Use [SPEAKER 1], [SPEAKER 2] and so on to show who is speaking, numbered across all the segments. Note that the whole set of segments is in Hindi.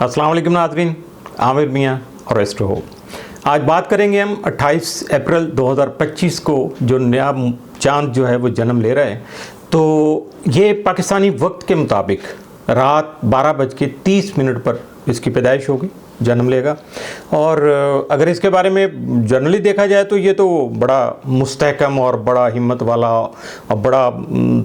[SPEAKER 1] अस्सलाम वालेकुम नाज़रीन, आमिर मियाँ और एस्ट्रो हो। आज बात करेंगे हम 28 अप्रैल 2025 को जो नया चांद जो है वो जन्म ले रहा है। तो ये पाकिस्तानी वक्त के मुताबिक रात 12:30 पर इसकी पैदाइश होगी, जन्म लेगा। और अगर इसके बारे में जनरली देखा जाए तो ये तो बड़ा मुस्तहकम और बड़ा हिम्मत वाला और बड़ा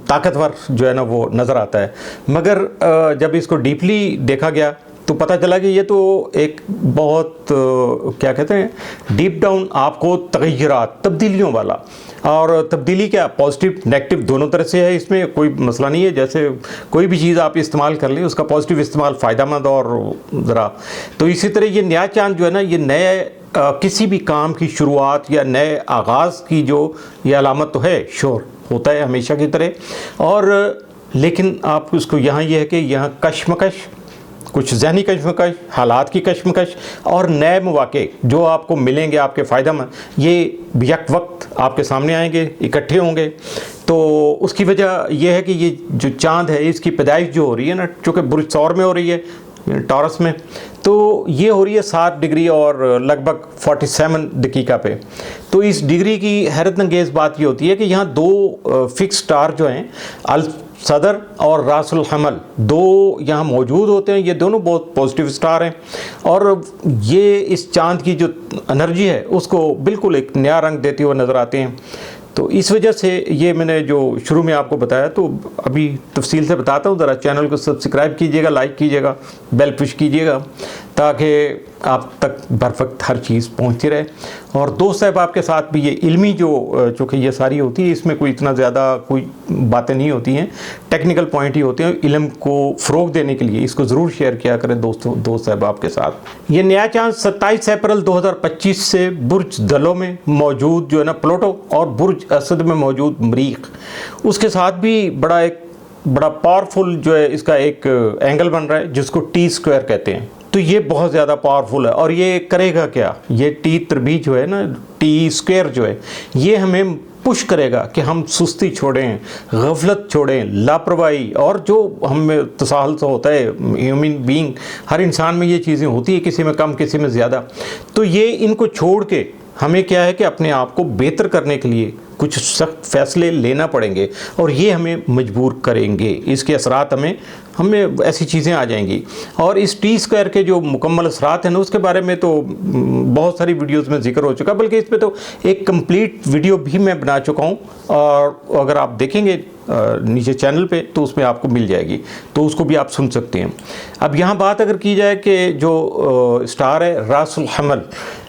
[SPEAKER 1] ताकतवर जो है ना वो नज़र आता है। मगर जब इसको डीपली देखा गया तो पता चला कि ये तो एक बहुत क्या कहते हैं डीप डाउन आपको तगय्युरात तब्दीलियों वाला, और तब्दीली क्या पॉजिटिव नेगेटिव दोनों तरह से है, इसमें कोई मसला नहीं है। जैसे कोई भी चीज़ आप इस्तेमाल कर लें उसका पॉजिटिव इस्तेमाल फ़ायदेमंद और ज़रा, तो इसी तरह ये नया चांद जो है ना ये नए किसी भी काम की शुरुआत या नए आगाज़ की जो ये अलामत तो है, श्योर होता है हमेशा की तरह। और लेकिन आप उसको यहाँ ये है कि यहाँ कशमकश, कुछ ज़हनी कशमकश, हालात की कशमकश और नए मौके जो आपको मिलेंगे आपके फ़ायदा में, ये यक वक्त आपके सामने आएंगे, इकट्ठे होंगे। तो उसकी वजह यह है कि ये जो चांद है इसकी पैदाइश जो हो रही है ना, चूँकि बुर्ज सौर में हो रही है, टॉरस में, तो ये हो रही है 7 डिग्री और लगभग 47 दकीका पे। तो इस डिग्री की हैरत अंगेज़ बात ये होती है कि यहाँ दो फिक्स स्टार जो हैं, अल सदर और रासुल हमल, दो यहाँ मौजूद होते हैं। ये दोनों बहुत पॉजिटिव स्टार हैं और ये इस चांद की जो एनर्जी है उसको बिल्कुल एक नया रंग देते हुए नज़र आते हैं। तो इस वजह से ये मैंने जो शुरू में आपको बताया, तो अभी तफसील से बताता हूँ। ज़रा चैनल को सब्सक्राइब कीजिएगा, लाइक कीजिएगा, बेल पुश कीजिएगा ताकि आप तक बर वक्त हर चीज़ पहुँचती रहे। और दोस्त साहब आपके साथ भी ये इल्मी जो चूँकि ये सारी होती है, इसमें कोई इतना ज़्यादा कोई बातें नहीं होती हैं, टेक्निकल पॉइंट ही होते हैं। इल्म को फ़रोग देने के लिए इसको ज़रूर शेयर किया करें दोस्त साहब आपके साथ। ये नया चांद 27 अप्रैल 2025 से बुर्ज दलो में मौजूद जो है ना प्लूटो और बुर्ज असद में मौजूद मरीख, उसके साथ भी बड़ा पावरफुल जो है इसका एक एंगल बन रहा है जिसको T² कहते हैं। तो ये बहुत ज़्यादा पावरफुल है और ये करेगा क्या, ये T³ जो है ना, T² जो है ये हमें पुश करेगा कि हम सुस्ती छोड़ें, गफलत छोड़ें, लापरवाही, और जो हमें तसाहल से होता है, ह्यूमन बीइंग हर इंसान में ये चीज़ें होती है, किसी में कम किसी में ज़्यादा। तो ये इनको छोड़ के हमें क्या है कि अपने आप को बेहतर करने के लिए कुछ सख्त फैसले लेना पड़ेंगे और ये हमें मजबूर करेंगे। इसके असरात हमें ऐसी चीज़ें आ जाएंगी। और इस T² के जो मुकम्मल असरात हैं ना उसके बारे में तो बहुत सारी वीडियोस में जिक्र हो चुका, बल्कि इस पर तो एक कंप्लीट वीडियो भी मैं बना चुका हूँ, और अगर आप देखेंगे नीचे चैनल पे तो उसमें आपको मिल जाएगी, तो उसको भी आप सुन सकते हैं। अब यहाँ बात अगर की जाए कि जो स्टार है रासुल हमल,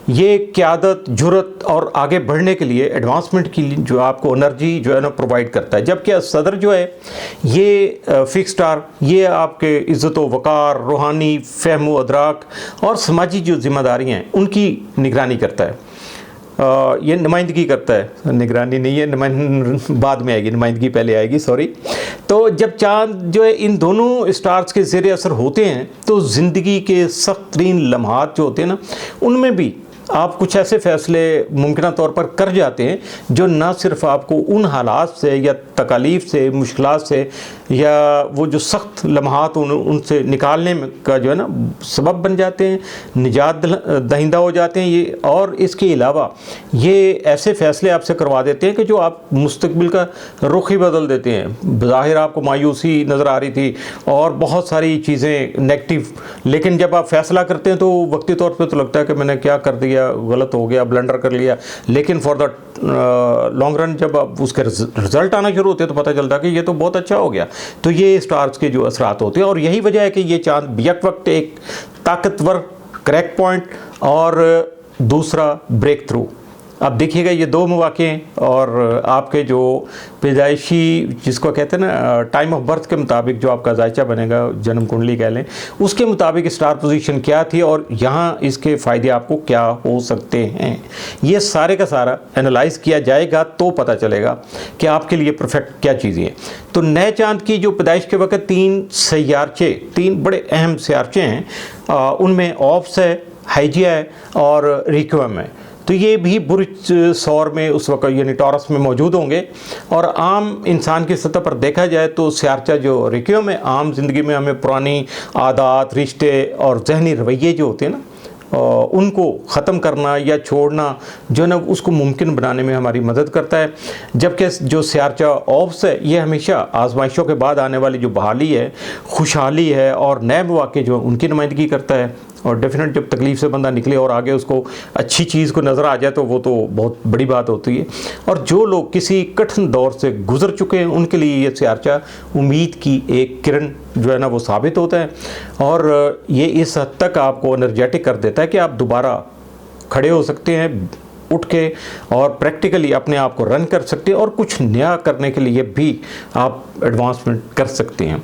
[SPEAKER 1] ये क़यादत, जुर्रत और आगे बढ़ने के लिए, एडवांसमेंट की जो आपको एनर्जी जो है ना प्रोवाइड करता है। जबकि सदर जो है ये फिक्स स्टार, ये आपके इज़्ज़त व वक़ार, रूहानी फ़हम व अदराक और समाजी जो ज़िम्मेदारियाँ हैं उनकी निगरानी करता है। ये नुमाइंदगी करता है, निगरानी नहीं है, बाद में आएगी, नुमाइंदगी पहले आएगी, सॉरी। तो जब चांद जो है इन दोनों स्टार्स के ज़ेरे असर होते हैं तो ज़िंदगी के सख्त तरीन लम्हात जो होते हैं ना उनमें भी आप कुछ ऐसे फ़ैसले मुमकिन तौर पर कर जाते हैं जो ना सिर्फ आपको उन हालात से या तकालीफ से, मुश्किलात से, या वो जो सख्त लम्हात उनसे निकालने में का जो है ना सबब बन जाते हैं, निजात दहिंदा हो जाते हैं ये। और इसके अलावा ये ऐसे फ़ैसले आपसे करवा देते हैं कि जो आप मुस्तकबिल का रुख ही बदल देते हैं। ज़ाहिर आपको मायूसी नज़र आ रही थी और बहुत सारी चीज़ें नेगेटिव, लेकिन जब आप फ़ैसला करते हैं तो वक्ती तौर पर तो लगता है कि मैंने क्या कर दिया, गलत हो गया, ब्लंडर कर लिया, लेकिन फॉर द लॉन्ग रन जब आप उसके रिजल्ट आना शुरू होते हैं तो पता चलता है कि ये तो बहुत अच्छा हो गया। तो ये स्टार्स के जो असरात होते हैं, और यही वजह है कि ये चांद यक वक्त एक ताकतवर क्रैक पॉइंट और दूसरा ब्रेक थ्रू। अब देखिएगा ये दो मौके हैं, और आपके जो पैदाइशी जिसको कहते हैं ना टाइम ऑफ बर्थ के मुताबिक जो आपका जायचा बनेगा, जन्म कुंडली कह लें, उसके मुताबिक स्टार पोजीशन क्या थी और यहाँ इसके फ़ायदे आपको क्या हो सकते हैं, ये सारे का सारा एनालाइज किया जाएगा तो पता चलेगा कि आपके लिए परफेक्ट क्या चीज़ें हैं। तो नए चांद की जो पैदाइश के वक्त 3 सैयारचे, 3 बड़े अहम सैयारचे हैं, उनमें ऑप्स है, हाइजिया है और रिक्वेम है। तो ये भी बुर्ज सौर में उस वक्त यानी टॉरस में मौजूद होंगे। और आम इंसान की सतह पर देखा जाए तो स्यारचा जो रेक्वियम है, आम जिंदगी में हमें पुरानी आदत, रिश्ते और जहनी रवैये जो होते हैं ना, उनको ख़त्म करना या छोड़ना जो ना उसको मुमकिन बनाने में हमारी मदद करता है। जबकि जो स्यारचा ऑप्स है ये हमेशा आजमाइशों के बाद आने वाली जो बहाली है, खुशहाली है और नए मौक़े जो उनकी नुमाइंदगी करता है। और डेफिनेट जब तकलीफ़ से बंदा निकले और आगे उसको अच्छी चीज़ को नज़र आ जाए तो वो तो बहुत बड़ी बात होती है। और जो लोग किसी कठिन दौर से गुज़र चुके हैं उनके लिए ये स्यारचा उम्मीद की एक किरण जो है ना वो साबित होता है। और ये इस हद तक आपको एनर्जेटिक कर देता है कि आप दोबारा खड़े हो सकते हैं उठ के और प्रैक्टिकली अपने आप को रन कर सकते हैं और कुछ नया करने के लिए भी आप एडवांसमेंट कर सकते हैं।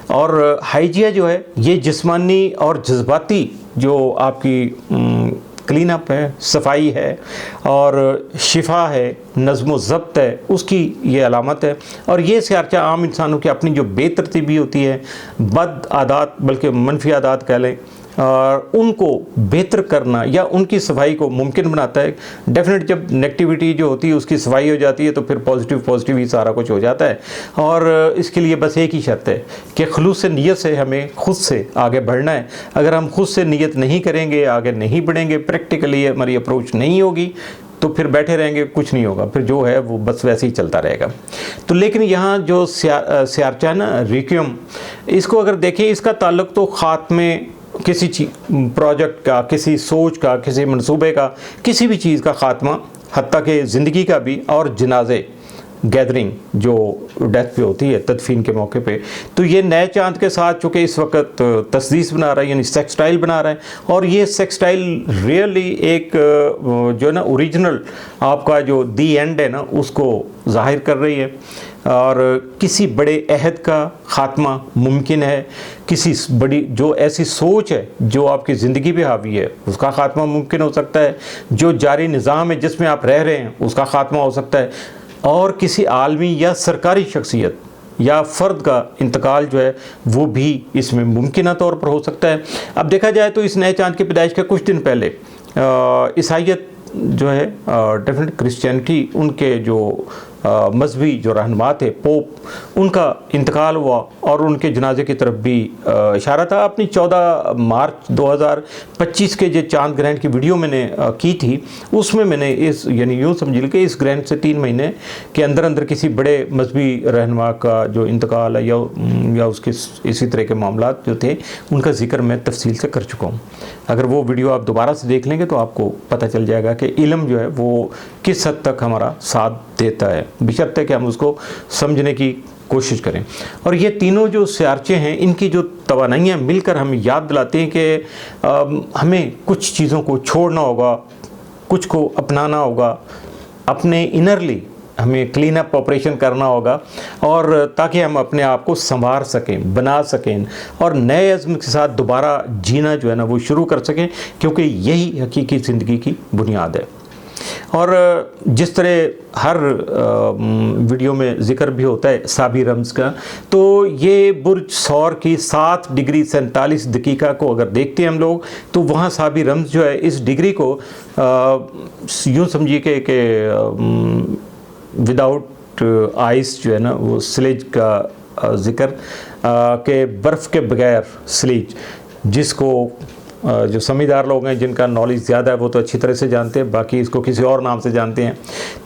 [SPEAKER 1] और हाइजिया जो है ये जिस्मानी और जज्बाती जो आपकी क्लीन अप है, सफाई है और शिफा है, नज़्म व ज़ब्त है, उसकी ये अलामत है। और ये स्यारचा आम इंसानों की अपनी जो बेतरतीबी होती है, बद आदात बल्कि मनफी आदात कह लें, और उनको बेहतर करना या उनकी सफाई को मुमकिन बनाता है। डेफिनेट जब नेगेटिविटी जो होती है उसकी सफाई हो जाती है तो फिर पॉजिटिव ही सारा कुछ हो जाता है। और इसके लिए बस एक ही शर्त है कि खुलूस से नीयत से हमें खुद से आगे बढ़ना है। अगर हम खुद से नीयत नहीं करेंगे, आगे नहीं बढ़ेंगे, प्रैक्टिकली हमारी अप्रोच नहीं होगी तो फिर बैठे रहेंगे, कुछ नहीं होगा, फिर जो है वो बस वैसे ही चलता रहेगा। तो लेकिन यहाँ जो स्यारचा ना रेक्वियम, इसको अगर देखें इसका ताल्लुक तो खात्मे किसी प्रोजेक्ट का, किसी सोच का, किसी मंसूबे का, किसी भी चीज़ का ख़ात्मा, हत्ता कि ज़िंदगी का भी, और जनाजे गैदरिंग जो डेथ पे होती है तदफीन के मौके पे। तो ये नए चांद के साथ चूँकि इस वक्त तस्दीस बना रहा है यानी सेक्सटाइल बना रहा है, और ये सेक्सटाइल रियली एक जो है ना ओरिजिनल आपका जो दी एंड है ना उसको ज़ाहिर कर रही है। और किसी बड़े अहद का ख़ात्मा मुमकिन है, किसी बड़ी जो ऐसी सोच है जो आपकी ज़िंदगी पे हावी है उसका ख़ात्मा मुमकिन हो सकता है, जो जारी निज़ाम है जिसमें आप रह रहे हैं उसका ख़ात्मा हो सकता है, और किसी आलमी या सरकारी शख्सियत या फ़र्द का इंतकाल जो है वो भी इसमें मुमकिन तौर पर हो सकता है। अब देखा जाए तो इस नए चांद की पैदाइश के कुछ दिन पहले ईसाइयत जो है डेफिनेट क्रिश्चियनिटी, उनके जो मजहबी जो रहनुमा थे पोप, उनका इंतकाल हुआ और उनके जनाजे की तरफ भी इशारा था। अपनी 14 मार्च 2025 के जो चांद ग्रहण की वीडियो मैंने की थी उसमें मैंने इस यानी यूँ समझिए कि इस ग्रहण से 3 महीने के अंदर अंदर किसी बड़े मजहबी रहनुमा का जो इंतकाल है या उसके इसी तरह के मामला जो थे उनका जिक्र मैं तफसील से कर चुका हूँ। अगर वो वीडियो आप दोबारा से देख लेंगे तो आपको पता चल जाएगा कि इल्म जो है वो किस हद तक हमारा साथ देता है, बशर्ते कि हम उसको समझने की कोशिश करें। और ये तीनों जो स्यारचे हैं इनकी जो तवानाइयाँ मिलकर हमें याद दिलाती हैं कि हमें कुछ चीज़ों को छोड़ना होगा, कुछ को अपनाना होगा, अपने इनरली हमें क्लीन अप ऑपरेशन करना होगा, और ताकि हम अपने आप को संवार सकें, बना सकें और नए अज़्म के साथ दोबारा जीना जो है ना वो शुरू कर सकें, क्योंकि यही हकीकी ज़िंदगी की बुनियाद है। और जिस तरह हर वीडियो में ज़िक्र भी होता है साबी रम्ज़ का, तो ये बुर्ज सौर की 7 डिग्री 47 दकीका को अगर देखते हैं हम लोग तो वहाँ साबी रम्ज़ जो है इस डिग्री को यूँ समझिए कि विदाउट आइस जो है ना वो स्लेज का ज़िक्र के बर्फ़ के बगैर स्लेज, जिसको जो समझदार लोग हैं जिनका नॉलेज ज़्यादा है वो तो अच्छी तरह से जानते हैं, बाकी इसको किसी और नाम से जानते हैं।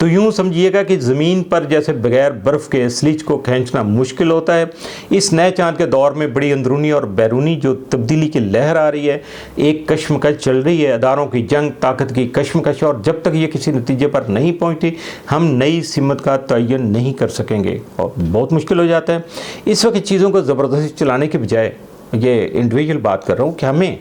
[SPEAKER 1] तो यूँ समझिएगा कि ज़मीन पर जैसे बगैर बर्फ़ के स्लीज को खींचना मुश्किल होता है, इस नए चांद के दौर में बड़ी अंदरूनी और बैरूनी जो तब्दीली की लहर आ रही है, एक कश्मकश चल रही है, अदारों की जंग, ताकत की कश्मकश, और जब तक ये किसी नतीजे पर नहीं पहुँचती हम नई सिमत का तयन नहीं कर सकेंगे और बहुत मुश्किल हो जाता है। इस वक्त चीज़ों को ज़बरदस्ती चलाने के बजाय, ये इंडिविजुअल बात कर रहा हूँ, कि हमें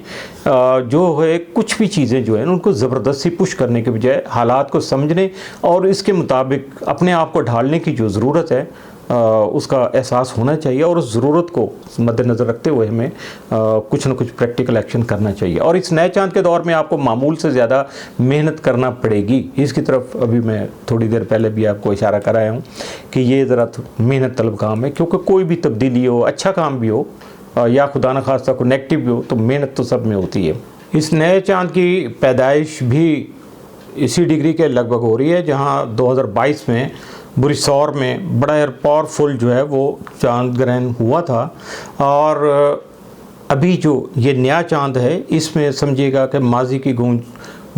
[SPEAKER 1] जो है कुछ भी चीज़ें जो हैं उनको ज़बरदस्ती पुश करने के बजाय हालात को समझने और इसके मुताबिक अपने आप को ढालने की जो ज़रूरत है उसका एहसास होना चाहिए, और उस ज़रूरत को मद्देनज़र रखते हुए हमें कुछ ना कुछ प्रैक्टिकल एक्शन करना चाहिए। और इस नए चांद के दौर में आपको मामूल से ज़्यादा मेहनत करना पड़ेगी। इसकी तरफ अभी मैं थोड़ी देर पहले भी आपको इशारा कराया हूँ कि ये ज़रा मेहनत तलब काम है, क्योंकि कोई भी तब्दीली हो, अच्छा काम भी हो या खुदा न खास्ता को नेगेटिव भी हो, तो मेहनत तो सब में होती है। इस नए चांद की पैदाइश भी इसी डिग्री के लगभग हो रही है जहाँ 2022 में बुरिसौर में बड़ा पावरफुल जो है वो चांद ग्रहण हुआ था। और अभी जो ये नया चांद है इसमें समझिएगा कि माजी की गूंज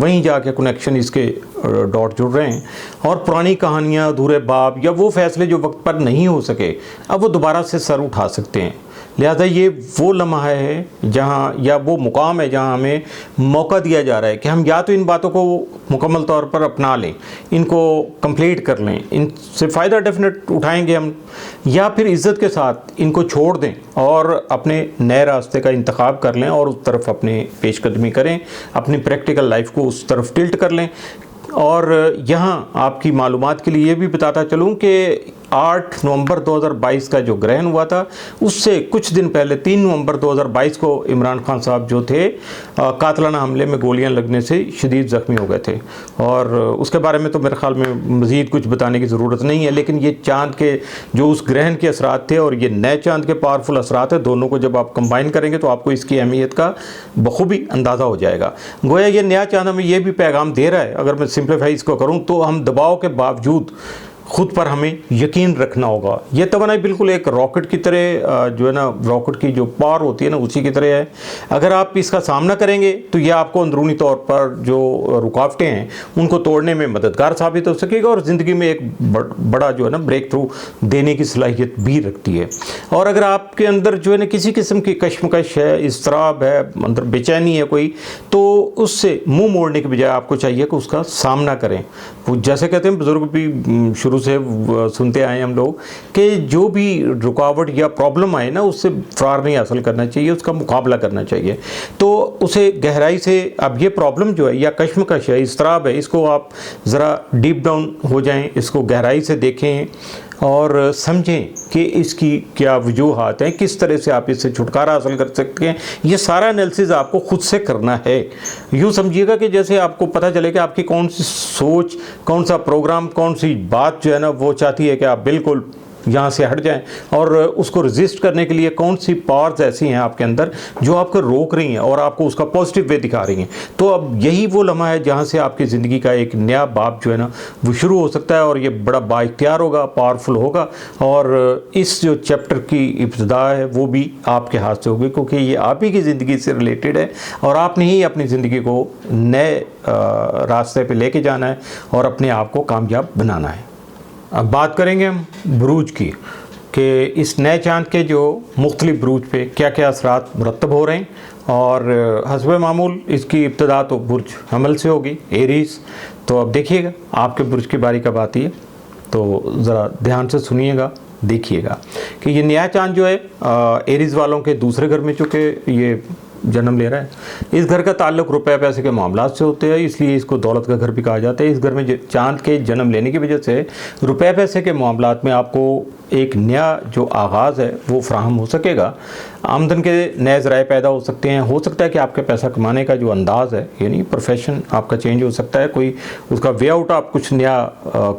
[SPEAKER 1] वहीं जाके कनेक्शन इसके डॉट जुड़ रहे हैं, और पुरानी कहानियाँ, अधूरे बाब या वो फैसले जो वक्त पर नहीं हो सके अब वो दोबारा से सर उठा सकते हैं। लिहाजा ये वो लम्हा है जहाँ, या वो मुकाम है जहाँ हमें मौका दिया जा रहा है कि हम या तो इन बातों को मुकम्मल तौर पर अपना लें, इनको कंप्लीट कर लें, इनसे फ़ायदा डेफिनेट उठाएंगे हम, या फिर इज़्ज़त के साथ इनको छोड़ दें और अपने नए रास्ते का इंतखाब कर लें और उस तरफ अपनी पेशकदमी करें, अपनी प्रैक्टिकल लाइफ को उस तरफ टिल्ट कर लें। और यहाँ आपकी मालूमात के लिए ये भी बताता चलूँ कि 8 नवंबर 2022 का जो ग्रहण हुआ था उससे कुछ दिन पहले 3 नवंबर 2022 को इमरान खान साहब जो थे कातलाना हमले में गोलियां लगने से शदीद ज़ख्मी हो गए थे। और उसके बारे में तो मेरे ख्याल में मज़ीद कुछ बताने की ज़रूरत नहीं है, लेकिन ये चाँद के जो उस ग्रहण के असरात थे और ये नए चाँद के पावरफुल असरात हैं, दोनों को जब आप कंबाइन करेंगे तो आपको इसकी अहमियत का बखूबी अंदाज़ा हो जाएगा। गोया ये नया चाँद हमें ये भी पैगाम दे रहा है, अगर मैं सिंप्लीफाई इसको करूँ तो हम दबाव के बावजूद खुद पर हमें यकीन रखना होगा। ये तवानाई बिल्कुल एक रॉकेट की तरह जो है ना, रॉकेट की जो पावर होती है ना उसी की तरह है। अगर आप इसका सामना करेंगे तो यह आपको अंदरूनी तौर पर जो रुकावटें हैं उनको तोड़ने में मददगार साबित हो सकेगा और ज़िंदगी में एक बड़ा जो है ना ब्रेक थ्रू देने की सलाहियत भी रखती है। और अगर आपके अंदर जो है ना किसी किस्म की कशमकश है, इज़्तिराब है, अंदर बेचैनी है कोई, तो उससे मुँह मोड़ने के बजाय आपको चाहिए कि उसका सामना करें। वो जैसे कहते हैं बुज़ुर्ग भी शुरू से सुनते आए हम लोग कि जो भी रुकावट या प्रॉब्लम आए ना उससे फरार नहीं हासिल करना चाहिए, उसका मुकाबला करना चाहिए। तो उसे गहराई से, अब ये प्रॉब्लम जो है या कश्मकश है, इज़्तिराब है, इसको आप ज़रा डीप डाउन हो जाएं, इसको गहराई से देखें और समझें कि इसकी क्या वजूहात हैं, किस तरह से आप इससे छुटकारा हासिल कर सकते हैं। ये सारा एनालिसिस आपको खुद से करना है। यूँ समझिएगा कि जैसे आपको पता चले कि आपकी कौन सी सोच, कौन सा प्रोग्राम, कौन सी बात जो है ना वो चाहती है कि आप बिल्कुल यहाँ से हट जाएं, और उसको रेजिस्ट करने के लिए कौन सी पावर्स ऐसी हैं आपके अंदर जो आपको रोक रही हैं और आपको उसका पॉजिटिव वे दिखा रही हैं। तो अब यही वो लम्हा है जहाँ से आपकी ज़िंदगी का एक नया बाब जो है ना वो शुरू हो सकता है, और ये बड़ा बाइख्तियार होगा, पावरफुल होगा, और इस जो चैप्टर की इब्तिदा है वो भी आपके हाथ से होगी, क्योंकि ये आप ही की ज़िंदगी से रिलेटेड है और आपने ही अपनी ज़िंदगी को नए रास्ते पर लेके जाना है और अपने आप को कामयाब बनाना है। अब बात करेंगे हम बुरूज की कि इस नए चाँद के जो मुख्तलिफ बुरूज पे क्या क्या असरात मुरतब हो रहे हैं, और हस्ब मामूल इसकी इब्तिदा तो बुर्ज हमल से होगी, एरीज़। तो अब देखिएगा आपके बुर्ज की बारी कब आती है, तो ज़रा ध्यान से सुनिएगा, देखिएगा कि ये नया चाँद जो है एरीज़ वालों के दूसरे घर में चूँकि ये जन्म ले रहा है। इस घर का ताल्लुक रुपए पैसे के मामलात से होते हैं, इसलिए इसको दौलत का घर भी कहा जाता है। इस घर में चांद के जन्म लेने की वजह से रुपए पैसे के मामलात में आपको एक नया जो आगाज़ है वो फ्राहम हो सकेगा। आमदन के नए ज़राए पैदा हो सकते हैं। हो सकता है कि आपके पैसा कमाने का जो अंदाज़ है, यानी प्रोफेशन आपका चेंज हो सकता है, कोई उसका वे आउट आप कुछ नया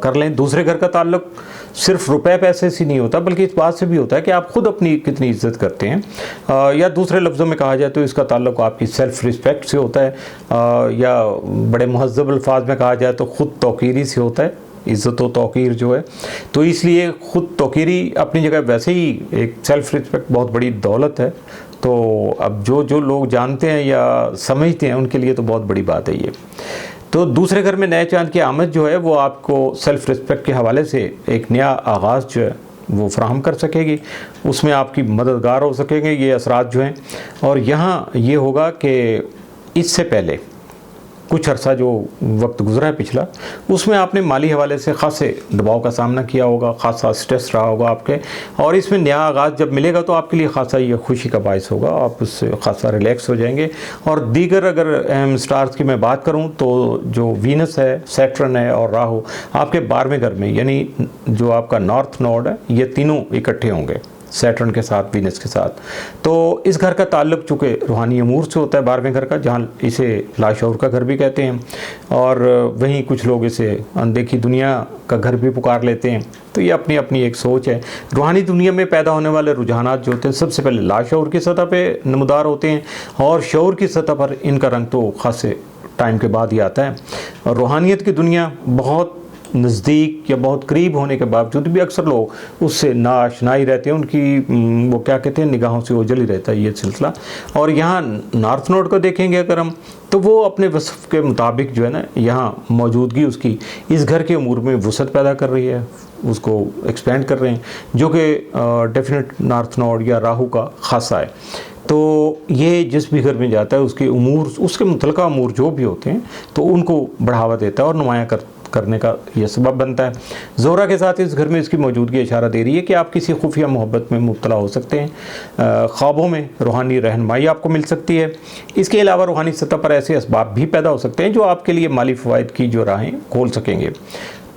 [SPEAKER 1] कर लें। दूसरे घर का ताल्लुक सिर्फ रुपए पैसे से नहीं होता, बल्कि इस बात से भी होता है कि आप खुद अपनी कितनी इज्जत करते हैं, या दूसरे लफ्ज़ों में कहा जाए तो इसका ताल्लुक आपकी सेल्फ़ रिस्पेक्ट से होता है, या बड़े महज़्ज़ब अल्फाज में कहा जाए तो ख़ुद तौक़ीरी से होता है। इज़्ज़त व तौक़ीर जो है, तो इसलिए ख़ुद तौक़ीरी अपनी जगह वैसे ही एक सेल्फ़ रिस्पेक्ट बहुत बड़ी दौलत है। तो अब जो लोग जानते हैं या समझते हैं उनके लिए तो बहुत बड़ी बात है ये। तो दूसरे घर में नए चाँद की आमद जो है वो आपको सेल्फ़ रिस्पेक्ट के हवाले से एक नया आगाज़ जो है वो फ्राहम कर सकेगी, उसमें आपकी मददगार हो सकेंगे ये असरात जो हैं। और यहाँ ये होगा कि इससे पहले कुछ अर्सा जो वक्त गुजरा है पिछला, उसमें आपने माली हवाले से ख़ासे दबाव का सामना किया होगा, ख़ासा स्ट्रेस रहा होगा आपके, और इसमें नया आगाज़ जब मिलेगा तो आपके लिए ख़ासा ये खुशी का बायस होगा, आप उससे ख़ासा रिलैक्स हो जाएंगे। और दीगर अगर अहम स्टार्स की मैं बात करूं तो जो वीनस है, सैटर्न है और राहु आपके 12वें घर में, यानी जो आपका नॉर्थ नोड है, ये तीनों इकट्ठे होंगे सैटर्न के साथ, वीनस के साथ। तो इस घर का ताल्लुक चूँकि रूहानी अमूर से होता है, 12वें घर का, जहाँ इसे लाशऊर का घर भी कहते हैं, और वहीं कुछ लोग इसे अनदेखी दुनिया का घर भी पुकार लेते हैं। तो ये अपनी अपनी एक सोच है। रूहानी दुनिया में पैदा होने वाले रुझानात जो होते हैं सबसे पहले लाशऊर की सतह पे नमूदार होते हैं, और शऊर की सतह पर इनका रंग तो खासे टाइम के बाद ही आता है। और रूहानियत की दुनिया बहुत नज़दीक या बहुत करीब होने के बावजूद भी अक्सर लोग उससे नाआशना ही रहते हैं, उनकी वो क्या कहते हैं, निगाहों से ओझल ही रहता है ये सिलसिला। और यहाँ नॉर्थ नोड को देखेंगे अगर हम, तो वो अपने वसफ़ के मुताबिक जो है ना, यहाँ मौजूदगी उसकी इस घर के उमूर में वसअत पैदा कर रही है, उसको एक्सपेंड कर रहे हैं, जो कि डेफिनेट नॉर्थ नोड या राहु का खासा है। तो ये जिस भी घर में जाता है उसके उमूर, उसके मुतलका उमूर जो भी होते हैं, तो उनको बढ़ावा देता है और नुमाया करने का यह सबब बनता है। ज़ोहरा के साथ इस घर में इसकी मौजूदगी इशारा दे रही है कि आप किसी खुफिया मोहब्बत में मुब्तला हो सकते हैं, ख्वाबों में रूहानी रहनुमाई आपको मिल सकती है। इसके अलावा रूहानी सतह पर ऐसे असबाब भी पैदा हो सकते हैं जो आपके लिए माली फ़वाइद की जो राहें खोल सकेंगे।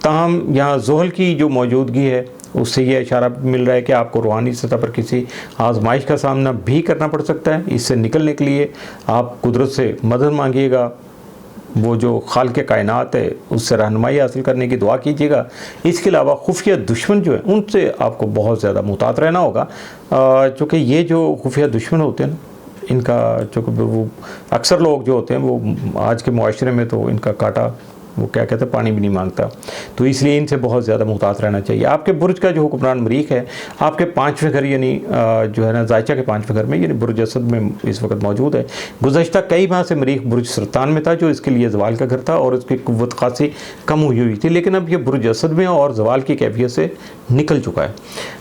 [SPEAKER 1] ताहम यहाँ ज़ोहल की जो मौजूदगी है उससे यह इशारा मिल रहा है कि आपको रूहानी सतह पर किसी आजमाइश का सामना भी करना पड़ सकता है। इससे निकलने के लिए आप कुदरत से मदद मांगिएगा, वो जो खाल के कायनात है उससे रहनुमाई हासिल करने की दुआ कीजिएगा। इसके अलावा खुफिया दुश्मन जो है उनसे आपको बहुत ज़्यादा मुहतात रहना होगा, क्योंकि ये जो खुफिया दुश्मन होते हैं ना, इनका जो वो अक्सर लोग जो होते हैं वो आज के मुआशरे में तो इनका काटा वो क्या कहते हैं, पानी भी नहीं मांगता, तो इसलिए इनसे बहुत ज़्यादा मुहतात रहना चाहिए। आपके बुर्ज का जो हुक्मरान मरीख है आपके 5वें घर यानी जो है ना जायचा के 5वें घर में यानी बुर्ज असद में इस वक्त मौजूद है। गुज़श्ता कई माह से मरीख बुर्ज सरतान में था जो इसके लिए जवाल का घर था और उसकी कुव्वत खासी कम हुई थी, लेकिन अब ये बुर्ज असद में और जवाल की कैफियत से निकल चुका है।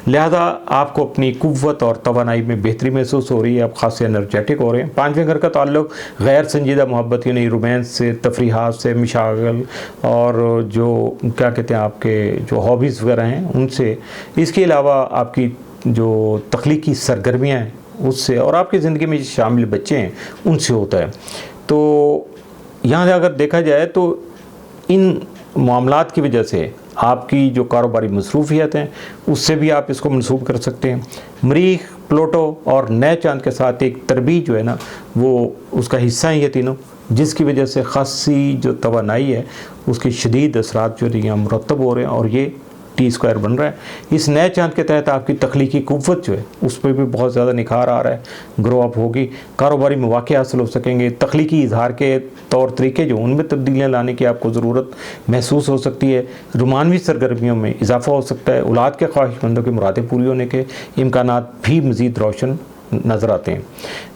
[SPEAKER 1] लिहाजा आपको अपनी कुव्वत और तवानाई में बेहतरी महसूस हो रही है, आप खासे एनर्जेटिक हो रहे हैं। 5वें घर का ताल्लुक गैर संजीदा मोहब्बत यानी रोमांस से, तफरीहात से, मिशागल और जो क्या कहते हैं आपके जो हॉबीज़ वगैरह हैं उनसे, इसके अलावा आपकी जो तख्लीकी सरगर्मियाँ हैं उससे, और आपकी ज़िंदगी में शामिल बच्चे हैं उनसे होता है। तो यहाँ से अगर देखा जाए तो इन मामलात की वजह से आपकी जो कारोबारी मसरूफियत हैं उससे भी आप इसको मनसूब कर सकते हैं। मरीख, प्लूटो और नए चांद के साथ एक तरबीज जो है ना वो उसका हिस्सा है ये तीनों, जिसकी वजह से ख़ासी जो तवानाई है उसकी शदीद असरात जो यहाँ मुरतब हो रहे हैं और ये T² बन रहा है। इस नए चांद के तहत आपकी तख्लीकी कुव्वत जो है उस पर भी बहुत ज़्यादा निखार आ रहा है, ग्रो अप होगी, कारोबारी मौक़े हासिल हो सकेंगे, तख्लीकी इजहार के तौर तरीके जो उनमें तब्दीलियाँ लाने की आपको ज़रूरत महसूस हो सकती है, रोमानवी सरगर्मियों में इजाफ़ा हो सकता है, औलाद के ख्वाहिशमंदों की मुरादें पूरी होने के इम्कानात भी मज़ीद रोशन नज़र आते हैं।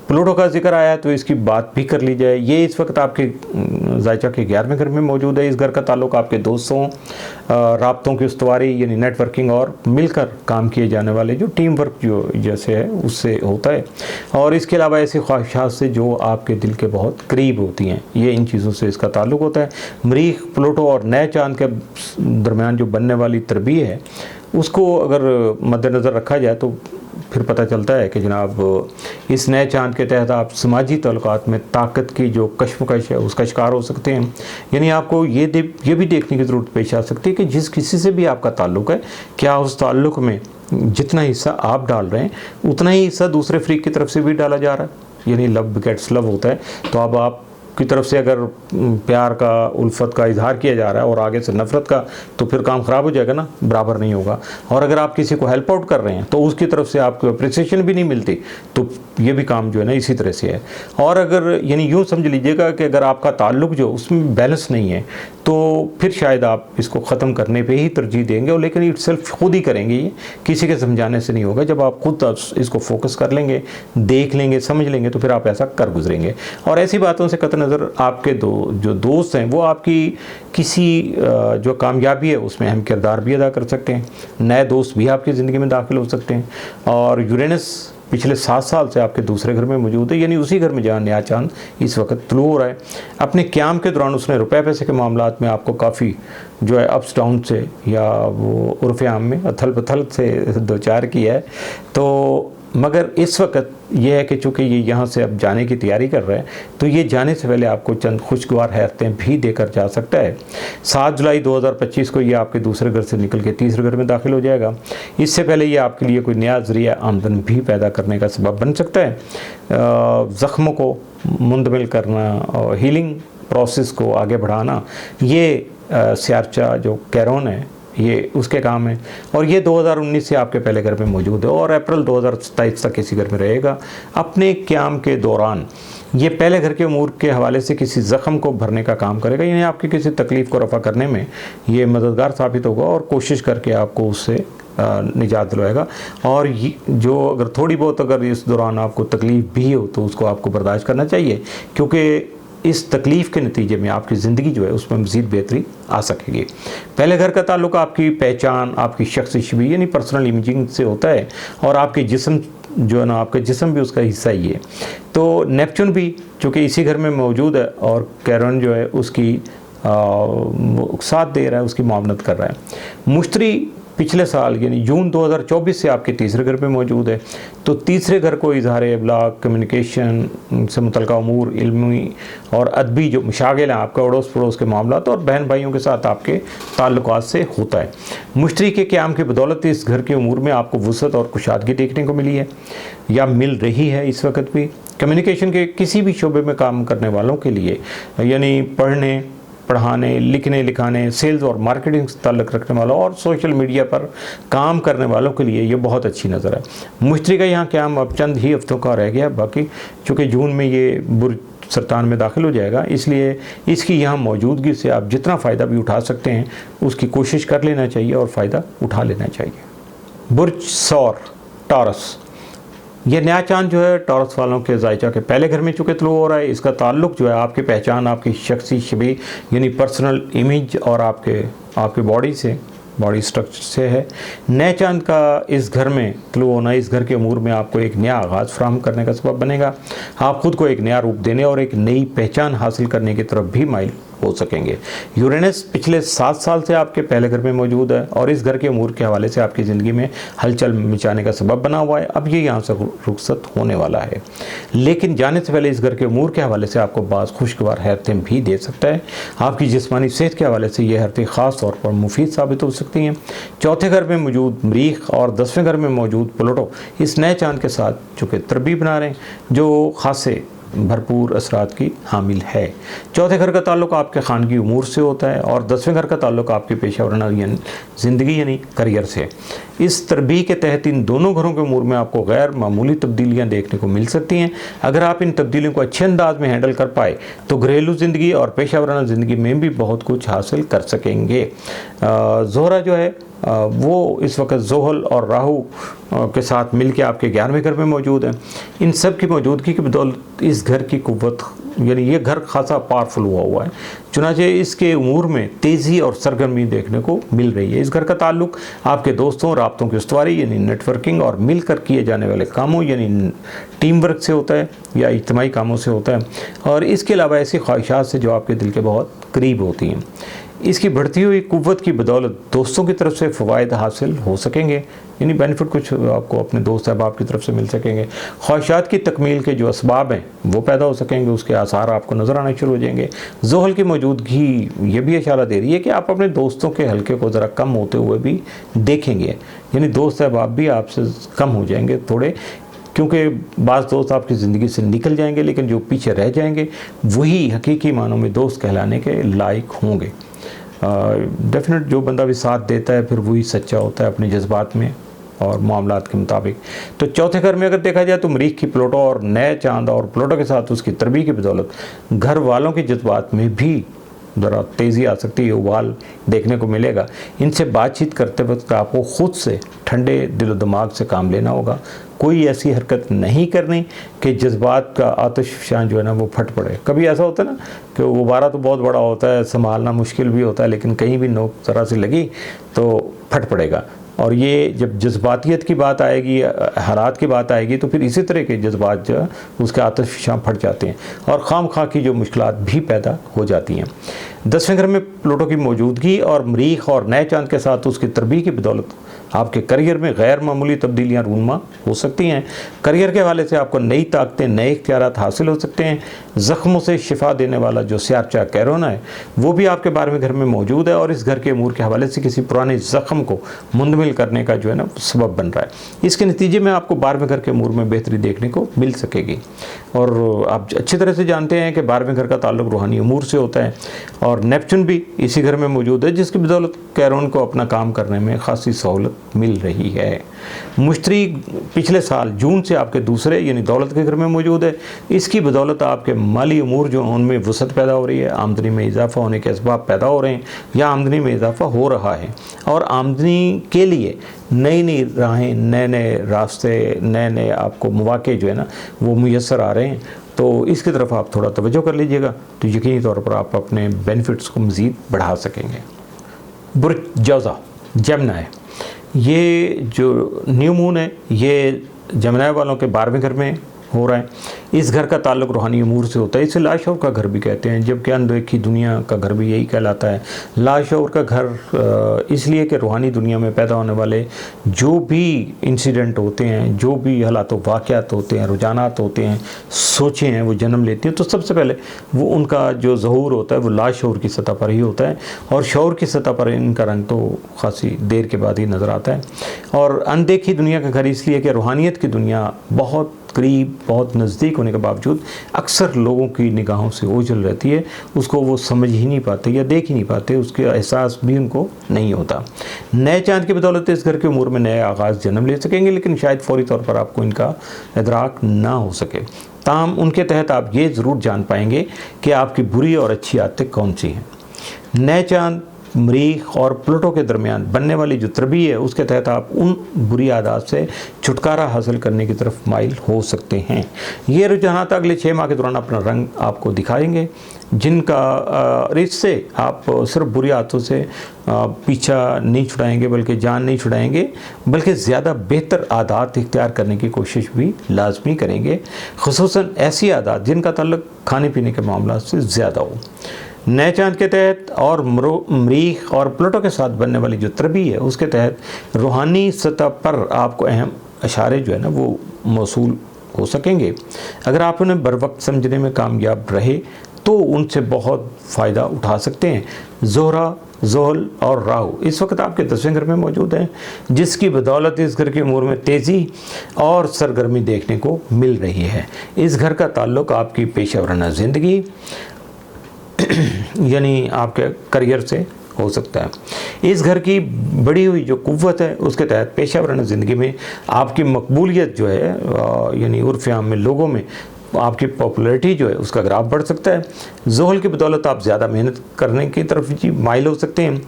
[SPEAKER 1] प्लूटो का जिक्र आया तो इसकी बात भी कर ली जाए। ये इस वक्त आपके जायचा के 11वें घर में मौजूद है। इस घर का ताल्लुक आपके दोस्तों, राब्तों की उस्तवारी यानी नेटवर्किंग और मिलकर काम किए जाने वाले जो टीम वर्क जो जैसे है उससे होता है, और इसके अलावा ऐसी ख्वाहिशात से जो आपके दिल के बहुत करीब होती हैं, ये इन चीज़ों से इसका ताल्लुक होता है। मरीख, प्लूटो और नए चांद के दरमियान जो बनने वाली तरबीय है उसको अगर मद्देनज़र रखा जाए तो फिर पता चलता है कि जनाब इस नए चांद के तहत आप समाजी ताल्लुकात में ताकत की जो कशमकश है उसका शिकार हो सकते हैं। यानी आपको ये भी देखने की ज़रूरत पेश आ सकती है कि जिस किसी से भी आपका ताल्लुक़ है, क्या उस ताल्लुक़ में जितना हिस्सा आप डाल रहे हैं उतना ही हिस्सा दूसरे फ्रीक की तरफ से भी डाला जा रहा है। यानी लव बिगेट्स लव होता है, तो अब आप की तरफ से अगर प्यार का, उल्फत का इजहार किया जा रहा है और आगे से नफ़रत का, तो फिर काम ख़राब हो जाएगा ना, बराबर नहीं होगा। और अगर आप किसी को हेल्प आउट कर रहे हैं तो उसकी तरफ से आपको अप्रिसिएशन भी नहीं मिलती, तो ये भी काम जो है ना इसी तरह से है। और अगर यानी यूँ समझ लीजिएगा कि अगर आपका ताल्लुक़ जो उसमें बैलेंस नहीं है तो फिर शायद आप इसको ख़त्म करने पे ही तरजीह देंगे, और लेकिन इटसेल्फ खुद ही करेंगे, ये किसी के समझाने से नहीं होगा। जब आप खुद इसको फोकस कर लेंगे, देख लेंगे, समझ लेंगे, तो फिर आप ऐसा कर गुजरेंगे। और ऐसी बातों से कतई नज़र आपके जो दोस्त हैं वो आपकी किसी जो कामयाबी है उसमें अहम किरदार भी अदा कर सकते हैं। नए दोस्त भी आपकी ज़िंदगी में दाखिल हो सकते हैं। और यूरेनस पिछले 7 साल से आपके दूसरे घर में मौजूद है, यानी उसी घर में जहाँ नया चांद इस वक्त तुलू हो रहा है। अपने क़याम के दौरान उसने रुपए पैसे के मामलात में आपको काफ़ी जो है अप्स डाउन से या वो उर्फ़ आम में अथल पथल से दो चार किया है। तो मगर इस वक्त यह है कि चूँकि ये यहाँ से अब जाने की तैयारी कर रहे हैं, तो ये जाने से पहले आपको चंद खुशगवार हैरतें भी देकर जा सकता है। 7 जुलाई 2025 को ये आपके दूसरे घर से निकल के तीसरे घर में दाखिल हो जाएगा। इससे पहले ये आपके लिए कोई नया ज़रिया आमदन भी पैदा करने का सबब बन सकता है। ज़ख्मों को मुंतमिल करना और हीलिंग प्रोसेस को आगे बढ़ाना, ये सियारचा जो कैरोन है ये उसके काम है। और ये 2019 से आपके पहले घर में मौजूद है और अप्रैल 2027 तक इसी घर में रहेगा। अपने क़याम के दौरान ये पहले घर के उमूर के हवाले से किसी ज़ख़म को भरने का काम करेगा, यानी आपकी किसी तकलीफ़ को रफ़ा करने में ये मददगार साबित होगा और कोशिश करके आपको उससे निजात दिलवाएगा। और जो अगर थोड़ी बहुत अगर इस दौरान आपको तकलीफ़ भी हो तो उसको आपको बर्दाश्त करना चाहिए, क्योंकि इस तकलीफ़ के नतीजे में आपकी ज़िंदगी जो है उसमें मज़ीद बेहतरी आ सकेगी। पहले घर का ताल्लुक़ आपकी पहचान, आपकी शख्सी छवि यानी पर्सनल इमेजिंग से होता है, और आपके जिस्म जो है ना, आपका जिस्म भी उसका हिस्सा ही है। तो नेपच्यून भी चूँकि इसी घर में मौजूद है और कैरन जो है उसकी साथ दे रहा है, उसकी मुआवनत कर रहा है। मुश्तरी पिछले साल यानी जून 2024 से आपके तीसरे घर पे मौजूद है, तो तीसरे घर को इजहार इब्लाग, कम्युनिकेशन से मुतल्लिक़ उमूर, इल्मी और अदबी जो मशागिल हैं आपका अड़ोस पड़ोस के मामलात और बहन भाइयों के साथ आपके ताल्लुकात से होता है। मुश्तरी के क़याम की बदौलत इस घर के उमूर में आपको वुसअत और कुशादगी देखने को मिली है या मिल रही है इस वक्त भी। कम्युनिकेशन के किसी भी शोबे में काम करने वालों के लिए, यानी पढ़ने, पढ़ाने, लिखने, लिखाने, सेल्स और मार्केटिंग से ताल्लुक़ रखने वालों और सोशल मीडिया पर काम करने वालों के लिए ये बहुत अच्छी नज़र है। मुश्तरी का यहाँ क़याम अब चंद ही हफ्तों का रह गया, बाकी चूँकि जून में ये बुर्ज सरतान में दाखिल हो जाएगा, इसलिए इसकी यहाँ मौजूदगी से आप जितना फ़ायदा भी उठा सकते हैं उसकी कोशिश कर लेना चाहिए और फ़ायदा उठा लेना चाहिए। बुर्ज सौर टॉरस, ये नया चांद जो है टॉरस वालों के ज़ायचा के पहले घर में चुके तलू हो रहा है। इसका ताल्लुक़ जो है आपकी पहचान, आपकी शख्सी छवि यानी पर्सनल इमेज और आपके बॉडी से, बॉडी स्ट्रक्चर से है। नए चांद का इस घर में तलू होना इस घर के उमूर में आपको एक नया आगाज़ फराहम करने का सबब बनेगा। आप खुद को एक नया रूप देने और एक नई पहचान हासिल करने की तरफ भी माइल हो सकेंगे। यूरेनस पिछले 7 साल से आपके पहले घर में मौजूद है और इस घर के उमूर के हवाले से आपकी ज़िंदगी में हलचल मचाने का सबब बना हुआ है। अब ये यहाँ से रुखसत होने वाला है, लेकिन जाने से पहले इस घर के उमूर के हवाले से आपको बाज़ खुशगवार हैरतें भी दे सकता है। आपकी जिस्मानी सेहत के हवाले से ये हैरतें ख़ास तौर पर मुफीद साबित हो सकती हैं। चौथे घर में मौजूद मरीख और 10वें घर में मौजूद प्लूटो इस नए चांद के साथ चूँकि तरबीब बना रहे हैं जो ख़ासे भरपूर असरात की हामिल है। चौथे घर का ताल्लुक़ आपके खानगी उमूर से होता है और 10वें घर का ताल्लुक़ आपकी पेशा वराना ज़िंदगी यानी करियर से। इस तरबीब के तहत इन दोनों घरों के उमूर में आपको गैर मामूली तब्दीलियाँ देखने को मिल सकती हैं। अगर आप इन तब्दीलियों को अच्छे अंदाज में हैंडल कर पाए तो घरेलू ज़िंदगी और पेशा वराना ज़िंदगी में भी बहुत कुछ हासिल कर सकेंगे। ज़ोहरा जो है वो इस वक्त ज़ोहल और राहु के साथ मिलकर आपके 11वें घर में मौजूद है। इन सब की मौजूदगी की बदौलत इस घर की कुव्वत यानी ये घर खासा पावरफुल हुआ है, चुनांचे इसके उमूर में तेज़ी और सरगर्मी देखने को मिल रही है। इस घर का ताल्लुक़ आपके दोस्तों, राब्तों की उस्तवारी यानी नेटवर्किंग और मिलकर किए जाने वाले कामों यानी टीम वर्क से होता है या इज्तिमाई कामों से होता है, और इसके अलावा ऐसी ख्वाहिशात से जो आपके दिल के बहुत करीब होती हैं। इसकी बढ़ती हुई कुव्वत की बदौलत दोस्तों की तरफ से फ़वाइद हासिल हो सकेंगे, यानी बेनिफिट कुछ आपको अपने दोस्त अहबाब की तरफ से मिल सकेंगे। ख्वाहिशात की तकमील के जो असबाब हैं वो पैदा हो सकेंगे, उसके आसार आपको नज़र आने शुरू हो जाएंगे। ज़ोहल की मौजूदगी ये भी इशारा दे रही है कि आप अपने दोस्तों के हल्के को ज़रा कम होते हुए भी देखेंगे, यानी दोस्त अहबाब भी आपसे कम हो जाएंगे थोड़े, क्योंकि बाज़ दोस्त आपकी ज़िंदगी से निकल जाएंगे, लेकिन जो पीछे रह जाएंगे वही हकीकी मानों में दोस्त कहलाने के लायक होंगे। डेफिनेट जो बंदा भी साथ देता है फिर वही सच्चा होता है अपने जज्बात में और मामलात के मुताबिक। तो चौथे घर में अगर देखा जाए तो मरीख की प्लूटो और नए चांद और प्लूटो के साथ उसकी तरबीब की बदौलत घर वालों के जज्बात में भी ज़रा तेज़ी आ सकती है, उबाल देखने को मिलेगा। इनसे बातचीत करते वक्त आपको ख़ुद से ठंडे दिलो दिमाग से काम लेना होगा। कोई ऐसी हरकत नहीं करनी कि जज्बात का आतिशफ़शान जो है ना वो फट पड़े। कभी ऐसा होता है ना कि गुब्बारा तो बहुत बड़ा होता है, संभालना मुश्किल भी होता है, लेकिन कहीं भी नोक ज़रा सी लगी तो फट पड़ेगा। और ये जब जज्बातियत की बात आएगी, हालात की बात आएगी, तो फिर इसी तरह के जज्बात जो उसके आतिशफ़शां फट जाते हैं और खाम खा की जो मुश्किलात भी पैदा हो जाती हैं। 10वें घर में प्लूटो की मौजूदगी और मरीख और नए चांद के साथ उसकी तरबीब की बदौलत आपके करियर में गैर मामूली तब्दीलियाँ रूनमा हो सकती हैं। करियर के हवाले से आपको नई ताकतें, नए इख्तियारात हासिल हो सकते हैं। ज़ख्मों से शिफा देने वाला जो सियारचा कैरोना है वो भी आपके 12वें घर में मौजूद है और इस घर के उमूर के हवाले से किसी पुराने ज़ख्म को मुंदमिल करने का जो है ना सबब बन रहा है। इसके नतीजे में आपको 12वें घर के उमूर में बेहतरी देखने को मिल सकेगी। और आप अच्छी तरह से जानते हैं कि 12वें घर का ताल्लुक़ रूहानी उमूर से होता है और नेपच्यून भी इसी घर में मौजूद है, जिसकी बदौलत कैरोन को अपना काम करने में खासी सहूलत मिल रही है। मुश्तरी पिछले साल जून से आपके दूसरे यानी दौलत के घर में मौजूद है। इसकी बदौलत आपके माली अमूर जो उनमें वसअत पैदा हो रही है, आमदनी में इजाफा होने के असबाब पैदा हो रहे हैं या आमदनी में इजाफा हो रहा है, और आमदनी के लिए नई नई राहें, नए नए रास्ते, नए नए आपको मौके जो है ना वो मुयस्सर आ रहे हैं। तो इसकी तरफ आप थोड़ा तवज्जो कर लीजिएगा तो यकीनी तौर पर आप अपने बेनिफिट्स को मज़ीद बढ़ा सकेंगे। बुर्ज जौज़ा जमनाय, ये जो न्यू मून है ये जमनाय वालों के 12वें घर में हो रहा है। इस घर का ताल्लुक़ रूहानी अमूर से होता है। इसे लाशऊर का घर भी कहते हैं, जबकि अनदेखी दुनिया का घर भी यही कहलाता है। लाशऊर का घर इसलिए कि रूहानी दुनिया में पैदा होने वाले जो भी इंसिडेंट होते हैं, जो भी हालात वाक़यात होते हैं, रुझानात होते हैं, सोचें हैं, वो जन्म लेती हैं, तो सबसे पहले वो उनका जो ज़हूर होता है वो लाशऊर की सतह पर ही होता है, और शऊर की सतह पर इनका रंग तो खासी देर के बाद ही नज़र आता है। और अनदेखी दुनिया का घर इसलिए कि रूहानियत की दुनिया बहुत करीब, बहुत नज़दीक होने के बावजूद अक्सर लोगों की निगाहों से ओझल रहती है, उसको वो समझ ही नहीं पाते या देख ही नहीं पाते, उसके एहसास भी उनको नहीं होता। नए चांद की बदौलत इस घर की उम्र में नए आगाज़ जन्म ले सकेंगे, लेकिन शायद फौरी तौर पर आपको इनका इदराक ना हो सके। ताहम उनके तहत आप ये ज़रूर जान पाएंगे कि आपकी बुरी और अच्छी आदतें कौन सी हैं। नए चांद मरीख और प्लूटो के दरमियान बनने वाली जो तरबी है उसके तहत आप उन बुरी आदत से छुटकारा हासिल करने की तरफ माइल हो सकते हैं। ये रुझानात अगले 6 माह के दौरान अपना रंग आपको दिखाएंगे, जिनका इससे आप सिर्फ बुरी आदतों से पीछा नहीं छुड़ाएंगे, बल्कि जान नहीं छुड़ाएंगे, बल्कि ज़्यादा बेहतर आदत इख्तियार करने की कोशिश भी लाजमी करेंगे, खुसूसन ऐसी आदत जिनका ताल्लुक़ खाने पीने के मामला से ज़्यादा हो। नए चांद के तहत और मरीख और प्लूटो के साथ बनने वाली जो तरबी है उसके तहत रूहानी सतह पर आपको अहम इशारे जो है ना वो मौसूल हो सकेंगे। अगर आप उन्हें बर वक्त समझने में कामयाब रहे तो उनसे बहुत फ़ायदा उठा सकते हैं। ज़ोहरा, ज़ोहल और राहु इस वक्त आपके 10वें घर में मौजूद हैं, जिसकी बदौलत इस घर की उम्र में तेज़ी और सरगर्मी देखने को मिल रही है। इस घर का ताल्लुक़ आपकी पेशा वराना ज़िंदगी यानी आपके करियर से हो सकता है। इस घर की बढ़ी हुई जो कुव्वत है उसके तहत पेशा वराना ज़िंदगी में आपकी मकबूलियत जो है यानी उर्फ़-ए-आम में लोगों में आपकी पॉपुलैरिटी जो है उसका ग्राफ बढ़ सकता है। ज़ोहल की बदौलत आप ज़्यादा मेहनत करने की तरफ जी माइल हो सकते हैं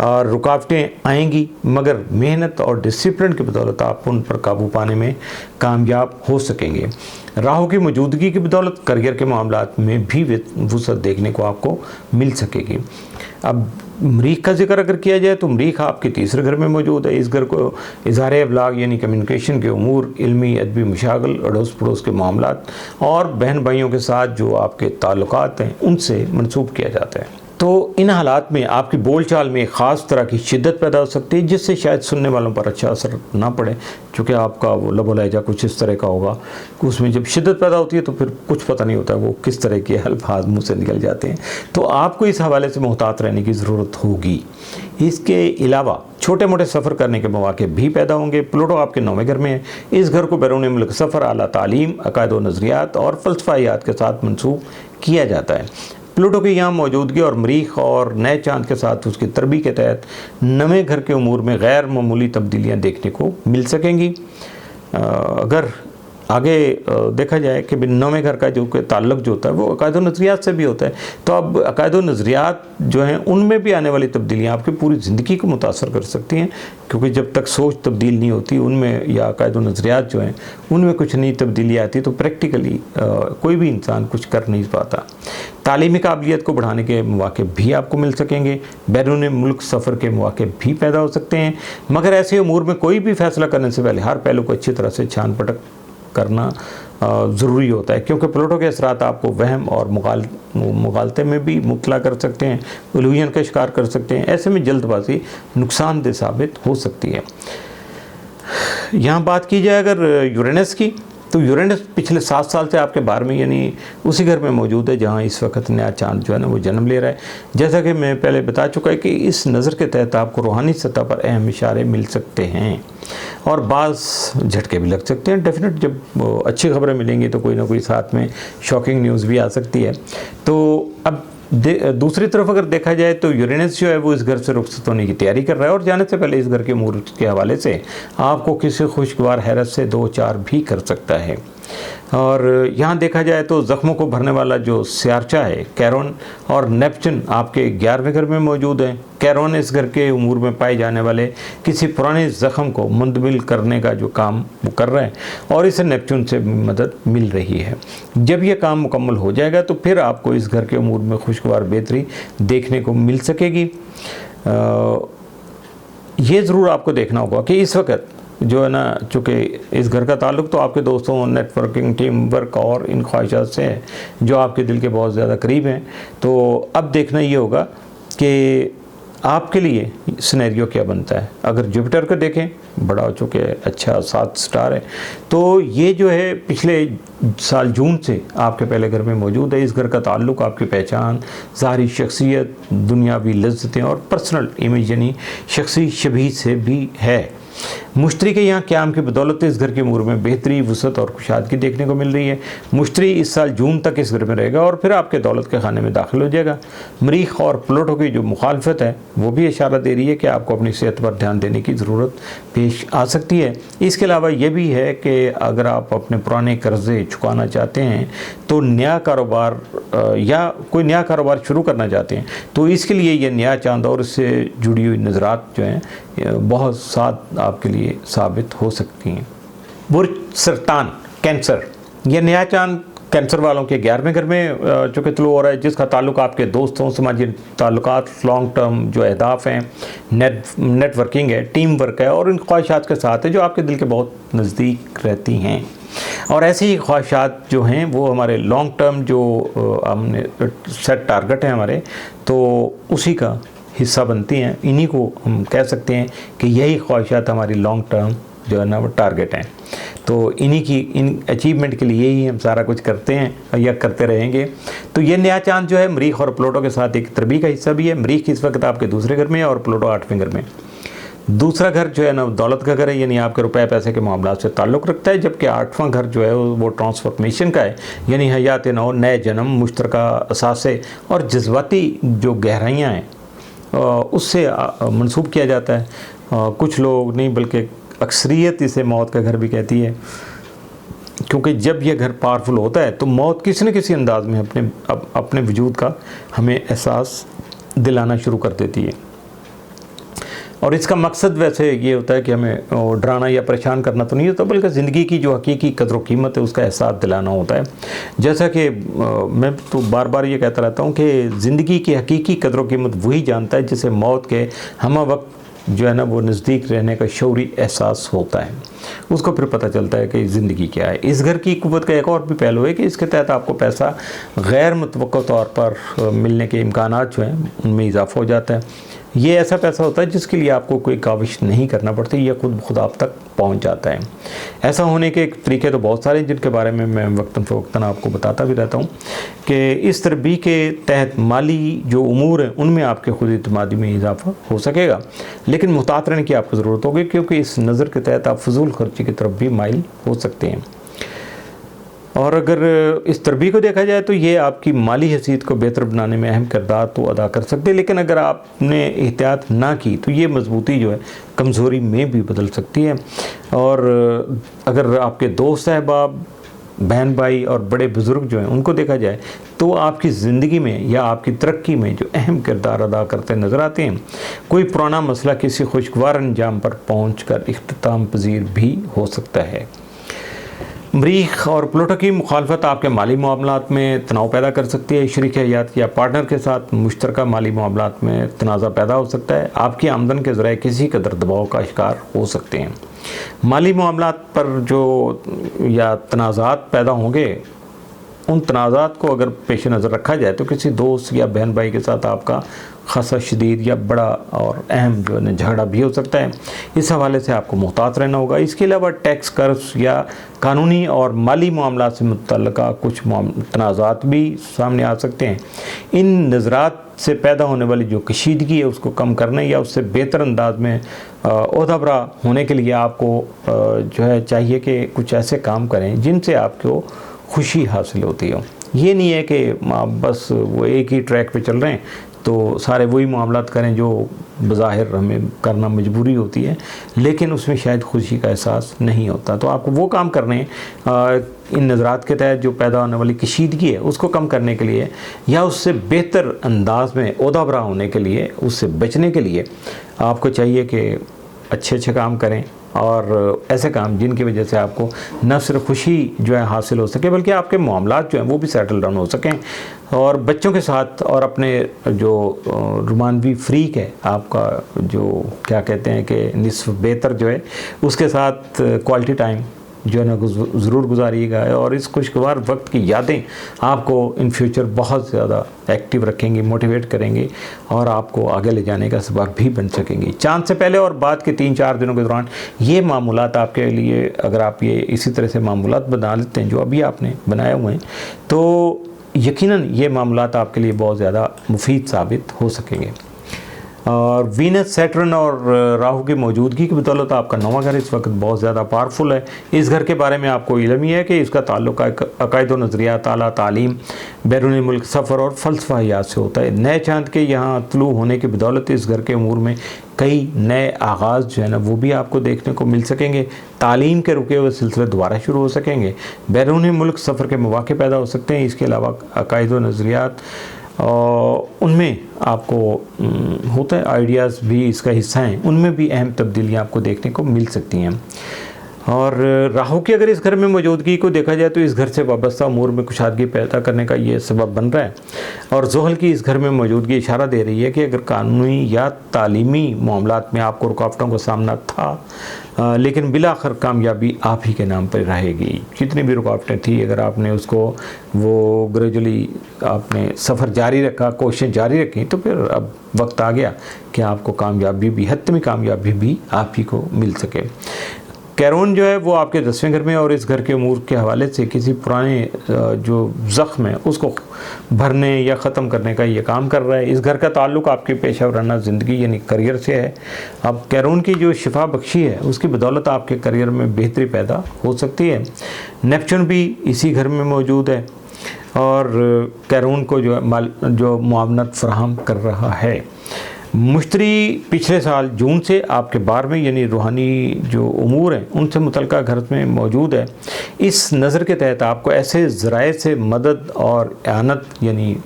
[SPEAKER 1] और रुकावटें आएंगी, मगर मेहनत और डिसिप्लिन की बदौलत आप उन पर काबू पाने में कामयाब हो सकेंगे। राहु की मौजूदगी की बदौलत करियर के मामलात में भी वुसअत देखने को आपको मिल सकेगी। अब मरीख का जिक्र अगर किया जाए तो मरीख आपके 3रे घर में मौजूद है। इस घर को इज़हार अबलाग यानी कम्युनिकेशन के उमूर, इल्मी अदबी मशागल, अड़ोस पड़ोस के मामलात और बहन भाइयों के साथ जो आपके ताल्लुकात हैं उनसे मनसूब किया जाता है। तो इन हालात में आपकी बोलचाल में ख़ास तरह की शिद्दत पैदा हो सकती है, जिससे शायद सुनने वालों पर अच्छा असर ना पड़े, क्योंकि आपका वो लबो लहजा कुछ इस तरह का होगा कि उसमें जब शिद्दत पैदा होती है तो फिर कुछ पता नहीं होता वो किस तरह के अल्फाज मुँह से निकल जाते हैं। तो आपको इस हवाले से मुहतात रहने की ज़रूरत होगी। इसके अलावा छोटे मोटे सफ़र करने के मौके भी पैदा होंगे। प्लूटो आपके 9वें घर में है। इस घर को बैरून मुल्क सफ़र, आला तालीम, अकायद व नज़रियात और फ़लसफ़ायात के साथ मनसूब किया जाता है। प्लूटो की यहाँ मौजूदगी और मरीख और नए चांद के साथ उसकी तरबी के तहत नवे घर के उमूर में गैर मामूली तब्दीलियाँ देखने को मिल सकेंगी। अगर आगे देखा जाए कि 9वें घर का जो ताल्लुक़ जो होता है वो अकायद व नज़रियात से भी होता है, तो अब अकायद व नज़रियात जो हैं उनमें भी आने वाली तब्दीलियाँ आपकी पूरी ज़िंदगी को मुतासर कर सकती हैं, क्योंकि जब तक सोच तब्दील नहीं होती उनमें या अकायद व नज़रियात जो हैं उनमें कुछ नई तब्दीली आती तो प्रैक्टिकली कोई भी इंसान कुछ कर नहीं पाता। तालीमी काबिलियत को बढ़ाने के मौके भी आपको मिल सकेंगे। बैरून मुल्क सफ़र के मौके भी पैदा हो सकते हैं, मगर ऐसे उमूर में कोई भी फ़ैसला करने से पहले हर पहलू को अच्छी तरह से छान पटक करना ज़रूरी होता है, क्योंकि प्लूटो के असरात आपको वहम और मुगालते में भी मुब्तला कर सकते हैं, उलूहियन का शिकार कर सकते हैं। ऐसे में जल्दबाजी नुकसानदेह साबित हो सकती है। यहाँ बात की जाए अगर यूरेनस की, तो यूरेनस पिछले 7 साल से आपके 12वें यानी उसी घर में मौजूद है जहाँ इस वक्त नया चांद जो है ना वो जन्म ले रहा है। जैसा कि मैं पहले बता चुका है कि इस नज़र के तहत आपको रूहानी सतह पर अहम इशारे मिल सकते हैं और बाज़ झटके भी लग सकते हैं। डेफिनेट जब अच्छी खबरें मिलेंगी तो कोई ना कोई साथ में शॉकिंग न्यूज़ भी आ सकती है। तो अब दूसरी तरफ अगर देखा जाए तो यूरेनस जो है वो इस घर से रुखसत होने की तैयारी कर रहा है और जाने से पहले इस घर के उमूर के हवाले से आपको किसी खुशगवार हैरत से 2-4 भी कर सकता है। और यहाँ देखा जाए तो ज़ख्मों को भरने वाला जो सियारचा है कैरोन और नेपच्यून आपके 11वें घर में मौजूद है। कैरोन इस घर के उमूर में पाए जाने वाले किसी पुराने ज़ख्म को मुंतबिल करने का जो काम वो कर रहे हैं और इसे नेपच्यून से मदद मिल रही है। जब यह काम मुकम्मल हो जाएगा तो फिर आपको इस घर के उमूर में खुशगवार बेहतरी देखने को मिल सकेगी। ये ज़रूर आपको देखना होगा कि इस वक्त जो है ना, चूँकि इस घर का ताल्लुक़ तो आपके दोस्तों, नेटवर्किंग, टीम वर्क और इन ख्वाहिशात से है जो आपके दिल के बहुत ज़्यादा करीब हैं। तो अब देखना ये होगा कि आपके लिए सिनेरियो क्या बनता है। अगर जुपिटर को देखें, बड़ा चूँकि अच्छा 7 स्टार है, तो ये जो है पिछले साल जून से आपके पहले घर में मौजूद है। इस घर का ताल्लुक़ आपकी पहचान, ज़ाहरी शख्सियत, दुनियावी लज्जतें और पर्सनल इमेज यानी शख्सी शबीह से भी है। मुश्तरी के यहाँ क़याम की बदौलत इस घर के उमूर में बेहतरी, वसअत और खुशहादगी देखने को मिल रही है। मुश्तरी इस साल जून तक इस घर में रहेगा और फिर आपके दौलत के खाने में दाखिल हो जाएगा। मरीख और प्लूटो की जो मुखालफत है वो भी इशारा दे रही है कि आपको अपनी सेहत पर ध्यान देने की ज़रूरत पेश आ सकती है। इसके अलावा ये भी है कि अगर आप अपने पुराने कर्ज़े चुकाना चाहते हैं तो नया कारोबार या कोई नया कारोबार शुरू करना चाहते हैं तो इसके लिए ये नया चांद और इससे जुड़ी हुई नज़रात जो हैं बहुत साथ आपके लिए साबित हो सकती हैं। बुर्ज सरतान कैंसर, ये नया चांद कैंसर वालों के 11वें घर में चूँकि तुलू हो रहा है, जिसका ताल्लुक़ आपके दोस्तों, समाजी ताल्लुकात, लॉन्ग टर्म जो अहदाफ़ हैं, नेटवर्किंग है, टीम वर्क है और इन ख्वाहिशात के साथ है जो आपके दिल के बहुत नज़दीक रहती हैं। और ऐसी ही ख्वाहिशात जो हैं वो हमारे लॉन्ग टर्म जो हमने सेट टारगेट है हमारे, तो उसी का हिस्सा बनती हैं। इन्हीं को हम कह सकते हैं कि यही ख्वाहिशात हमारी लॉन्ग टर्म जो है ना वो टारगेट हैं। तो इन्हीं की इन अचीवमेंट के लिए ही हम सारा कुछ करते हैं या करते रहेंगे। तो ये नया चांद जो है मरीख और प्लूटो के साथ एक तरबी का हिस्सा भी है। मरीख इस वक्त आपके दूसरे घर में है और प्लूटो 8वें घर में। दूसरा घर जो है ना दौलत का घर है, यानी आपके रुपए पैसे के मामला से ताल्लुक़ रखता है, जबकि 8वां घर जो है वो ट्रांसफॉर्मेशन का है, यानी हयात नौ, नए जन्म, मुश्तरका असासे और जज्बाती जो गहराइयाँ हैं उससे मंसूब किया जाता है। कुछ लोग नहीं बल्कि अक्सरियत इसे मौत का घर भी कहती है, क्योंकि जब यह घर पावरफुल होता है तो मौत किसी न किसी अंदाज में अपने वजूद का हमें एहसास दिलाना शुरू कर देती है। और इसका मकसद वैसे ये होता है कि हमें डराना या परेशान करना तो नहीं होता, बल्कि ज़िंदगी की जो हकीकी कदर व कीमत है उसका एहसास दिलाना होता है। जैसा कि मैं तो बार बार ये कहता रहता हूँ कि ज़िंदगी की हकीकी कदर व कीमत वही जानता है जिसे मौत के हम वक्त जो है ना वो नज़दीक रहने का शऊरी एहसास होता है। उसको फिर पता चलता है कि ज़िंदगी क्या है। इस घर की क़ुव्वत का एक और भी पहलू है कि इसके तहत आपको पैसा गैर मुतवक्का तौर पर मिलने के इम्कानात जो हैं उनमें इजाफ़ा हो जाता है। ये ऐसा पैसा होता है जिसके लिए आपको कोई काविश नहीं करना पड़ती, यह खुद आप तक पहुंच जाता है। ऐसा होने के तरीके तो बहुत सारे हैं जिनके बारे में मैं वक्तन फ़वक्तन आपको बताता भी रहता हूँ कि इस तरबी के तहत माली जो उमूर हैं उनमें आपके खुद इत्मीनान में इजाफा हो सकेगा, लेकिन मुहतात रहने की आपको ज़रूरत होगी, क्योंकि इस नज़र के तहत आप फजूल खर्ची की तरफ भी माइल हो सकते हैं। और अगर इस तरबी को देखा जाए तो ये आपकी माली हैसियत को बेहतर बनाने में अहम किरदार तो अदा कर सकते हैं, लेकिन अगर आपने एहतियात ना की तो ये मजबूती जो है कमज़ोरी में भी बदल सकती है। और अगर आपके दोस्त अहबाब, बहन भाई और बड़े बुज़ुर्ग जो हैं उनको देखा जाए तो आपकी ज़िंदगी में या आपकी तरक्की में जो अहम किरदार अदा करते नज़र आते हैं। कोई पुराना मसला किसी खुशगवार अंजाम पर पहुँच कर इख्तिताम पजीर भी हो सकता है। मरीख और प्लूटो की मुखालफत आपके माली मामलात में तनाव पैदा कर सकती है। शरीक हयात या पार्टनर के साथ मुश्तरका माली मामलात में तनाज़ा पैदा हो सकता है। आपकी आमदन के ज़रिए किसी कदर दबाव का शिकार हो सकते हैं। माली मामलात पर जो या तनाज़ात पैदा होंगे, उन तनाज़ात को अगर पेश नज़र रखा जाए तो किसी दोस्त या बहन भाई के साथ आपका खासा शदीद या बड़ा और अहम जो है झगड़ा भी हो सकता है। इस हवाले से आपको मुहतात रहना होगा। इसके अलावा टैक्स, कर्ज या कानूनी और माली मामला से मुतल्लिका कुछ तनाज़ात भी सामने आ सकते हैं। इन नज़रात से पैदा होने वाली जो कशीदगी है उसको कम करने या उससे बेहतर अंदाज में ओहदाबरा होने के लिए आपको जो है चाहिए कि कुछ ऐसे काम करें जिनसे आपको खुशी हासिल होती हो। ये नहीं है कि आप बस वो एक ही ट्रैक पे चल रहे हैं तो सारे वही मामलात करें जो बज़ाहिर हमें करना मजबूरी होती है, लेकिन उसमें शायद खुशी का एहसास नहीं होता। तो आपको वो काम करने इन नज़रात के तहत जो पैदा होने वाली कशीदगी है उसको कम करने के लिए या उससे बेहतर अंदाज में ओहदा बरा होने के लिए, उससे बचने के लिए आपको चाहिए कि अच्छे अच्छे काम करें और ऐसे काम जिनकी वजह से आपको न सिर्फ खुशी जो है हासिल हो सके बल्कि आपके मामलात जो हैं वो भी सेटल डाउन हो सकें। और बच्चों के साथ और अपने जो रोमानवी फ्रीक है आपका, जो क्या कहते हैं कि निस्फ बेहतर जो है, उसके साथ क्वालिटी टाइम जो है ना ज़रूर गुजारिएगा और इस खुशगवार वक्त की यादें आपको इन फ्यूचर बहुत ज़्यादा एक्टिव रखेंगी, मोटिवेट करेंगी और आपको आगे ले जाने का सबब भी बन सकेंगी। चांद से पहले और बाद के 3-4 दिनों के दौरान ये मामूलात आपके लिए, अगर आप ये इसी तरह से मामूलात बना लेते हैं जो अभी आपने बनाए हुए हैं, तो यकीनन ये मामलात आपके लिए बहुत ज़्यादा मुफीद साबित हो सकेंगे। और वीनस, सैटर्न और राहु की मौजूदगी की बदौलत आपका नवा घर इस वक्त बहुत ज़्यादा पावरफुल है। इस घर के बारे में आपको इल्म ही है कि इसका ताल्लुक अकायद व नज़रियात, आला तालीम, बैरून मुल्क सफ़र और फ़लसफ़ा हयात से होता है। नए चांद के यहाँ तुलू होने की बदौलत इस घर के उमूर में कई नए आगाज़ जो है ना वो भी आपको देखने को मिल सकेंगे। तालीम के रुके हुए सिलसिले दोबारा शुरू हो सकेंगे। बैरून मुल्क सफ़र के मौक़े पैदा हो सकते हैं। इसके अलावा अकायद व नज़रियात उनमें आपको होता है, आइडियाज़ भी इसका हिस्सा हैं, उनमें भी अहम तब्दीलियाँ आपको देखने को मिल सकती हैं। और राहु की अगर इस घर में मौजूदगी को देखा जाए तो इस घर से वाबस्ता उमूर में कुशादगी पैदा करने का ये सबब बन रहा है। और ज़ोहल की इस घर में मौजूदगी इशारा दे रही है कि अगर कानूनी या तालीमी मामलात में आपको रुकावटों का सामना था, लेकिन बिलाखिर कामयाबी आप ही के नाम पर रहेगी। जितनी भी रुकावटें थी, अगर आपने उसको वो ग्रेजुअली आपने सफ़र जारी रखा, कोशिशें जारी रखी, तो फिर अब वक्त आ गया कि आपको कामयाबी भी, हतमी कामयाबी भी आप ही को मिल सके। कैरोन जो है वो आपके 10वें घर में और इस घर के उमूर के हवाले से किसी पुराने जो ज़ख्म है उसको भरने या ख़त्म करने का ये काम कर रहा है। इस घर का ताल्लुक़ आपकी पेशा वराना ज़िंदगी यानी करियर से है। अब कैरोन की जो शिफा बख्शी है उसकी बदौलत आपके करियर में बेहतरी पैदा हो सकती है। नेपच्यून भी इसी घर में मौजूद है और कैरोन को जो मुआवनत फराहम कर रहा है। मुश्तरी पिछले साल जून से आपके 12वें यानी रूहानी जो उमूर हैं उनसे मुतल्लिका घर में मौजूद है। इस नज़र के तहत आपको ऐसे ज़राए से मदद और एआनत यानी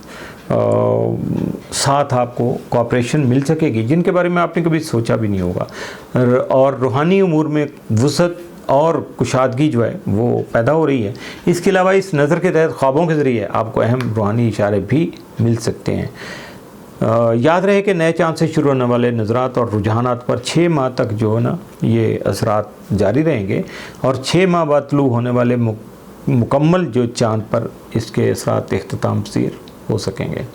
[SPEAKER 1] साथ आपको कोऑपरेशन मिल सकेगी जिनके बारे में आपने कभी सोचा भी नहीं होगा। और रूहानी उमूर में वुसअत और कुशादगी जो है वो पैदा हो रही है। इसके अलावा इस नज़र के तहत ख्वाबों के ज़रिए आपको अहम रूहानी इशारे भी मिल सकते हैं। याद रहे कि नए चांद से शुरू होने वाले नज़रात और रुझानात पर 6 माह तक जो है ना ये असरात जारी रहेंगे और 6 माह बाद तुलू होने वाले मुकम्मल जो चांद पर इसके असरात इख्तिताम पसीर हो सकेंगे।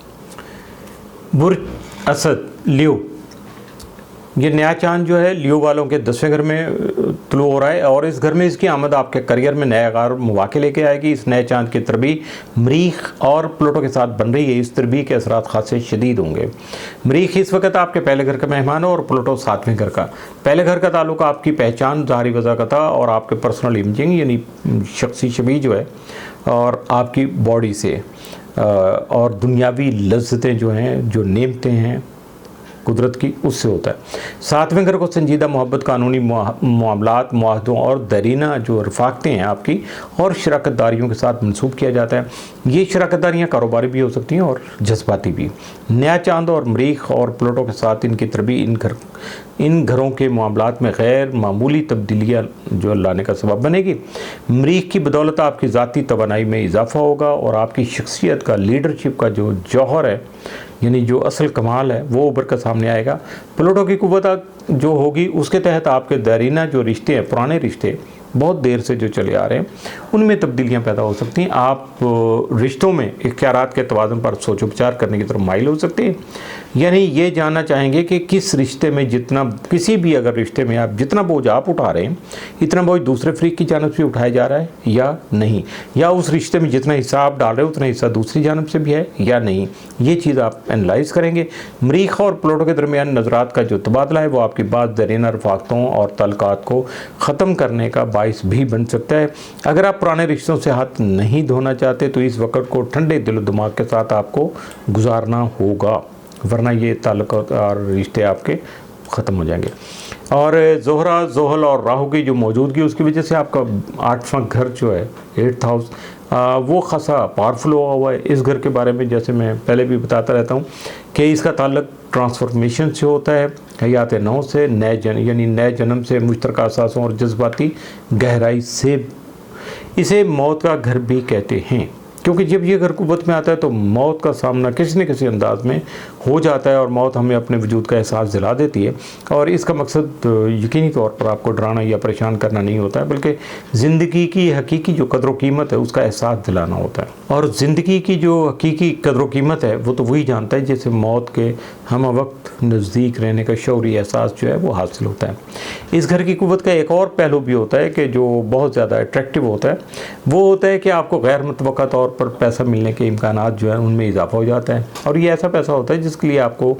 [SPEAKER 1] बुर्ज असद, लियो, ये नया चांद जो है लियो वालों के 10वें घर में तुलू हो रहा है और इस घर में इसकी आमद आपके करियर में नए आगार मौके लेके आएगी। इस नए चांद की तरबी मरीख और प्लूटो के साथ बन रही है। इस तरबी के असरात खासे शदीद होंगे। मरीख इस वक्त आपके पहले घर का मेहमान है और प्लूटो 7वें घर का। पहले घर का ताल्लुक आपकी पहचान, ज़ाहरी वज़ाकता और आपके पर्सनल इमेजिंग यानी शख्सी छवि जो है और आपकी बॉडी से और दुनियावी लज्जतें जो हैं, जो नेमतें हैं कुदरत की, उससे होता है। 7वें घर को संजीदा मोहब्बत, कानूनी मामलात, मुआहदों और दरीना जो रफाकतें हैं आपकी और शराकत दारियों के साथ मंसूब किया जाता है। ये शराकत दारियाँ कारोबारी भी हो सकती हैं और जज्बाती भी। नया चांद और मरीख और प्लूटो के साथ इनकी तरबी इन घरों के मामलात में गैर मामूली तब्दीलियाँ जो लाने का सबब बनेगी। मरीख की बदौलत आपकी ज़ाती तवानाई में इजाफा होगा और आपकी शख्सियत का, लीडरशिप का जो जौहर है यानी जो असल कमाल है वो उभर कर सामने आएगा। प्लूटो की कुव्वत जो होगी उसके तहत आपके दरीना जो रिश्ते हैं, पुराने रिश्ते बहुत देर से जो चले आ रहे हैं, उनमें तब्दीलियां पैदा हो सकती हैं। आप रिश्तों में इख्तियारात के तवाज़ुन पर सोच उपचार करने की तरफ माइल हो सकते हैं। यानी ये जानना चाहेंगे कि किस रिश्ते में जितना, किसी भी अगर रिश्ते में आप जितना बोझ आप उठा रहे हैं इतना बोझ दूसरे फ्रीक की जानब से उठाया जा रहा है या नहीं, या उस रिश्ते में जितना हिस्सा आप डाल रहे हो उतना हिस्सा दूसरी जानब से भी है या नहीं। ये चीज़ आप एनालाइज करेंगे। मरीख और प्लूटो के दरमियान नज़रात का जो तबादला है वो आपकी बात दरीना रफ़ाक़तों और तल्क़ात को ख़त्म करने का बाइस भी बन सकता है। अगर आप पुराने रिश्तों से हाथ नहीं धोना चाहते तो इस वक्त को ठंडे दिलो दिमाग के साथ आपको गुजारना होगा, वरना ये ताल्लुक़ात और रिश्ते आपके ख़त्म हो जाएंगे। और ज़ोहरा, ज़ोहल और राहु की जो मौजूदगी उसकी वजह से आपका 8वां घर जो है 8th हाउस वो खासा पावरफुल हुआ है। इस घर के बारे में जैसे मैं पहले भी बताता रहता हूँ कि इसका ताल्लुक ट्रांसफॉर्मेशन से होता है, हयात नौ से, नए यानी नए जन्म से, मुश्तरका एहसासों और जज्बाती गहराई से। इसे मौत का घर भी कहते हैं क्योंकि जब ये घर कुव्वत में आता है तो मौत का सामना किसी न किसी अंदाज में हो जाता है और मौत हमें अपने वजूद का एहसास दिला देती है। और इसका मकसद यकीनी तौर पर आपको डराना या परेशान करना नहीं होता है, बल्कि ज़िंदगी की हकीकी जो कदर कीमत है उसका एहसास दिलाना होता है। और ज़िंदगी की जो हकीकी कदर कीमत है वो तो वही जानता है जिसे मौत के हम वक्त नज़दीक रहने का शऊरी एहसास जो है वो हासिल होता है। इस घर की कुव्वत का एक और पहलू भी होता है कि जो बहुत ज़्यादा अट्रैक्टिव होता है, वो होता है कि आपको गैर मुतवक्का तौर पर पैसा मिलने के इम्कानात जो है उनमें इजाफा हो जाता है। और ये ऐसा पैसा होता है जिसके लिए आपको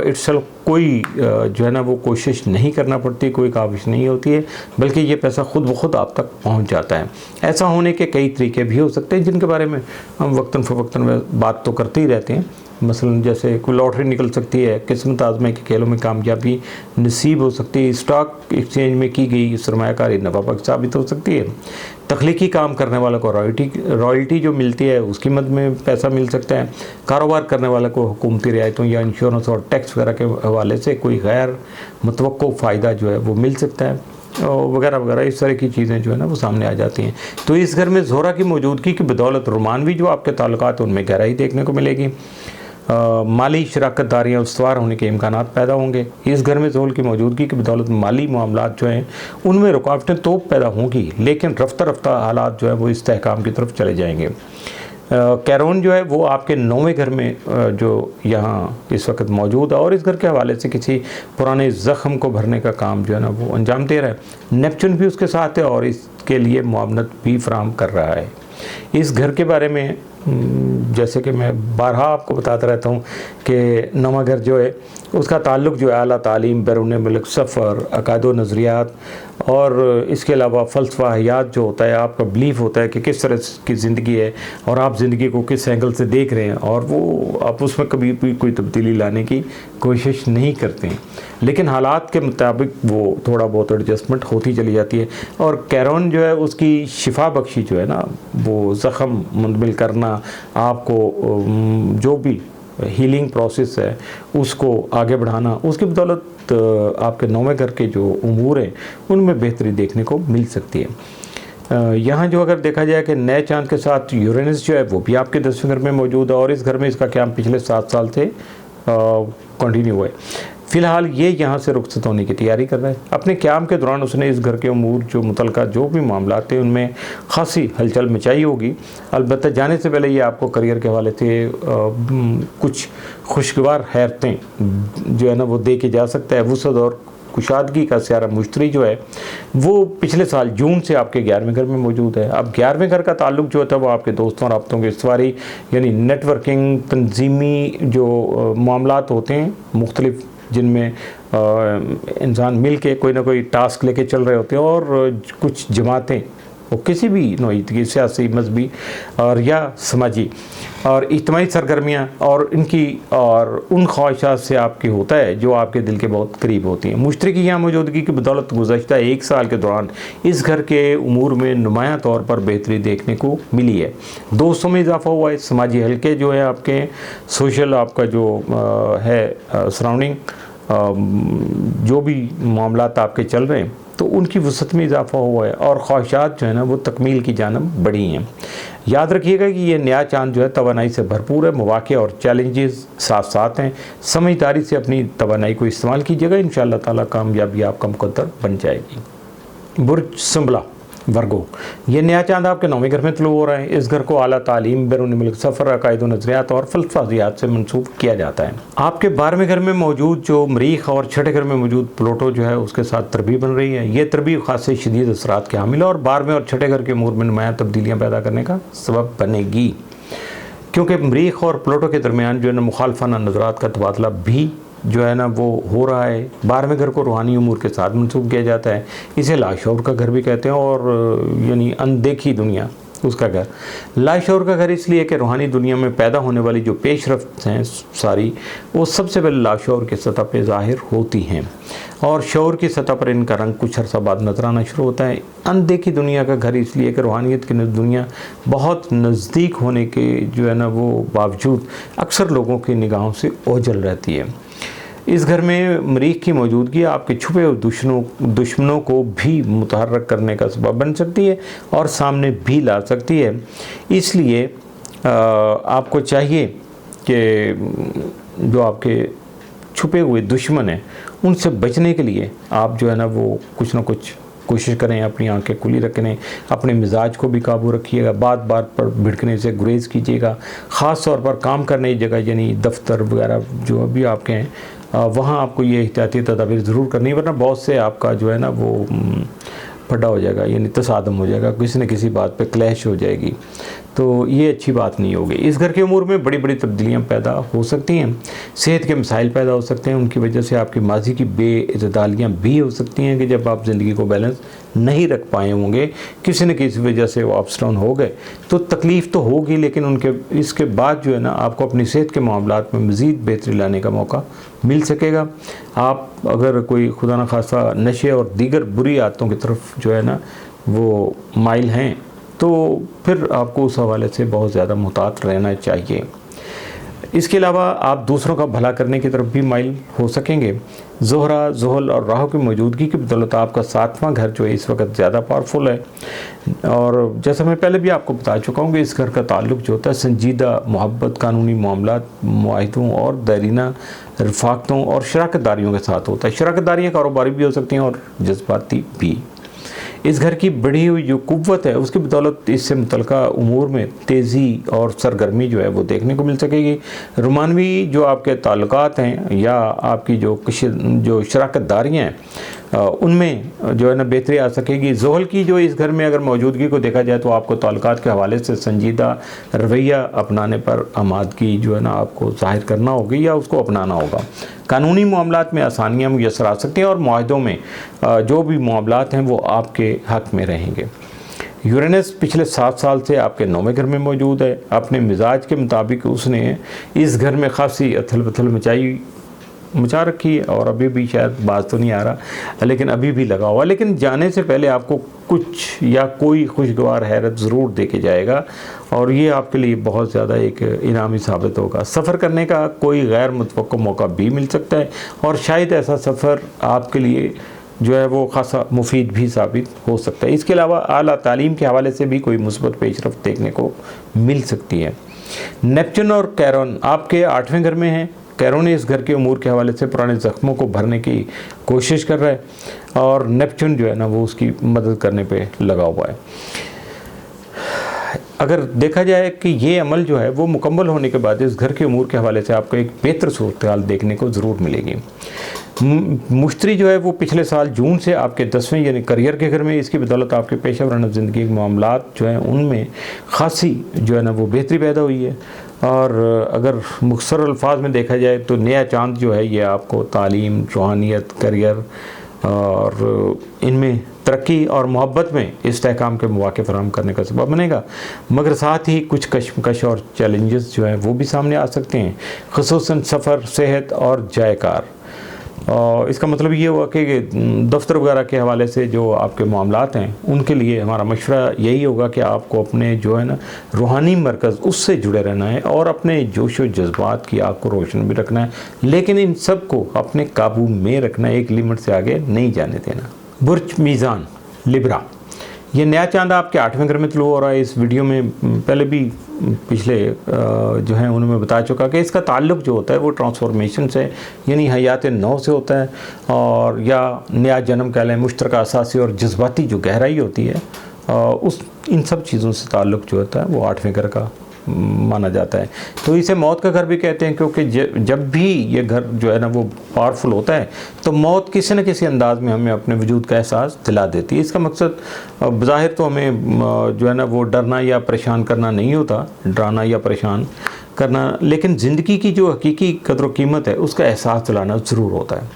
[SPEAKER 1] इट्सल्फ कोई जो है ना वो कोशिश नहीं करना पड़ती, कोई काविश नहीं होती है, बल्कि ये पैसा खुद ब खुद आप तक पहुंच जाता है। ऐसा होने के कई तरीके भी हो सकते हैं जिनके बारे में हम वक्तन फ़वक्तन में बात तो करते ही रहते हैं। मसलन जैसे कोई लॉटरी निकल सकती है, किस्मत आज़माई के खेलों में कामयाबी नसीब हो सकती है, स्टॉक एक्सचेंज में की गई सरमायाकारी नफ़ाबख्श साबित हो सकती है, तख्लीकी काम करने वालों को रॉयल्टी जो मिलती है उसकी मद में पैसा मिल सकता है, कारोबार करने वाले को हुकूमती रियायतों या इंश्योरेंस और टैक्स वगैरह के हवाले से कोई गैर मुतवक्को फ़ायदा जो है वो मिल सकता है, वगैरह वगैरह। इस तरह की चीज़ें जो है ना वो सामने आ जाती हैं। तो इस घर में ज़ोहरा की मौजूदगी की बदौलत रोमानवी जो आपके ताल्लुकात उनमें गहराई देखने को मिलेगी। माली शराकत दारियाँ उस्तवार होने के इम्कानात पैदा होंगे। इस घर में ज़ोहल की मौजूदगी की बदौलत माली मामलात जो हैं उनमें रुकावटें तो पैदा होंगी, लेकिन रफ्ता रफ्ता हालात जो है वो इस्तेहकाम की तरफ चले जाएंगे। कैरोन जो है वो आपके 9वें घर में जो यहाँ इस वक्त मौजूद है और इस घर के हवाले से किसी पुराने ज़ख्म को भरने का काम जो है ना वो अंजाम दे रहा है। नेपच्यून भी उसके साथ है और इसके लिए मुआवनत भी फराहम कर रहा है। इस घर के बारे में जैसे कि मैं बारहा आपको बताता रहता हूँ कि नवा घर जो है उसका ताल्लुक़ जो है आला तालीम, बैरून मुल्क सफ़र, अक़ायद व नज़रियात और इसके अलावा फ़लसफ़ा हयात जो होता है, आपका बिलीफ होता है कि किस तरह की ज़िंदगी है और आप ज़िंदगी को किस एंगल से देख रहे हैं, और वो आप उसमें कभी भी कोई तब्दीली लाने की कोशिश नहीं करते हैं, लेकिन हालात के मुताबिक वो थोड़ा बहुत एडजस्टमेंट होती चली जाती है। और कैरोन जो है उसकी शिफा बख्शी जो है ना वो ज़ख़म मुंतमिल करना, आपको जो भी हीलिंग प्रोसेस है उसको आगे बढ़ाना, उसकी बदौलत आपके 9वें घर के जो उमूर हैं उनमें बेहतरी देखने को मिल सकती है। यहाँ जो अगर देखा जाए कि नए चांद के साथ यूरेनस जो है वो भी आपके 10वें घर में मौजूद है और इस घर में इसका क़याम पिछले 7 साल से कंटिन्यू हुआ है। फ़िलहाल ये यहाँ से रुखसत होने की तैयारी कर रहा है। अपने क़याम के दौरान उसने इस घर के उमूर जो मुतल्लिक़ा जो भी मामलात थे उनमें ख़ासी हलचल मचाई होगी। अलबत्ता जाने से पहले ये आपको करियर के हवाले से कुछ खुशगवार हैरतें जो है ना वो दे के जा सकता है। वुसअत और कुशादगी का सियारा मुश्तरी जो है वो पिछले साल जून से आपके 11वें घर में मौजूद है। अब 11वें घर का ताल्लुक जो होता है वो आपके दोस्तों और राब्तों की इस्तवारी यानी नेटवर्किंग, तंजीमी जो मामलात होते हैं मुख्तलिफ जिनमें इंसान मिल के कोई ना कोई टास्क लेके चल रहे होते हैं और कुछ जमातें वो किसी भी नौईयत की सियासी, मजहबी और या समाजी और इज्तिमाई सरगर्मियाँ और इनकी और उन ख्वाहिशात से आपकी होता है जो आपके दिल के बहुत करीब होती हैं। मुश्तरक यहाँ मौजूदगी की बदौलत गुज़श्ता 1 साल के दौरान इस घर के उमूर में नुमायाँ तौर पर बेहतरी देखने को मिली है। दोस्तों में इजाफा हुआ है, समाजी हल्के जो है आपके, सोशल आपका जो है सराउंडिंग, जो भी मामलात आपके चल रहे हैं तो उनकी वसअत में इजाफा हुआ है और ख्वाहिशात जो है ना वो तकमील की जानब बढ़ी हैं। याद रखिएगा कि ये नया चांद जो है तवानाई से भरपूर है, मौक़े और चैलेंजेस साथ साथ हैं। समझदारी से अपनी तवानाई को इस्तेमाल कीजिएगा, इंशाअल्लाह ताला कामयाबी आपका मुकद्दर बन जाएगी। बुर्ज संभला वर्गो, ये नया चांद आपके 9वें घर में तुलू हो रहा है। इस घर को आला तालीम, बैरून मुल्क सफ़र, अक़ायद व नज़रियात और फ़लसफ़ायात से मंसूब किया जाता है। आपके 12वें घर में मौजूद जो मरीख और 6ठे घर में मौजूद प्लूटो जो है उसके साथ तरबीब बन रही है। ये तरबीब ख़ासे शदीद असरात के हामिल है और 12वें और 6ठे घर के उमूर में नुमायाँ तब्दीलियाँ पैदा करने का सबब बनेगी, क्योंकि मरीख और प्लूटो के दरमियान जो है ना मुखालफाना नज़रात का तबादला भी जो है ना वो हो रहा है। 12वें घर को रूहानी उमूर के साथ मंसूब किया जाता है। इसे लाशऊर का घर भी कहते हैं, और यानी अनदेखी दुनिया उसका घर। लाशऊर का घर इसलिए कि रूहानी दुनिया में पैदा होने वाली जो पेशरफ्त हैं सारी, वो सबसे पहले लाशऊर की सतह पे ज़ाहिर होती हैं, और शऊर की सतह पर इनका रंग कुछ अर्सा बाद नजर आना शुरू होता है। अनदेखी दुनिया का घर इसलिए कि रूहानियत की दुनिया बहुत नज़दीक होने के जो है ना वो बावजूद अक्सर लोगों की निगाहों से ओझल रहती है। इस घर में मरीख की मौजूदगी आपके छुपे हुए दुश्मनों को भी मुतहर्रक करने का सबब बन सकती है और सामने भी ला सकती है। इसलिए आपको चाहिए कि जो आपके छुपे हुए दुश्मन हैं उनसे बचने के लिए आप जो है ना वो कुछ ना कुछ कोशिश करें, अपनी आंखें खुली रखने, अपने मिजाज को भी काबू रखिएगा, बात बात पर भिड़कने से गुरेज कीजिएगा। ख़ास तौर पर काम करने की जगह यानी दफ्तर वगैरह जो भी आपके हैं वहाँ आपको ये एहतियाती तदाबीर ज़रूर करनी है, वरना बहुत से आपका जो है ना वो फटा हो जाएगा, यानी तसादम हो जाएगा, किसी न किसी बात पे क्लैश हो जाएगी, तो ये अच्छी बात नहीं होगी। इस घर के उमूर में बड़ी बड़ी तब्दीलियाँ पैदा हो सकती हैं, सेहत के मसाइल पैदा हो सकते हैं, उनकी वजह से आपकी माजी की बेइतदालियाँ भी हो सकती हैं कि जब आप ज़िंदगी को बैलेंस नहीं रख पाए होंगे, किसी न किसी वजह से वो अप्स डाउन हो गए, तो तकलीफ़ तो होगी, लेकिन इसके बाद जो है ना आपको अपनी सेहत के मामलात में मज़ीद बेहतरी लाने का मौका मिल सकेगा। आप अगर कोई खुदा न खासा नशे और दीगर बुरी आदतों की तरफ जो है ना वो माइल हैं, तो फिर आपको उस हवाले से बहुत ज़्यादा मुहतात रहना चाहिए। इसके अलावा आप दूसरों का भला करने की तरफ भी माइल हो सकेंगे। ज़ोहरा, ज़ुहल और राहु की मौजूदगी की बदौलत आपका 7वां घर जो है इस वक्त ज़्यादा पावरफुल है, और जैसा मैं पहले भी आपको बता चुका हूँ कि इस घर का ताल्लुक जो होता है संजीदा मोहब्बत, कानूनी मामलात, मुआहिदों और दैरीना रफ़ाक़तों और शराकतदारियों के साथ होता है। शराकतदारियाँ कारोबारी भी हो सकती हैं और जज्बाती भी। इस घर की बढ़ी हुई जो कुव्वत है उसकी बदौलत इससे मुतल्लिका उमूर में तेज़ी और सरगर्मी जो है वो देखने को मिल सकेगी। रोमानवी जो आपके ताल्लुकात हैं या आपकी जो शराकतदारियाँ हैं उनमें जो है ना बेहतरी आ सकेगी। ज़ोहल की जो इस घर में अगर मौजूदगी को देखा जाए तो आपको ताल्लुकात के हवाले से संजीदा रवैया अपनाने पर आमादगी जो है ना आपको ज़ाहिर करना होगी या उसको अपनाना होगा। कानूनी मामलात में आसानियाँ मुयस्सर आ सकती हैं और मुआहदों में जो भी मामलात हैं वो आपके हक़ में रहेंगे। यूरेनस पिछले 7 साल से आपके 9वें घर में मौजूद है। अपने मिजाज के मुताबिक उसने इस घर में खासी अथल पथल मचा रखी है, और अभी भी शायद बात तो नहीं आ रहा, लेकिन अभी भी लगा हुआ। लेकिन जाने से पहले आपको कुछ या कोई खुशगवार हैरत ज़रूर देके जाएगा, और ये आपके लिए बहुत ज़्यादा एक इनामी साबित होगा। सफ़र करने का कोई गैर मुतवक्को मौका भी मिल सकता है, और शायद ऐसा सफ़र आपके लिए जो है वो खासा मुफीद भी साबित हो सकता है। इसके अलावा आला तालीम के हवाले से भी कोई मुस्बत पेशरफ्त देखने को मिल सकती है। नेपच्यून और कैरोन आपके 8वें घर में हैं। कैरोन इस घर के उमूर के हवाले से पुराने ज़ख्मों को भरने की कोशिश कर रहा है, और नेपच्यून जो है ना वो उसकी मदद करने पे लगा हुआ है। अगर देखा जाए कि ये अमल जो है वो मुकम्मल होने के बाद इस घर के उमूर के हवाले से आपको एक बेहतर सूरत हाल देखने को ज़रूर मिलेगी। मुश्तरी जो है वो पिछले साल जून से आपके 10वें यानी करियर के घर में, इसकी बदौलत आपके पेशा वराना ज़िंदगी के मामलात जो हैं उनमें खासी जो है ना वो बेहतरी पैदा हुई है। और अगर मुख्तसर अल्फाज में देखा जाए तो नया चांद जो है ये आपको तालीम, रूहानियत, करियर और इनमें तरक्की और मोहब्बत में इस्तेहकाम के मौके फराहम करने का सबब बनेगा। मगर साथ ही कुछ कशमकश और चैलेंजेस जो हैं वो भी सामने आ सकते हैं, ख़ुसूसन सफ़र, सेहत और जायकार। और इसका मतलब ये हुआ कि दफ्तर वगैरह के हवाले से जो आपके मामलात हैं उनके लिए हमारा मशवरा यही होगा कि आपको अपने जो है ना रूहानी मरकज़ उससे जुड़े रहना है और अपने जोश व जज्बात की आग को रोशन भी रखना है, लेकिन इन सब को अपने काबू में रखना है, एक लिमिट से आगे नहीं जाने देना। बुर्ज मीज़ान लिब्रा, ये नया चांद आपके 8वें घर में तलू हो रहा है। इस वीडियो में पहले भी पिछले जो हैं उन्होंने बता चुका कि इसका ताल्लुक जो होता है वो ट्रांसफॉर्मेशन से यानी हयात नौ से होता है, और या नया जन्म कह लें, मुश्तरका असासी और जज्बाती जो गहराई होती है इन सब चीज़ों से ताल्लुक जो होता है वो 8वें घर का माना जाता है। तो इसे मौत का घर भी कहते हैं, क्योंकि जब भी ये घर जो है ना वो पावरफुल होता है तो मौत किसी न किसी अंदाज में हमें अपने वजूद का एहसास दिला देती है। इसका मकसद बज़ाहिर तो हमें जो है ना वो डरना या परेशान करना नहीं होता, डराना या परेशान, करना, लेकिन ज़िंदगी की जो हकीकी कदर व कीमत है उसका एहसास दिलाना ज़रूर होता है,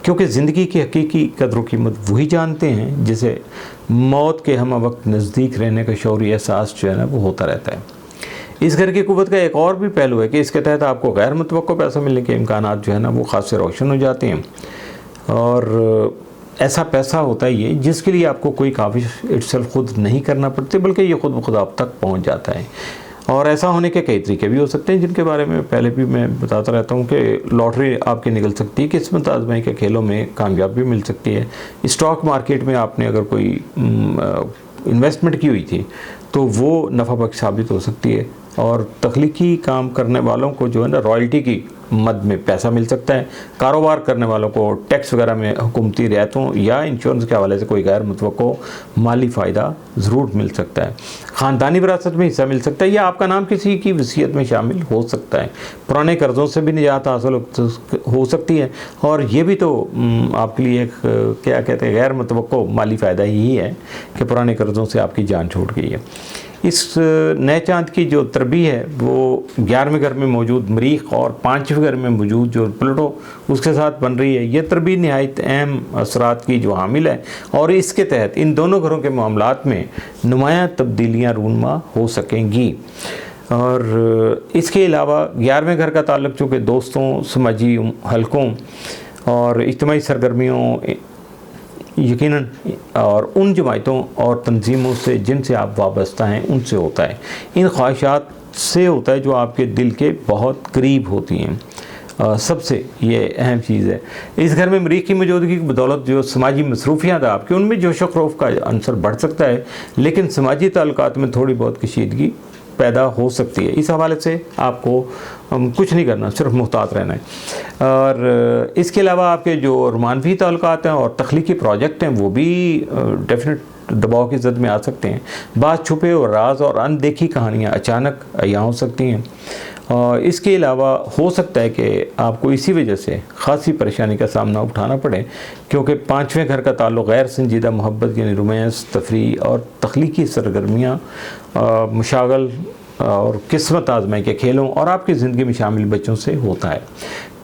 [SPEAKER 1] क्योंकि ज़िंदगी की हकीकी कदर व कीमत वही जानते हैं जिसे मौत के हम वक्त नज़दीक रहने का शौरी एहसास जो है ना वो होता रहता है। इस घर की क़ुव्वत का एक और भी पहलू है कि इसके तहत आपको गैर मुतवक्को पैसा मिलने के इम्कानात जो है ना वो ख़ास से रोशन हो जाते हैं, और ऐसा पैसा होता है ये जिसके लिए आपको कोई काविश इटसेल्फ खुद नहीं करना पड़ती, बल्कि ये खुद ब खुद आप तक पहुंच जाता है। और ऐसा होने के कई तरीके भी हो सकते हैं जिनके बारे में पहले भी मैं बताता रहता हूँ कि लॉटरी आपकी निकल सकती है, किस्मत आजमाई के खेलों में कामयाबी मिल सकती है, स्टॉक मार्केट में आपने अगर कोई इन्वेस्टमेंट की हुई थी तो वो नफ़ा बख्श साबित हो सकती है, और तख्लीकी काम करने वालों को जो है ना रॉयल्टी की मद में पैसा मिल सकता है, कारोबार करने वालों को टैक्स वगैरह में हुकूमती रियायतों या इंश्योरेंस के हवाले से कोई गैर मुतवक्को माली फ़ायदा ज़रूर मिल सकता है, ख़ानदानी विरासत में हिस्सा मिल सकता है, या आपका नाम किसी की वसीयत में शामिल हो सकता है, पुराने कर्ज़ों से भी निजात हासिल हो सकती है, और ये भी तो आपके लिए एक क्या कहते हैं गैर मुतवक्को माली फ़ायदा ही है कि पुराने कर्ज़ों से आपकी जान छूट गई है। इस नए चांद की जो तरबी है वो 11वें घर में मौजूद मरीख और 5वें घर में मौजूद जो प्लूटो उसके साथ बन रही है, ये तरबी नहायत अहम असरात की जो हामिल है, और इसके तहत इन दोनों घरों के मामलात में नुमायाँ तब्दीलियाँ रूनमा हो सकेंगी। और इसके अलावा 11वें घर का ताल्लुक़ चूँकि दोस्तों, समाजी हलकों और इज्तिमाई सरगर्मियों यकीनन और उन जमायतों और तंजीमों से जिनसे आप वाबस्ता हैं उनसे होता है, इन ख्वाहिशात से होता है जो आपके दिल के बहुत करीब होती हैं। सबसे ये अहम चीज़ है। इस घर में मरीख की मौजूदगी की बदौलत जो समाजी मसरूफियात आपकी उनमें जोश व खौफ का अंसर बढ़ सकता है, लेकिन समाजी ताल्लुकात में थोड़ी बहुत कशीदगी पैदा हो सकती है। इस हवाले से आपको कुछ नहीं करना, सिर्फ मुहतात रहना है। और इसके अलावा आपके जो रोमानवी ताल्लुकात हैं और तख्लीकी प्रोजेक्ट हैं वो भी डेफिनेट दबाव की ज़द में आ सकते हैं। बात छुपे और राज और अनदेखी कहानियाँ अचानक अय्या हो सकती हैं। और इसके अलावा हो सकता है कि आपको इसी वजह से ख़ासी परेशानी का सामना उठाना पड़े, क्योंकि 5वें घर का ताल्लुक़ गैर संजीदा मोहब्बत यानी रोमांस, तफरी और तख्लीकी सरगर्मियाँ, मशागल और किस्मत आजमाई के खेलों और आपकी ज़िंदगी में शामिल बच्चों से होता है।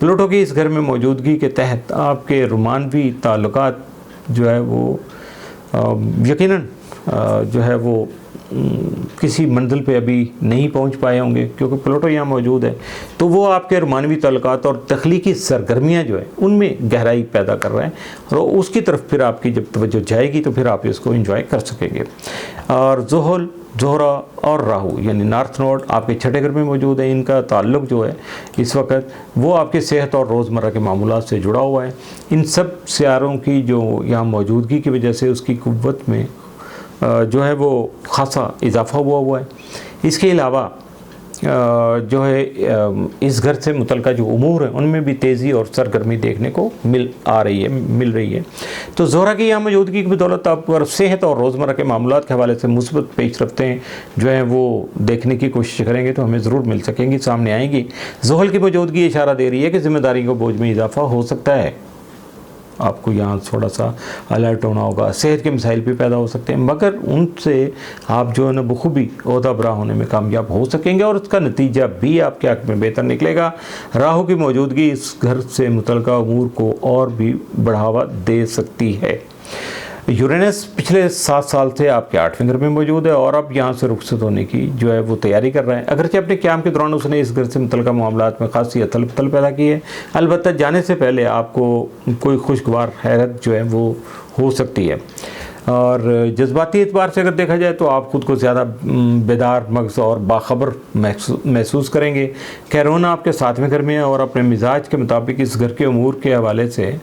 [SPEAKER 1] प्लूटो की इस घर में मौजूदगी के तहत आपके रोमानवी ताल्लुकात जो है वो यकीनन जो है वो किसी मंजिल पे अभी नहीं पहुंच पाए होंगे, क्योंकि प्लूटो यहाँ मौजूद है, तो वो आपके रोमानवी ताल्लुकात और तख्लीकी सरगर्मियाँ जो है उनमें गहराई पैदा कर रहे हैं, और उसकी तरफ फिर आपकी जब तवज्जो जाएगी तो फिर आप इसको एंजॉय कर सकेंगे। और ज़ुहल, ज़ोहरा और राहु यानी नॉर्थ नोड आपके 6ठे घर में मौजूद है। इनका ताल्लुक़ जो है इस वक्त वो आपके सेहत और रोज़मर्रा के मामूलात से जुड़ा हुआ है। इन सब सियारों की जो यहाँ मौजूदगी की वजह से उसकी क़ुव्वत में जो है वो ख़ासा इजाफ़ा हुआ है। इसके अलावा जो है इस घर से मुतल्लिक़ जो उमूर हैं उनमें भी तेज़ी और सरगर्मी देखने को मिल रही है। तो ज़ोहरा की यहाँ मौजूदगी की बदौलत आप अगर सेहत और रोज़मर्रा के मामलात के हवाले से मुस्बत पेश रफ्तें जो हैं वो देखने की कोशिश करेंगे तो हमें ज़रूर मिल सकेंगी, सामने आएंगी। ज़ुहल की मौजूदगी इशारा दे रही है कि ज़िम्मेदारी को बोझ में इजाफ़ा हो सकता है, आपको यहाँ थोड़ा सा अलर्ट होना होगा। सेहत के मसाइल भी पैदा हो सकते हैं, मगर उनसे आप जो है ना बखूबी ओहदा बरा होने में कामयाब हो सकेंगे और उसका नतीजा भी आपके हक़ में बेहतर निकलेगा। राहु की मौजूदगी इस घर से मुतल्लिक़ा अमूर को और भी बढ़ावा दे सकती है। यूरेनस पिछले 7 साल से आपके 8वें घर में मौजूद है और अब यहाँ से रुखसत होने की जो है वो तैयारी कर रहा है। अगरचे अपने क़याम के दौरान उसने इस घर से मुतल्लिक़ा मामलात में ख़ासी अतल पतल पैदा की है। अलबत्ता जाने से पहले आपको कोई खुशगवार हैरत जो है वो हो सकती है। और जज्बाती एतबार से अगर देखा जाए तो आप ख़ुद को ज़्यादा बेदार मग़ज़ और बाखबर महसूस करेंगे। कैरोन आपके 7वें घर में है और अपने मिजाज के मुताबिक इस घर के अमूर के हवाले से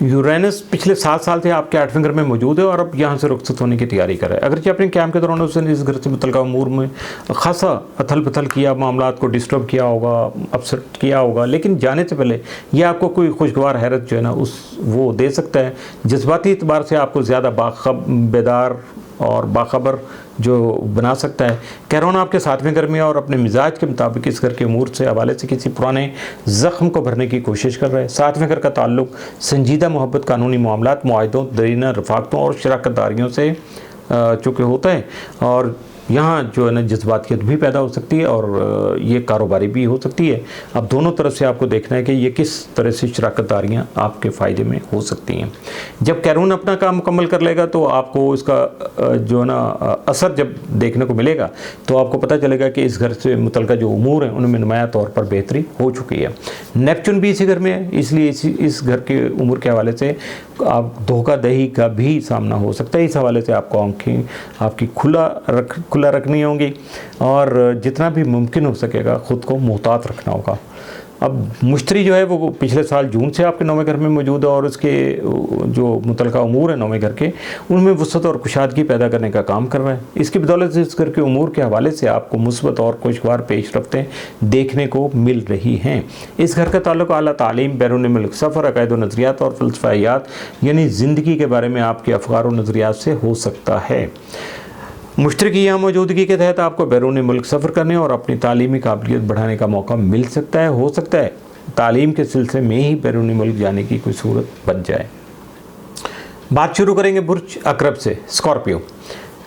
[SPEAKER 1] यूरेनस पिछले 7 साल से आपके 8वें घर में मौजूद है और अब यहाँ से रुखसत होने की तैयारी कर रहा है। अगरचे अपने क़याम के दौरान उसने इस घर से मुतल्लिक़ा अमूर में ख़ासा अथल पथल किया, मामलात को डिस्टर्ब किया होगा, अपसेट किया होगा, लेकिन जाने से पहले ये आपको कोई खुशगवार हैरत जो है ना वो दे सकता है। जज्बाती एतबार से आपको ज़्यादा बेदार और बाखबर जो बना सकता है। कैरोन आपके 7वें घर में और अपने मिजाज के मुताबिक इस घर के अमूर से हवाले से किसी पुराने ज़ख्म को भरने की कोशिश कर रहा है। 7वें घर का ताल्लुक़ संजीदा मोहब्बत, कानूनी मामलात, मुआहदों, दरीना रफ़ाक़तों और शराकतदारियों से चूँकि होता है, और यहाँ जो है ना जज्बातियत भी पैदा हो सकती है और ये कारोबारी भी हो सकती है। अब दोनों तरफ से आपको देखना है कि ये किस तरह से शराकतदारियाँ आपके फ़ायदे में हो सकती हैं। जब कैरून अपना काम मुकम्मल कर लेगा तो आपको इसका जो है ना असर जब देखने को मिलेगा तो आपको पता चलेगा कि इस घर से मुतल्लिक़ जो उमूर हैं उनमें नुमाया तौर पर बेहतरी हो चुकी है। नेपच्यून भी इसी घर में है, इसलिए इस घर के उमूर के हवाले से आप धोखाधड़ी का भी सामना हो सकता है। इस हवाले से आपको आँखें आपकी खुला रखनी होंगी और जितना भी मुमकिन हो सकेगा ख़ुद को मुहतात रखना होगा। अब मुश्तरी जो है वो पिछले साल जून से आपके नौवें घर में मौजूद है और उसके जो मुतल्लिक़ा उमूर है नौवें घर के उनमें वसअत और कुशादगी पैदा करने का काम कर रहा है। इसकी बदौलत से इस घर के उमूर के हवाले से आपको मुस्बत और खुशगवार पेशरफ्तें देखने को मिल रही हैं। इस घर का ताल्लुक आला तालीम, बैरून मुल्क सफ़र, अक़ायद व नज़रियात और फ़लसफ़ायात यानी ज़िंदगी के बारे में आपके अफ़कार व नज़रियात से हो सकता है। मुश्तरक की यहाँ मौजूदगी के तहत आपको बैरून मुल्क सफ़र करने और अपनी तालीमी काबिलियत बढ़ाने का मौका मिल सकता है। हो सकता है तालीम के सिलसिले में ही बैरून मुल्क जाने की कोई सूरत बन जाए। बात शुरू करेंगे बुर्ज अकरब से, स्कॉर्पियो।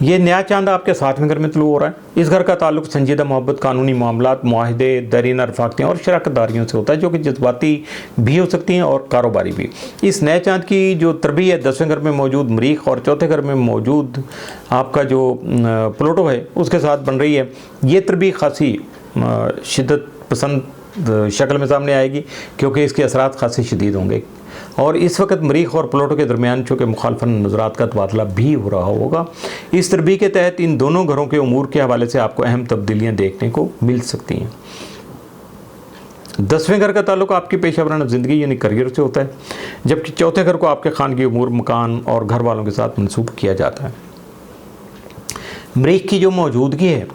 [SPEAKER 1] ये नया चांद आपके 7वें घर में तलू हो रहा है। इस घर का ताल्लुक संजीदा मोहब्बत, कानूनी मामलात, मुआहदे, दरीना रफ़ाक़तें और शराकतदारियों से होता है जो कि जज्बाती भी हो सकती हैं और कारोबारी भी। इस नए चांद की जो तरबीयत 10वें घर में मौजूद मरीख और चौथे घर में मौजूद आपका जो प्लूटो है उसके साथ बन रही है। ये तरबी खासी शिद्दत पसंद शक्ल में सामने आएगी क्योंकि इसके असरात खासी शदीद होंगे और इस वक्त मरीख और प्लूटो के दरमियान चूँकि मुखालफन नज़रात का तबादला भी हो रहा होगा। इस तरबी के तहत इन दोनों घरों के उमूर के हवाले से आपको अहम तब्दीलियाँ देखने को मिल सकती हैं। 10वें घर का ताल्लुक आपकी पेशा वराना ज़िंदगी यानी करियर से होता है, जबकि चौथे घर को आपके खानगी उमूर, मकान और घर वालों के साथ मनसूब किया जाता है। मरीख की जो मौजूदगी है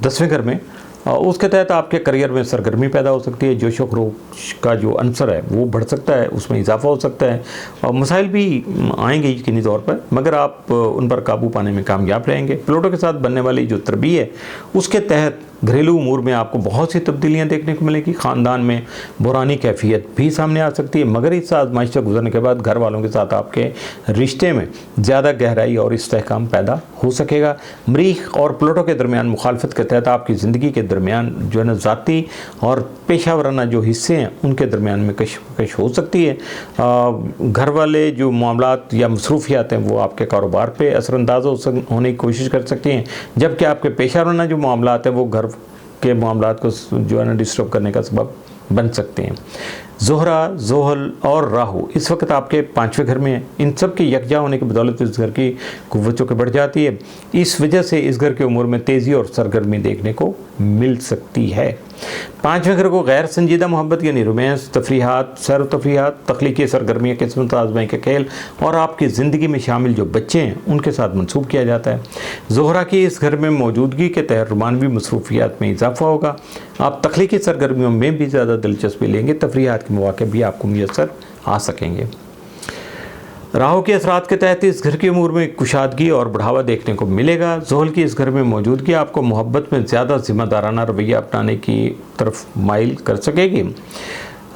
[SPEAKER 1] 10वें घर में उसके तहत आपके करियर में सरगर्मी पैदा हो सकती है। जोश व खरोश का जो अंसर है वो बढ़ सकता है, उसमें इजाफा हो सकता है और मसाइल भी आएंगे यकीनी तौर पर, मगर आप उन पर काबू पाने में कामयाब रहेंगे। प्लूटो के साथ बनने वाली जो तरबीय है उसके तहत घरेलू उमूर में आपको बहुत सी तब्दीलियाँ देखने को मिलेगी। ख़ानदान में बुरानी कैफियत भी सामने आ सकती है, मगर इस आजमाइश से गुजरने के बाद घर वालों के साथ आपके रिश्ते में ज़्यादा गहराई और इस्तेहकाम पैदा हो सकेगा। मरीख और प्लूटो के दरमियान मुखालफत के तहत आपकी ज़िंदगी के दरमियान जो है ना ज़ाती और पेशा वराना जो हिस्से हैं उनके दरमियान में कशमकश हो सकती है। घर वाले जो मामलात या मसरूफियात हैं वो आपके कारोबार पर असरअंदाज होने की कोशिश कर सकती हैं, जबकि आपके पेशा वराना जो मामलात हैं वो घर के मामलात को जो है ना डिस्टर्ब करने का सबब बन सकते हैं। ज़ोहरा, ज़ोहल और राहु इस वक्त आपके 5वें घर में है। इन सब के यकजा होने की बदौलत इस घर की कुव्वत चूँकि बढ़ जाती है, इस वजह से इस घर के उमूर में तेज़ी और सरगर्मी देखने को मिल सकती है। 5वें घर को गैर संजीदा मोहब्बत यानी रोमांस, तफरीहात, सैर व तफरीहात, तख्लीकी सरगर्मियाँ, किस्मत आज़माई के खेल और आपकी ज़िंदगी में शामिल जो बच्चे हैं उनके साथ मनसूब किया जाता है। ज़ोहरा की इस घर में मौजूदगी के तहत रोमानवी मसरूफियात में इजाफा होगा। आप तख्लीकी सरगर्मियों में भी ज़्यादा दिलचस्पी लेंगे, तफरीहात के मौके भी आपको मुयस्सर आ सकेंगे। राहु के असरात के तहत इस घर की उमूर में कुशादगी और बढ़ावा देखने को मिलेगा। ज़ोहल की इस घर में मौजूदगी आपको मोहब्बत में ज़्यादा ज़िम्मेदाराना रवैया अपनाने की तरफ माइल कर सकेगी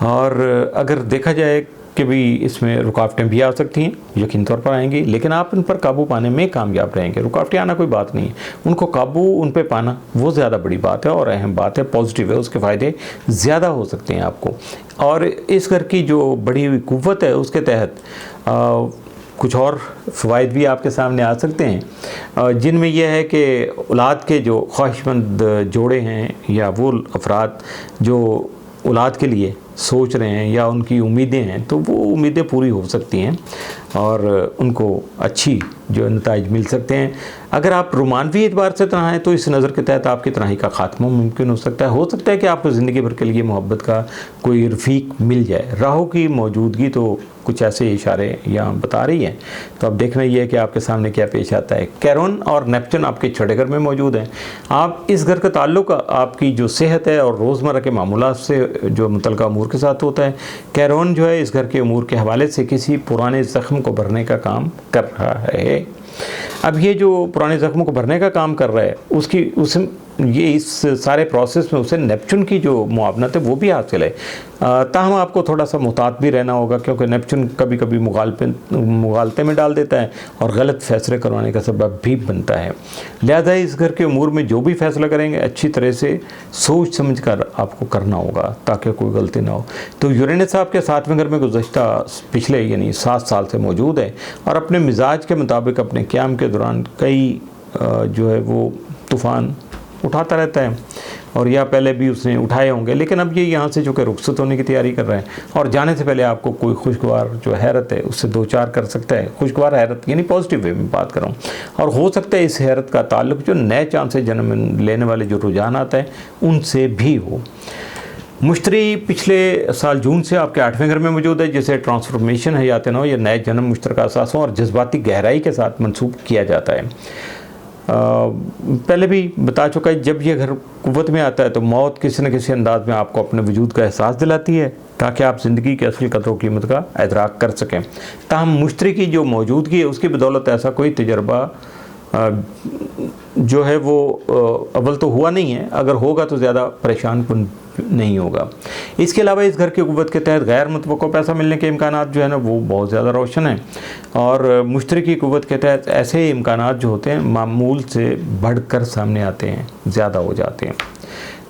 [SPEAKER 1] और अगर देखा जाए कि भी इसमें रुकावटें भी आ सकती हैं, यकीन तौर पर आएंगी, लेकिन आप इन पर काबू पाने में कामयाब रहेंगे। रुकावटें आना कोई बात नहीं है, उनको काबू उन पे पाना वो ज़्यादा बड़ी बात है और अहम बात है, पॉजिटिव है, उसके फ़ायदे ज़्यादा हो सकते हैं आपको। और इस घर की जो बढ़ी हुई कुव्वत है उसके तहत कुछ और फ़वाइद भी आपके सामने आ सकते हैं, जिनमें यह है कि औलाद के जो ख्वाहिशमंद जोड़े हैं या वो अफराद जो औलाद के लिए सोच रहे हैं या उनकी उम्मीदें हैं तो वो उम्मीदें पूरी हो सकती हैं और उनको अच्छी जो नताइज मिल सकते हैं। अगर आप रोमानवी एतबार से तनाएँ तो इस नज़र के तहत आपकी तनाई का ख़ात्मा मुमकिन हो सकता है। हो सकता है कि आपको ज़िंदगी भर के लिए मोहब्बत का कोई रफ़ीक मिल जाए। राहु की मौजूदगी तो कुछ ऐसे इशारे यहाँ बता रही है, तो अब देखना ये है कि आपके सामने क्या पेश आता है। कैरोन और नेपच्यून आपके छठे घर में मौजूद हैं। आप इस घर का ताल्लुक आपकी जो सेहत है और रोज़मर्रा के मामूलात से जो मुतल्लिक़ा उमूर के साथ होता है। कैरोन जो है इस घर के उमूर के हवाले से किसी पुराने ज़ख्म को भरने का काम कर रहा है। अब ये जो पुराने ज़ख्मों को भरने का काम कर रहा है ये इस सारे प्रोसेस में उसे नेपच्यून की जो मुआवनत है वो भी हासिल है। ताहम आपको थोड़ा सा मुहतात भी रहना होगा, क्योंकि नेपच्यून कभी कभी मुगालते में डाल देता है और गलत फैसले करवाने का सबब भी बनता है। लिहाजा इस घर के उमूर में जो भी फैसला करेंगे अच्छी तरह से सोच समझ कर आपको करना होगा ताकि कोई गलती ना हो। तो यूरेनस आपके 7वें घर में गुज़श्ता पिछले यानी 7 साल से मौजूद है और अपने मिजाज के मुताबिक अपने क़याम के दौरान कई जो है वो तूफ़ान उठाता रहता है, और या पहले भी उसने उठाए होंगे, लेकिन अब ये यहाँ से जो कि रुखसत होने की तैयारी कर रहे हैं और जाने से पहले आपको कोई खुशगवार जो हैरत है उससे 2-4 कर सकता है। खुशगवार हैरत यानी पॉजिटिव वे में बात कर रहा हूँ, और हो सकता है इस हैरत का ताल्लुक जो नए चांद से जन्म लेने वाले जो रुझान आता है उनसे भी हो। मुश्तरी पिछले साल जून से आपके 8वें घर में मौजूद है, जिसे ट्रांसफॉर्मेशन हयात नौ या नए जन्म मुश्तरका असासों और जज्बाती गहराई के साथ मंसूब किया जाता है। पहले भी बता चुका है, जब ये घर कुव्वत में आता है तो मौत किसी न किसी अंदाज में आपको अपने वजूद का एहसास दिलाती है ताकि आप ज़िंदगी की असल कदर कीमत का इदराक कर सकें। ताहम मुश्तरी की जो मौजूदगी है उसकी बदौलत ऐसा कोई तजर्बा जो है वो अव्वल तो हुआ नहीं है, अगर होगा तो ज़्यादा परेशान कुन नहीं होगा। इसके अलावा इस घर की कुव्वत के तहत गैर मुतवक्को पैसा मिलने के इम्कानात जो है ना वो बहुत ज़्यादा रोशन है, और मुश्तरी की कुव्वत के तहत ऐसे इम्कानात जो होते हैं मामूल से बढ़कर सामने आते हैं, ज़्यादा हो जाते हैं।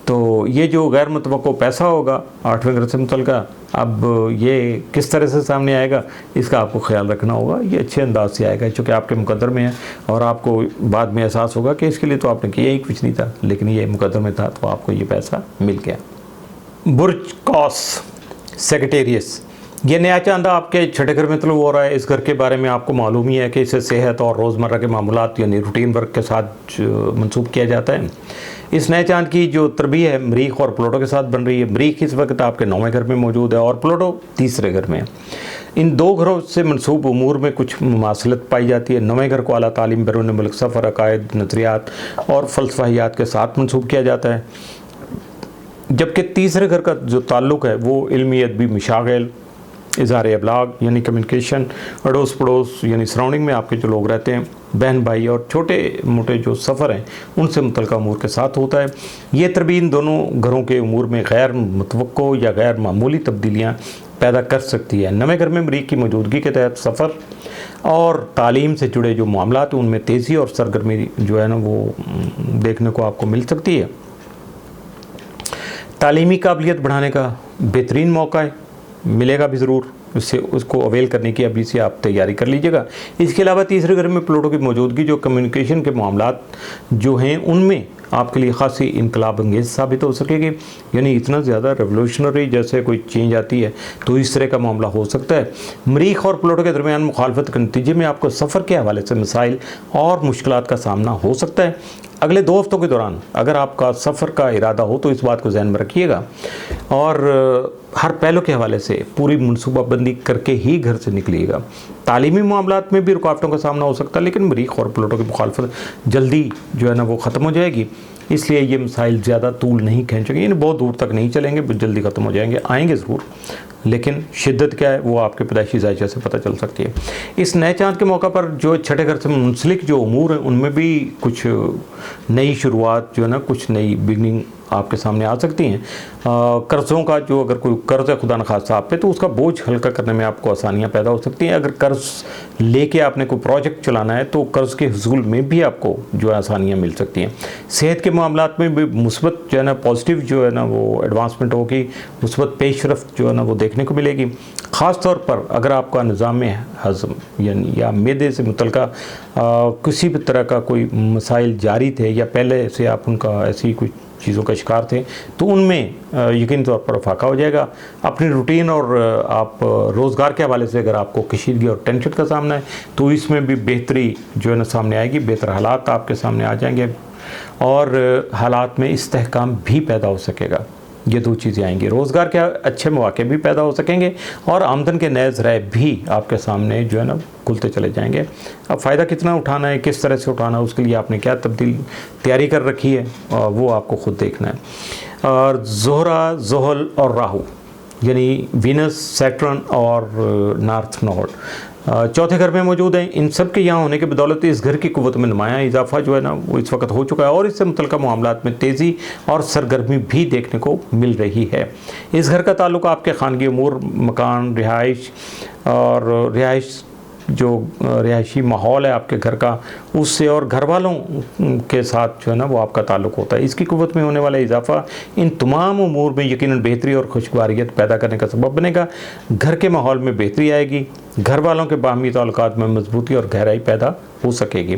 [SPEAKER 1] तो ये जो गैर मुतवक्को पैसा होगा 8वें घर से मुतल्लिका, अब ये किस तरह से सामने आएगा इसका आपको ख्याल रखना होगा। ये अच्छे अंदाज से आएगा चूँकि आपके मुकद्दर में है, और आपको बाद में एहसास होगा कि इसके लिए तो आपने किया ही कुछ नहीं था, लेकिन ये मुकद्दर में था तो आपको ये पैसा मिल गया। बुर्ज कॉस सेक्रेटेरियस, ये नया चांदा आपके 6ठे घर में तलब हो रहा है। इस घर के बारे में आपको मालूम ही है कि इसे सेहत और रोज़मर्रा के मामूलात यानी रूटीन वर्क के साथ मंसूब किया जाता है। इस नए चांद की जो तरबी है मरीख और प्लूटो के साथ बन रही है। मरीख इस वक्त आपके 9वें घर में मौजूद है और प्लूटो 3रे घर में। इन 2 घरों से मनसूब उमूर में कुछ मुमासलत पाई जाती है। 9वें घर को आला तालीम, बैरून मुल्क सफ़र, अकायद, नज़रियात और फ़लसफ़ाहियात के साथ मनसूब किया जाता है, जबकि 3रे घर का जो ताल्लुक़ है वो इल्मी अदबी मशागिल, इज़हार अबलाग यानी कम्युनिकेशन, अड़ोस पड़ोस यानी सराउंडिंग में आपके जो लोग रहते हैं, बहन भाई और छोटे मोटे जो सफ़र हैं उनसे मुतल्लिक़ा उमूर के साथ होता है। ये तरबीन दोनों घरों के उमूर में गैर मुतवक्को या गैर मामूली तब्दीलियाँ पैदा कर सकती है। 9वें घर में मरीख की मौजूदगी के तहत सफ़र और तालीम से जुड़े जो मामलात हैं उनमें तेज़ी और सरगर्मी जो है ना वो देखने को आपको मिल सकती है। तालीमी काबिलियत बढ़ाने का बेहतरीन मौका है, मिलेगा भी ज़रूर, उससे उसको अवेल करने की अभी से आप तैयारी कर लीजिएगा। इसके अलावा 3रे घर में प्लूटो की मौजूदगी जो कम्युनिकेशन के मामलात जो हैं उनमें आपके लिए ख़ासी इनकलाब अंगेज़ साबित हो सकेगी, यानी इतना ज़्यादा रेवोल्यूशनरी जैसे कोई चेंज आती है तो इस तरह का मामला हो सकता है। मरीख और प्लूटो के दरमियान मुखालफत के नतीजे में आपको सफ़र के हवाले से मसाइल और मुश्किलात का सामना हो सकता है। अगले 2 हफ्तों के दौरान अगर आपका सफ़र का इरादा हो तो इस बात को ज़हन में रखिएगा और हर पहलू के हवाले से पूरी मनसूबाबंदी करके ही घर से निकलिएगा। तालीमी मामलात में भी रुकावटों का सामना हो सकता है, लेकिन मरीख और प्लूटो की मुखालफत जल्दी जो है ना वो ख़त्म हो जाएगी, इसलिए ये मसाइल ज़्यादा तूल नहीं खींचेंगे, यानी बहुत दूर तक नहीं चलेंगे, जल्दी ख़त्म हो जाएंगे। आएंगे ज़रूर, लेकिन शिद्दत क्या है वो आपके पैदाइशी जायज़े से पता चल सकती है। इस नए चांद के मौका पर जो 6ठे घर से मुंसलिक जो उमूर हैं उनमें भी कुछ नई शुरुआत जो है ना, कुछ नई बिगनिंग आपके सामने आ सकती हैं। कर्ज़ों का जो अगर कोई कर्ज़ है खुदा न खास्ता आप पे, तो उसका बोझ हल्का करने में आपको आसानियाँ पैदा हो सकती हैं। अगर कर्ज़ लेके आपने कोई प्रोजेक्ट चलाना है तो कर्ज़ के हुसूल में भी आपको जो है आसानियाँ मिल सकती हैं। सेहत के मामलात में भी मुस्बत जो है ना पॉजिटिव जो है ना वो एडवांसमेंट होगी, मुस्बत पेशरफ्त जो है ना वो देखने को मिलेगी। ख़ास तौर पर अगर आपका निज़ाम हज़म यानी या मैदे से मुतल्लिका किसी भी तरह का कोई मसाइल जारी थे या पहले से आप उनका ऐसी कुछ चीज़ों का शिकार थे तो उनमें यकीनी तौर पर फाका हो जाएगा। अपनी रूटीन और आप रोज़गार के हवाले से अगर आपको कशीदगी और टेंशन का सामना है तो इसमें भी बेहतरी जो है ना सामने आएगी, बेहतर हालात आपके सामने आ जाएंगे और हालात में इस्तेहकाम भी पैदा हो सकेगा। ये 2 चीज़ें आएंगी, रोज़गार के अच्छे मौके भी पैदा हो सकेंगे और आमदन के नए ज़राए भी आपके सामने जो है ना खुलते चले जाएंगे। अब फ़ायदा कितना उठाना है, किस तरह से उठाना है, उसके लिए आपने क्या तैयारी कर रखी है वो आपको खुद देखना है। और ज़ोहरा, ज़ोहल और राहु यानी वीनस, सैटर्न और नॉर्थ नोड चौथे घर में मौजूद हैं। इन सब के यहाँ होने के बदौलत इस घर की कुव्वत में नुमायाँ इजाफा जो है ना वो इस वक्त हो चुका है और इससे मुतल्लिक़ मामलात में तेज़ी और सरगर्मी भी देखने को मिल रही है। इस घर का ताल्लुक़ आपके खानगी उमूर, मकान, रिहाइश और रिहाइश जो रिहायशी माहौल है आपके घर का उससे और घर वालों के साथ जो है ना वो आपका ताल्लुक़ होता है। इसकी कुव्वत में होने वाला इजाफा इन तमाम उमूर में यकीनन बेहतरी और खुशगवारियत पैदा करने का सबब बनेगा। घर के माहौल में बेहतरी आएगी, घर वालों के बाहमी ताल्लुकात में मजबूती और गहराई पैदा हो सकेगी।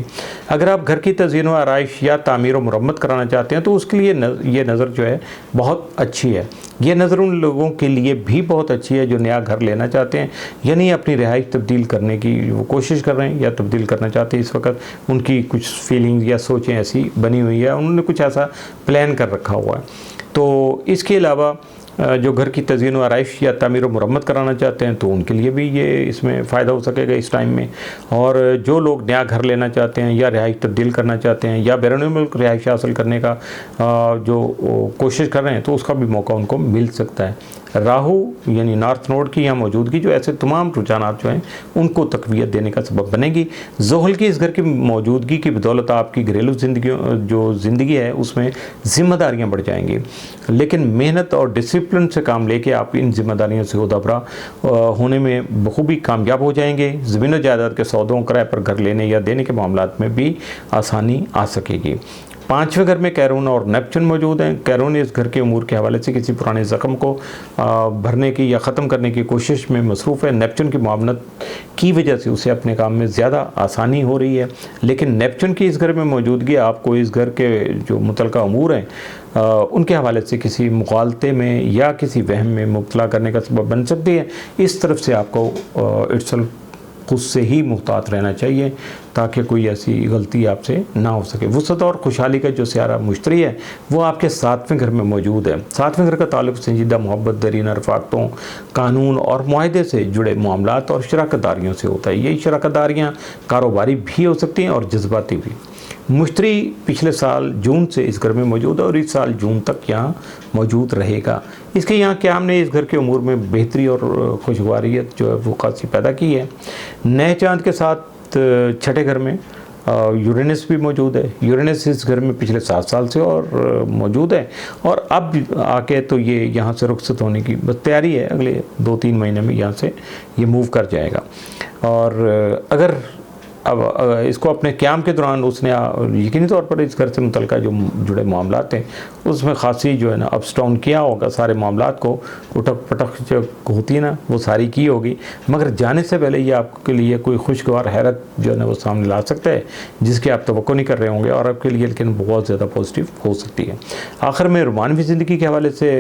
[SPEAKER 1] अगर आप घर की तज़ीन व आराइश या तामीर व मुरम्मत कराना चाहते हैं तो उसके लिए ये नज़र जो है बहुत अच्छी है। ये नज़र उन लोगों के लिए भी बहुत अच्छी है जो नया घर लेना चाहते हैं, यानी अपनी रिहाइश तब्दील करने की वो कोशिश कर रहे हैं या तब्दील करना चाहते हैं। इस वक्त उनकी कुछ फीलिंग्स या सोचें ऐसी बनी हुई है, उन्होंने कुछ ऐसा प्लान कर रखा हुआ है। तो इसके अलावा जो घर की तज़ीन व आराइश या तामीर व मुरम्मत कराना चाहते हैं तो उनके लिए भी ये इसमें फ़ायदा हो सकेगा इस टाइम में। और जो लोग नया घर लेना चाहते हैं या रिहाइश तब्दील करना चाहते हैं या बैरून मुल्क रिहाइश हासिल करने का जो कोशिश कर रहे हैं तो उसका भी मौका उनको मिल सकता है। राहु यानी नॉर्थ नोड की यहाँ मौजूदगी जो ऐसे तमाम रुझानात जो हैं उनको तक़वियत देने का सबब बनेगी। ज़ोहल की इस घर की मौजूदगी की बदौलत आपकी घरेलू ज़िंदगी है उसमें ज़िम्मेदारियाँ बढ़ जाएंगी, लेकिन मेहनत और डिसिप्लिन से काम लेके आप इन ज़िम्मेदारियों से उदाबरा होने में बखूबी कामयाब हो जाएंगे। ज़मीन और जायदाद के सौदों, किराए पर घर लेने या देने के मामलात में भी आसानी आ सकेगी। पाँचवें घर में कैरून और नेपच्यून मौजूद हैं। कैरून इस घर के उमूर के हवाले से किसी पुराने ज़ख्म को भरने की या ख़त्म करने की कोशिश में मसरूफ़ है। नेपच्यून की मामलत की वजह से उसे अपने काम में ज़्यादा आसानी हो रही है, लेकिन नेपच्यून की इस घर में मौजूदगी आपको इस घर के जो मुतल्लिक़ा उमूर हैं उनके हवाले से किसी मुग़ालते में या किसी वहम में मुब्तला करने का सबब बन सकती है। इस तरफ से आपको इट्सल्फ खुद से ही मुहतात रहना चाहिए ताकि कोई ऐसी गलती आपसे ना हो सके। वुसअत और खुशहाली का जो सियारा मुश्तरी है वो आपके सातवें घर में मौजूद है। सातवें घर का ताल्लुक़ संजीदा मोहब्बत, दरीना रफ़ाक़तों, कानून और मुआहदे से जुड़े मामलात और शराकतदारियों से होता है। यही शराकतदारियाँ कारोबारी भी हो सकती हैं और जज्बाती भी। मुश्तरी पिछले साल जून से इस घर में मौजूद है और इस साल जून तक यहाँ मौजूद रहेगा। इसके यहाँ क़याम ने इस घर के उमूर में बेहतरी और खुशगवारियत जो है वो खासी पैदा की है। नए चांद के साथ छठे घर में यूरेनस भी मौजूद है। यूरेनस इस घर में पिछले 7 साल से और मौजूद है और अब आके तो ये यहाँ से रुखसत होने की बस तैयारी है। अगले 2-3 महीने में यहाँ से ये मूव कर जाएगा। और अगर अब इसको अपने क़याम के दौरान उसने यकीनी तौर पर इस घर से मुतल्लिक़ जो जुड़े मामलात हैं उसमें ख़ासी जो है ना अप्स डाउन किया होगा। सारे मामलात को उठक पटक जो होती है ना वो सारी की होगी, मगर जाने से पहले ये आपके लिए कोई खुशगवार हैरत जो है ना वो सामने ला सकता है जिसकी आप तवक्को नहीं कर रहे होंगे और आपके लिए लेकिन बहुत ज़्यादा पॉजिटिव हो सकती है। आखिर में रोमानवी ज़िंदगी के हवाले से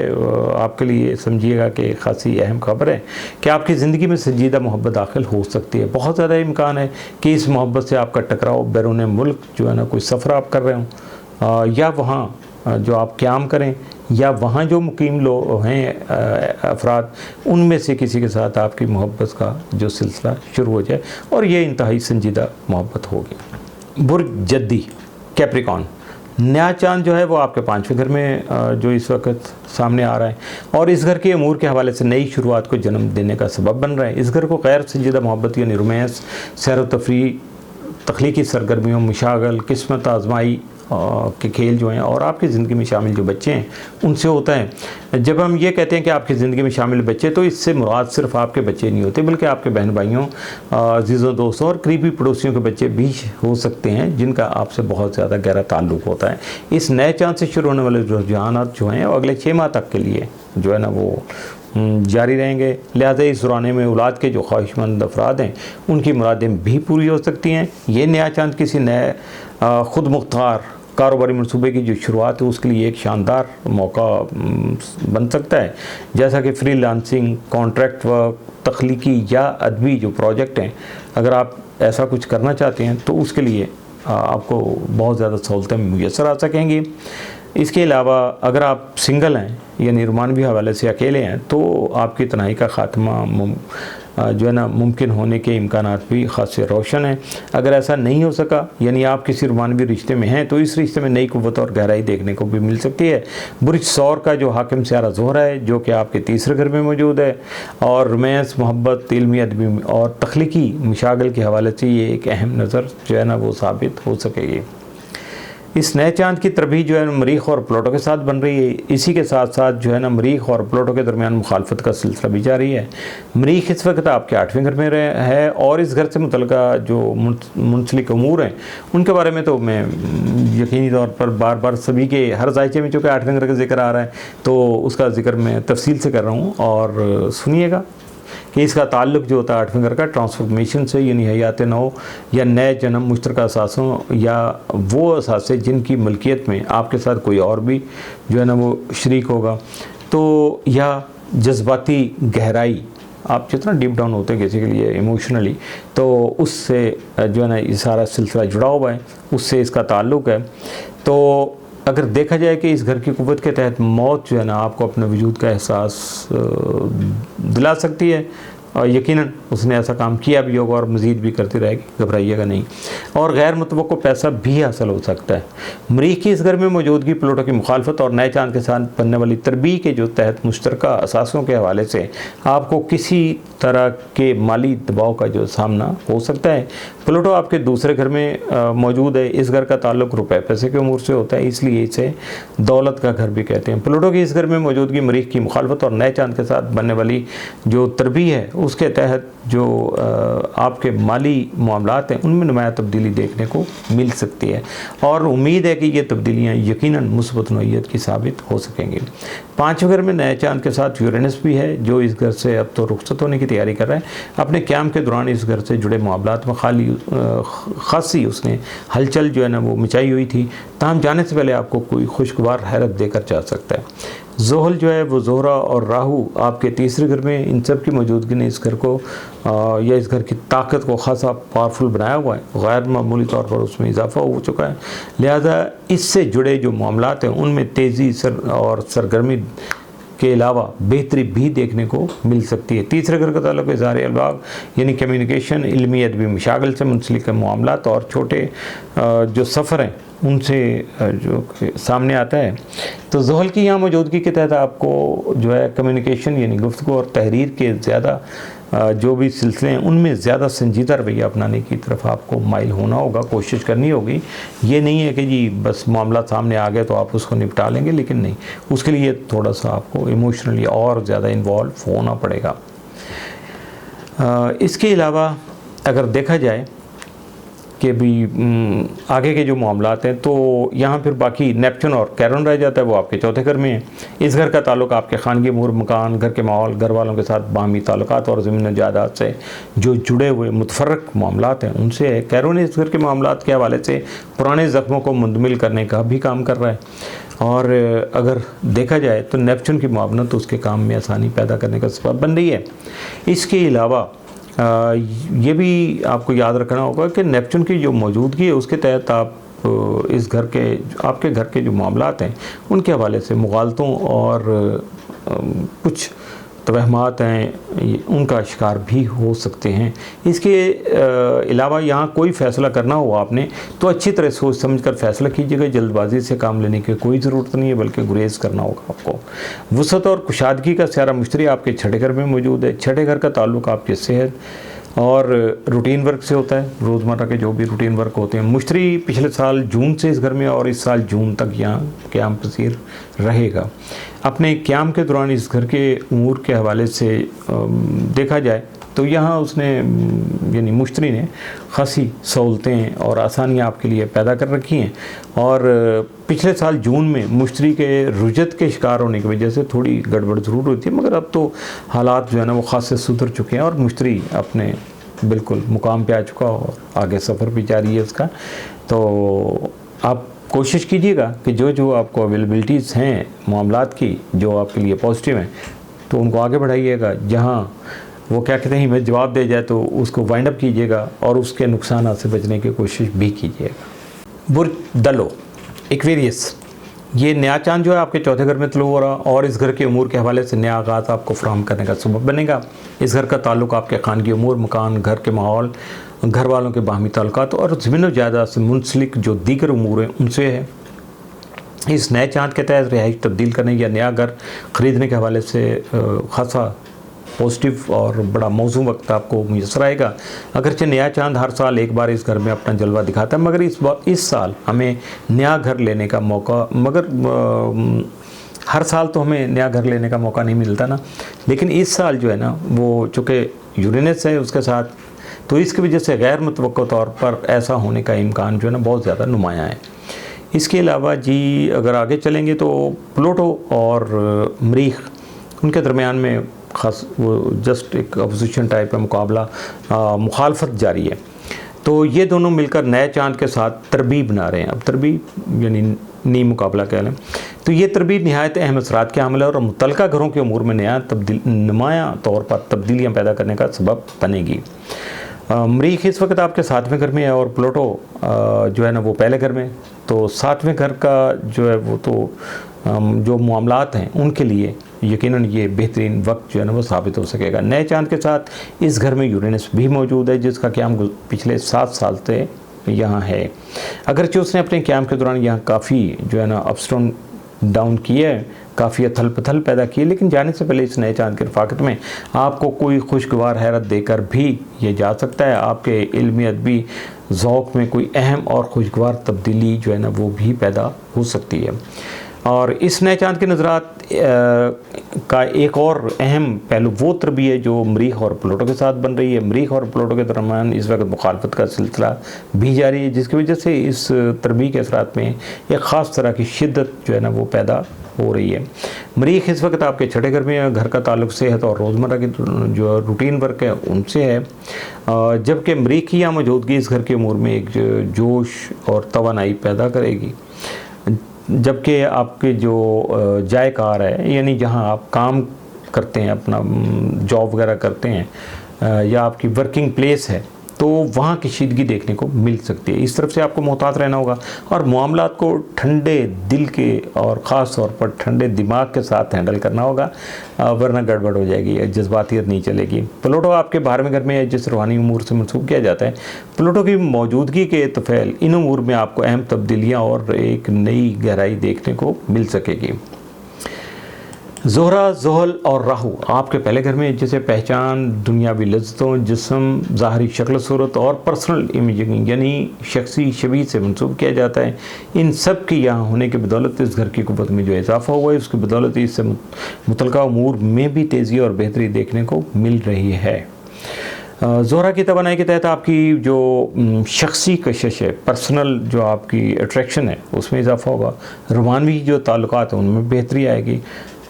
[SPEAKER 1] आपके लिए समझिएगा कि ख़ासी अहम खबर है कि आपकी ज़िंदगी में संजीदा मोहब्बत दाखिल हो सकती है। बहुत ज़्यादा इम्कान है कि इस मोहब्बत से आपका टकराव बैरून मुल्क जो है ना कोई सफ़र आप कर रहे हों या वहाँ जो आप क़याम करें या वहाँ जो मुकीम लोग हैं अफराद उनमें से किसी के साथ आपकी मोहब्बत का जो सिलसिला शुरू हो जाए और ये इंतहाई संजीदा मोहब्बत होगी। बुर्ज जद्दी कैप्रिकॉन, नया चांद जो है वो आपके 5वें घर में जो इस वक्त सामने आ रहा है और इस घर के अमूर के हवाले से नई शुरुआत को जन्म देने का सबब बन रहा है। इस घर को गैर संजीदा मोहब्बत यानी रोमांस, सैर व तफरीह, तख्लीकी सरगर्मियों, मुशागल, किस्मत आजमाई के खेल जो हैं और आपकी ज़िंदगी में शामिल जो बच्चे हैं उनसे होता है। जब हम ये कहते हैं कि आपकी ज़िंदगी में शामिल बच्चे तो इससे मुराद सिर्फ आपके बच्चे नहीं होते बल्कि आपके बहन भाइयों, अजीज़ों, दोस्तों और करीबी पड़ोसियों के बच्चे भी हो सकते हैं जिनका आपसे बहुत ज़्यादा गहरा ताल्लुक़ होता है। इस नए चांद से शुरू होने वाले रुझानात जो हैं अगले 6 माह तक के लिए जो है ना वो जारी रहेंगे। लिहाजा इस दौरान में औलाद के जो ख्वाहिशमंद अफराद हैं उनकी मुरादें भी पूरी हो सकती हैं। ये नया चांद किसी नए ख़ुद मुख्तार कारोबारी मनसूबे की जो शुरुआत है उसके लिए एक शानदार मौका बन सकता है, जैसा कि फ्रीलांसिंग, कॉन्ट्रैक्ट वर्क, तख्लीकी या अदबी जो प्रोजेक्ट हैं। अगर आप ऐसा कुछ करना चाहते हैं तो उसके लिए आपको बहुत ज़्यादा सहूलतें मुयस्सर आ सकेंगी। इसके अलावा अगर आप सिंगल हैं यानी रोमानवी हवाले से अकेले हैं तो आपकी तन्हाई का ख़ात्मा जो है ना मुमकिन होने के इम्कानात भी खासे रोशन हैं। अगर ऐसा नहीं हो सका, यानी आप किसी रोमानवी रिश्ते में हैं, तो इस रिश्ते में नई कुव्वत और गहराई देखने को भी मिल सकती है। बुर्ज सौर का जो हाकिम सियारा ज़ोहरा है, जो कि आपके तीसरे घर में मौजूद है, और रोमांस, मोहब्बत, इल्मी, अदबी और तख्लीकी मशागल के हवाले से ये एक अहम नज़र जो है ना वो साबित हो सकेगी। इस नए चांद की तरबीह जो है मरीख और प्लूटो के साथ बन रही है। इसी के साथ साथ जो है ना मरीख और प्लूटो के दरमियान मुखालफत का सिलसिला भी जारी है। मरीख इस वक्त आपके 8वें घर में है और इस घर से मुतल्लिका जो मुंसलिक अमूर हैं उनके बारे में तो मैं यकीनी तौर पर बार बार सभी के हर जायचे में चूँकि 8वें घर का जिक्र आ रहा है तो उसका जिक्र मैं तफसील से कर रहा हूँ, और सुनिएगा कि इसका ताल्लुक़ जो होता है 8वें घर का ट्रांसफॉर्मेशन से, यानी हयात नौ या नए जन्म, मुश्तरका असासों या वो असासे जिनकी मलकियत में आपके साथ कोई और भी जो है ना वो शरीक होगा, तो या जज्बाती गहराई, आप जितना डीप डाउन होते हैं किसी के लिए इमोशनली, तो उससे जो है ना ये सारा सिलसिला जुड़ा हुआ है, उससे इसका ताल्लुक़ है। तो अगर देखा जाए कि इस घर की कुव्वत के तहत मौत जो है ना आपको अपने वजूद का एहसास दिला सकती है, और यकीनन उसने ऐसा काम किया भी होगा और मज़ीद भी करती रहेगी, घबराइएगा नहीं। और गैर मुतवक्को पैसा भी हासिल हो सकता है। मरीख की इस घर में मौजूदगी प्लूटो की मुखालफत और नए चांद के साथ बनने वाली तरबीह के जो तहत मुश्तरका असासों के हवाले से आपको किसी तरह के माली दबाव का जो सामना हो सकता है। प्लूटो आपके दूसरे घर में मौजूद है। इस घर का ताल्लुक़ रुपए पैसे के उमूर से होता है, इसलिए इसे दौलत का घर भी कहते हैं। प्लूटो की इस घर में मौजूदगी मरीख की मुखालफत और नए चांद के साथ बनने वाली जो तरबीह है उसके तहत जो आपके माली मामलात हैं उनमें नुमाया तब्दीली देखने को मिल सकती है, और उम्मीद है कि ये तब्दीलियाँ यकीनन मुस्बत नौइयत की साबित हो सकेंगी। 5वें घर में नए चांद के साथ यूरेनस भी है, जो इस घर से अब तो रुखसत होने की तैयारी कर रहा है। अपने क़याम के दौरान इस घर से जुड़े मामलात में खासी उसने हलचल जो है ना वो मचाई हुई थी, ताहम जाने से पहले आपको कोई खुशगवार हैरत देकर जा सकता है। ज़ोहल जो है वो ज़ोहरा और राहु आपके तीसरे घर में, इन सब की मौजूदगी ने इस घर को या इस घर की ताकत को खासा पावरफुल बनाया हुआ है, गैर मामूली तौर पर उसमें इजाफा हो चुका है। लिहाजा इससे जुड़े जो मामलात हैं उनमें तेज़ी और सरगर्मी के अलावा बेहतरी भी देखने को मिल सकती है। तीसरे घर का ताल्लुक़ इज़हार अलबाग यानी कम्युनिकेशन, इल्मी, अदबी मशागल से मुंसलिक मामलात और छोटे जो सफ़र हैं उनसे जो सामने आता है। तो ज़ोहल की यहाँ मौजूदगी के तहत आपको जो है कम्युनिकेशन यानी गुफ्तगू और तहरीर के ज़्यादा जो भी सिलसिले हैं उनमें ज़्यादा संजीदा रवैया अपनाने की तरफ आपको माइल होना होगा, कोशिश करनी होगी। ये नहीं है कि जी बस मामला सामने आ गए तो आप उसको निपटा लेंगे, लेकिन नहीं, उसके लिए थोड़ा सा आपको इमोशनली और ज़्यादा इन्वॉल्व होना पड़ेगा। इसके अलावा अगर देखा जाए कि भी आगे के जो मामलात हैं तो यहाँ फिर बाकी नेपच्यून और कैरन रह जाता है, वो आपके चौथे घर में है। इस घर का ताल्लुक़ आपके खानगी अमूर, मकान, घर के माहौल, घर वालों के साथ बाहमी ताल्लुकात और ज़मीन जायदाद से जो जुड़े हुए मुतफर्रक मामलात हैं उनसे है। कैरन इस घर के मामलात के हवाले से पुराने ज़ख्मों को मुंदमिल करने का भी काम कर रहा है, और अगर देखा जाए तो नेपच्यून की मुआवनत तो उसके काम में आसानी पैदा करने का सबब बन रही है। इसके अलावा ये भी आपको याद रखना होगा कि नेपच्यून की जो मौजूदगी है उसके तहत आप इस घर के आपके घर के जो मामलात हैं उनके हवाले से मुगालतों और कुछ तवहमात हैं उनका शिकार भी हो सकते हैं। इसके अलावा यहाँ कोई फ़ैसला करना हो आपने तो अच्छी तरह सोच समझ कर फ़ैसला कीजिएगा। जल्दबाजी से काम लेने की कोई ज़रूरत नहीं है, बल्कि गुरेज करना होगा आपको। वसअत और कुशादगी का सारा मुश्तरी आपके छठे घर में मौजूद है। छठे घर का ताल्लुक़ आपकी सेहत और रूटीन वर्क से होता है, रोज़मर्रा के जो भी रूटीन वर्क होते हैं। मुश्तरी पिछले साल जून से इस घर में और इस साल जून तक यहाँ क़याम पसीर रहेगा। अपने क़याम के दौरान इस घर के उमूर के हवाले से देखा जाए तो यहाँ उसने यानी मुश्तरी ने खासी सहूलतें और आसानियाँ आपके लिए पैदा कर रखी हैं, और पिछले साल जून में मुश्तरी के रुजत के शिकार होने की वजह से थोड़ी गड़बड़ ज़रूर हुई थी, मगर अब तो हालात जो है ना वो ख़ासे सुधर चुके हैं और मुश्तरी अपने बिल्कुल मुकाम पे आ चुका और आगे सफ़र भी जारी है उसका। तो आप कोशिश कीजिएगा कि जो जो आपको अवेलेबिलिटीज़ हैं मामलात की जो आपके लिए पॉजिटिव हैं तो उनको आगे बढ़ाइएगा। जहाँ वो क्या कहते हैं हमें जवाब दे जाए तो उसको वाइंड अप कीजिएगा और उसके नुकसान से बचने की कोशिश भी कीजिएगा। बुर्ज दलो एक्वेरियस ये नया चांद जो है आपके चौथे घर में तलू हो रहा और इस घर के उमूर के हवाले से नया आगाज़ आपको फराहम करने का सबब बनेगा। इस घर का ताल्लुक आपके खानगी उमूर, मकान, घर के माहौल, घर वालों के बाहमी ताल्लुकात और ज़मीन व जायदाद से मुंसलिक जो दीगर उमूर हैं उनसे है। इस नए चांद के तहत रिहाइश तब्दील करने या नया घर ख़रीदने के हवाले से खासा पॉजिटिव और बड़ा मौजूद वक्त आपको मुयसर आएगा। अगरचे नया चांद हर साल एक बार इस घर में अपना जलवा दिखाता है, मगर इस साल हमें नया घर लेने का मौका हर साल तो हमें नया घर लेने का मौका नहीं मिलता ना, लेकिन इस साल जो है ना वो चूँकि यूरेनस है उसके साथ, तो इसकी वजह से गैर मुतवक्को तौर पर ऐसा होने का इम्कान जो है ना बहुत ज़्यादा नुमायाँ है। इसके अलावा जी अगर आगे चलेंगे तो प्लूटो और मरीख उनके दरमियान में ख़ास वो जस्ट एक अपोजिशन टाइप का मुकाबला मुखालफत जारी है। तो ये दोनों मिलकर नए चांद के साथ तरबीब बना रहे हैं। अब तरबीब यानी नी मुकाबला कह लें, तो ये तरबीब नहायत अहम असरात के हामिल है और मुतलका घरों के उमूर में नुमायाँ तौर पर तब्दीलियाँ पैदा करने का सबब बनेगी। मरीख इस वक्त आपके 7वें घर में है और प्लूटो जो है ना वो पहले घर में। तो 7वें घर का जो है वो तो जो मामलात हैं उनके लिए यकीनन ये बेहतरीन वक्त जो है ना वो साबित हो सकेगा। नए चांद के साथ इस घर में यूरेनस भी मौजूद है जिसका क़याम पिछले 7 साल से यहाँ है। अगरचे उसने अपने क़याम के दौरान यहाँ काफ़ी जो है ना अप्स डाउन किए है, काफ़ी अथल पथल पैदा किए, लेकिन जाने से पहले इस नए चांद की रफ़ाकत में आपको कोई खुशगवार हैरत देकर भी ये जा सकता है। आपके इल्मी अदबी ज़ौक़ में कोई अहम और खुशगवार तब्दीली जो है ना वो भी पैदा हो सकती है। और इस नए चांद के नज़रात का एक और अहम पहलू वो तरबी है जो मरीख और प्लूटो के साथ बन रही है। मरीख और प्लूटो के दरमियान इस वक्त मुखालफत का सिलसिला भी जारी है, जिसकी वजह से इस तरबी के असरात में एक ख़ास तरह की शिद्दत जो है ना वो पैदा हो रही है। मरीख इस वक्त आपके छठे घर में है, घर का ताल्लुक सेहत और रोज़मर्रा की जो रूटीन वर्क है उनसे है, जबकि मरीख की यहाँ मौजूदगी इस घर के उमूर में एक जोश और तवानाई पैदा करेगी। जबकि आपके जो जायकार है यानी जहाँ आप काम करते हैं, अपना जॉब वगैरह करते हैं या आपकी वर्किंग प्लेस है, तो वहाँ कशीदगी देखने को मिल सकती है। इस तरफ से आपको मोहतात रहना होगा और मामलात को ठंडे दिल के और ख़ास तौर पर ठंडे दिमाग के साथ हैंडल करना होगा, वरना गड़बड़ हो जाएगी, जज्बातियत नहीं चलेगी। प्लूटो आपके 12वें घर में है जिस रूहानी उमूर से मनसूब किया जाता है। प्लूटो की मौजूदगी के तफ़ैल इन उमूर में आपको अहम तब्दीलियाँ और एक नई गहराई देखने को मिल सकेगी। ज़ोहरा, ज़ोहल और राहु आपके पहले घर में, जिसे पहचान, दुनियावी लज्जतों, जिस्म, ज़ाहरी शक्ल सूरत और पर्सनल इमेजिंग यानी शख्सी शबीह से मंसूब किया जाता है। इन सब की यहाँ होने की बदौलत इस घर की क़ुव्वत में जो इजाफ़ा हुआ है उसकी बदौलत इससे मुतलका उमूर में भी तेज़ी और बेहतरी देखने को मिल रही है। ज़ोहरा की तवानाई के तहत आपकी जो शख्सी कशिश है, पर्सनल जो आपकी अट्रैक्शन है उसमें इजाफ़ा होगा। रोमानवी जो ताल्लुकात हैं उनमें बेहतरी आएगी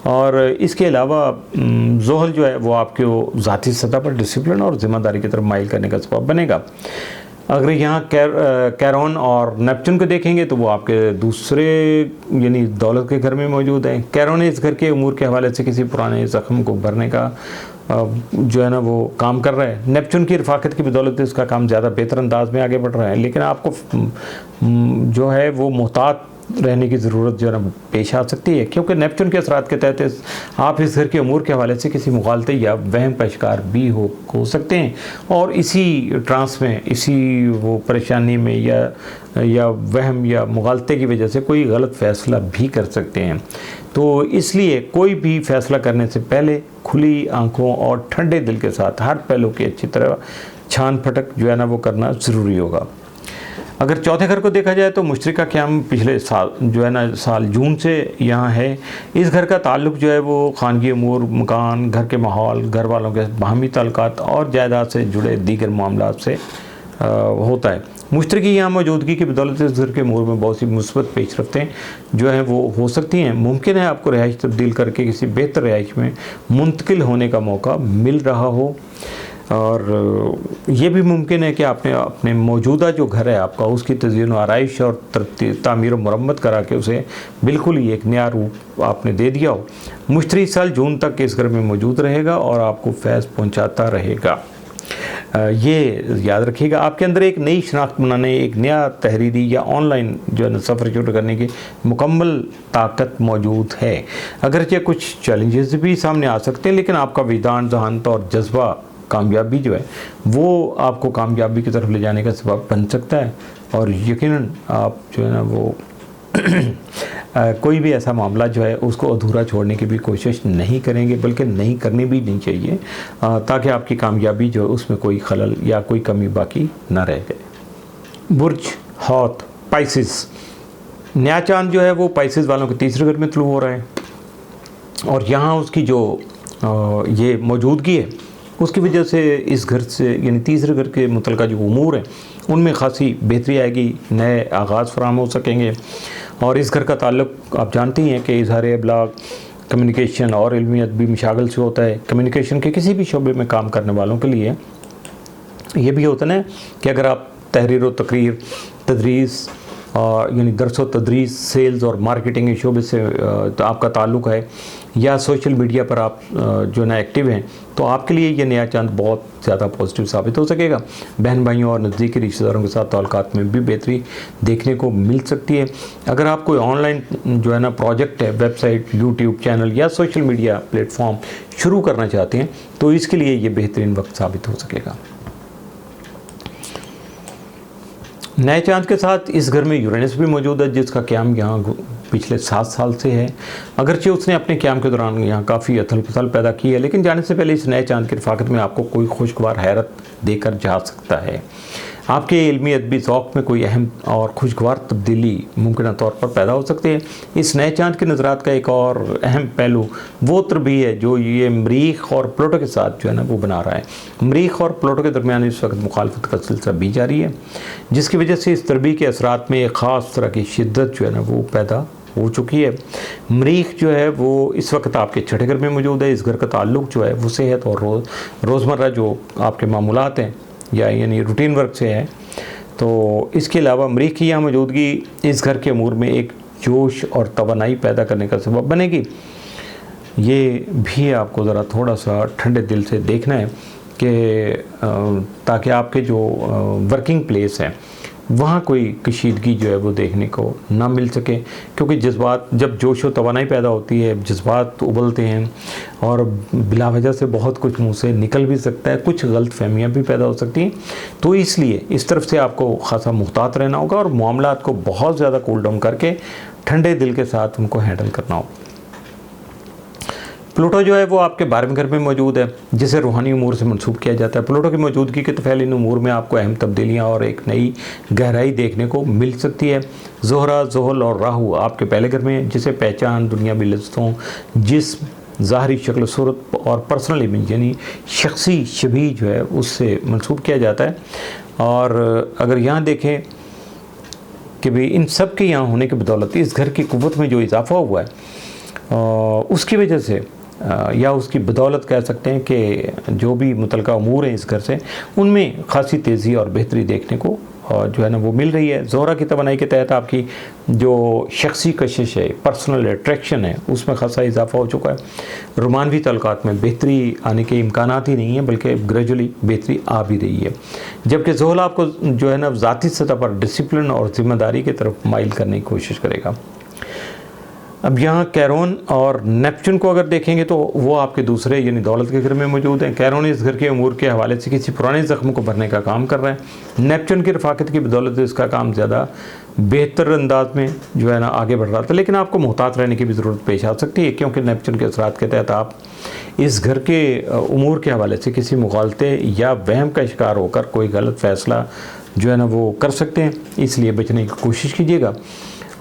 [SPEAKER 1] और इसके अलावा ज़ोहल जो है वो आपके ज़ाती सतह पर डिसिप्लिन और ज़िम्मेदारी की तरफ माइल करने का सबब बनेगा। अगर यहाँ कैरोन और नेपच्यून को देखेंगे तो वो आपके दूसरे यानी दौलत के घर में मौजूद हैं। कैरोन इस घर के उमूर के हवाले से किसी पुराने ज़ख्म को भरने का जो है ना वो काम कर रहा है। नेपच्यून की रफ़ाकत की बदौलत इसका काम ज़्यादा बेहतर अंदाज में आगे बढ़ रहा है, लेकिन आपको जो है वो मोहतात रहने की ज़रूरत जो है ना पेश आ सकती है, क्योंकि नेपच्यून के असरात के तहत आप इस घर के उमूर के हवाले से किसी मुगालते या वहम का शिकार भी हो सकते हैं और इसी ट्रांस में, इसी वो परेशानी में या वहम या मुगालते की वजह से कोई गलत फ़ैसला भी कर सकते हैं। तो इसलिए कोई भी फ़ैसला करने से पहले खुली आँखों और ठंडे दिल के साथ हर पहलू की अच्छी तरह छान फटक जो है ना वो करना ज़रूरी होगा। अगर चौथे घर को देखा जाए तो मुश्तरक का क़याम पिछले साल जो है ना साल जून से यहाँ है। इस घर का ताल्लुक़ जो है वो खानगी उमूर, मकान, घर के माहौल, घर वालों के बाहमी ताल्लुकात और जायदाद से जुड़े दीगर मामलात से होता है। मुश्तरक की यहाँ मौजूदगी की बदौलत इस घर के उमूर में बहुत सी मुस्बत पेशरफ्तें जो हैं वो हो सकती हैं। मुमकिन है आपको रिहाइश तब्दील करके किसी बेहतर रिहाइश में मुंतकिल होने का मौका मिल रहा हो और ये भी मुमकिन है कि आपने अपने मौजूदा जो घर है आपका उसकी तज़यीन आराइश और तामीर मरम्मत करा के उसे बिल्कुल ही एक नया रूप आपने दे दिया हो। मुश्तरी साल जून तक इस घर में मौजूद रहेगा और आपको फैज़ पहुंचाता रहेगा। ये याद रखिएगा। आपके अंदर एक नई शनाख्त बनाने, एक नया तहरीरी या ऑनलाइन जो है ना सफ़र शुरू करने की मुकम्मल ताकत मौजूद है। अगरचे कुछ चैलेंजेस भी सामने आ सकते हैं, लेकिन आपका विदान, जहानत और जज्बा कामयाबी जो है वो आपको कामयाबी की तरफ ले जाने का सबब बन सकता है। और यकीनन आप जो है ना वो कोई भी ऐसा मामला जो है उसको अधूरा छोड़ने की भी कोशिश नहीं करेंगे, बल्कि नहीं करनी भी नहीं चाहिए, ताकि आपकी कामयाबी जो है उसमें कोई खलल या कोई कमी बाकी ना रह जाए। बुर्ज हौत पाइसिस, नया चांद जो है वो पाइसिस वालों के तीसरे घर में तुलू हो रहा है, और यहाँ उसकी जो ये मौजूदगी है उसकी वजह से इस घर से यानी तीसरे घर के मुतल्लिक़ जो उमूर हैं उनमें ख़ासी बेहतरी आएगी, नए आगाज़ फराहम हो सकेंगे। और इस घर का ताल्लुक़ आप जानती हैं कि इज़हार इब्लाग, कम्युनिकेशन और इल्मी अदबी मशागल से होता है। कम्युनिकेशन के किसी भी शोबे में काम करने वालों के लिए ये भी होता है कि अगर आप तहरीर व तकरीर, तदरीस और यानी दरस व तदरीस, सेल्स और मार्केटिंग के शोबे से तो आपका ताल्लुक़ है, या सोशल मीडिया पर आप जो ना एक्टिव हैं, तो आपके लिए ये नया चांद बहुत ज़्यादा पॉजिटिव साबित हो सकेगा। बहन भाइयों और नज़दीकी रिश्तेदारों के साथ ताल्लुकात में भी बेहतरी देखने को मिल सकती है। अगर आप कोई ऑनलाइन जो है ना प्रोजेक्ट है, वेबसाइट, यूट्यूब चैनल या सोशल मीडिया प्लेटफॉर्म शुरू करना चाहते हैं, तो इसके लिए ये बेहतरीन वक्त साबित हो सकेगा। नए चांद के साथ इस घर में यूरेनस भी मौजूद है, जिसका क़याम यहाँ पिछले 7 साल से है। अगरचे उसने अपने क़याम के दौरान यहाँ काफ़ी अथल पथल पैदा की है, लेकिन जाने से पहले इस नए चांद की रफ़ाकत में आपको कोई खुशगवार हैरत देकर जा सकता है। आपके इल्मी अदबी ज़ौक़ में कोई अहम और खुशगवार तब्दीली मुमकिन तौर पर पैदा हो सकती है। इस नए चांद के नज़रात का एक और अहम पहलू वो तरबी है जो ये मरीख और प्लूटो के साथ जो है ना वो बना रहा है। मरीख और प्लूटो के दरमियान इस वक्त मुखालफत का सिलसिला भी जारी है, जिसकी वजह से इस तरबी के असरात में एक ख़ास तरह की शिद्दत जो है ना वो पैदा हो चुकी है। मरीख जो है वो इस वक्त आपके छठे घर में मौजूद है। इस घर का ताल्लुक़ जो है वो सेहत और रोज़मर्रा जो आपके मामूलात हैं या यानी रूटीन वर्क से है। तो इसके अलावा मरीख की यहाँ मौजूदगी इस घर के अमूर में एक जोश और तवानाई पैदा करने का सबब बनेगी। ये भी आपको ज़रा थोड़ा सा ठंडे दिल से देखना है कि ताकि आपके जो वर्किंग प्लेस है वहाँ कोई कशीदगी जो है वो देखने को ना मिल सके, क्योंकि जज्बात, जब जोश व तवानाई पैदा होती है, जज्बात उबलते हैं और बिला वजह से बहुत कुछ मुंह से निकल भी सकता है, कुछ गलत फहमियाँ भी पैदा हो सकती हैं। तो इसलिए इस तरफ से आपको खासा मुहतात रहना होगा और मामलात को बहुत ज़्यादा कूल डाउन करके ठंडे दिल के साथ उनको हैंडल करना होगा। प्लूटो जो है वो आपके 12वें घर में मौजूद है, जिसे रूहानी उमूर से मंसूब किया जाता है। प्लूटो की मौजूदगी के तफैल इन उमूर में आपको अहम तब्दीलियाँ और एक नई गहराई देखने को मिल सकती है। ज़ोहरा, ज़ोहल और राहु आपके पहले घर में, जिसे पहचान, दुनियावी लज़्ज़तों, जिस्म, ज़ाहरी शक्ल सूरत और पर्सनल इमेज यानी शख्सी छवि जो है उससे मंसूब किया जाता है। और अगर यहाँ देखें कि भाई इन सब के यहाँ होने की बदौलत इस घर की क़ुव्वत में जो इजाफ़ा हुआ है उसकी वजह से या उसकी बदौलत कह सकते हैं कि जो भी मुतल्लिक़ा उमूर हैं इस घर से, उनमें ख़ासी तेज़ी और बेहतरी देखने को जो है ना वो मिल रही है। ज़ोहरा की तवानाई के तहत आपकी जो शख्सी कशिश है, पर्सनल अट्रैक्शन है, उसमें खासा इजाफा हो चुका है। रोमानवी तल्लुकात में बेहतरी आने के इम्कानात ही नहीं है, बल्कि ग्रेजुअली बेहतरी आ भी रही है। जबकि ज़ोहल आपको जो है ना ज़ाती सतह पर डिसिप्लिन और ज़िम्मेदारी की तरफ माइल करने की कोशिश करेगा। अब यहाँ कैरोन और नेपच्यून को अगर देखेंगे तो वो आपके दूसरे यानी दौलत के घर में मौजूद हैं। कैरोन इस घर के अमूर के हवाले से किसी पुराने ज़ख्म को भरने का काम कर रहा है। नेपच्यून की रफ़ाकत की बदौलत इसका काम ज़्यादा बेहतर अंदाज में जो है ना आगे बढ़ रहा था, लेकिन आपको मुहतात रहने की भी ज़रूरत पेश आ सकती है, क्योंकि नेपच्यून के असरात के तहत आप इस घर के उमूर के हवाले से किसी मुगालते या वहम का शिकार होकर कोई गलत फ़ैसला जो है ना वो कर सकते हैं, इसलिए बचने की कोशिश कीजिएगा।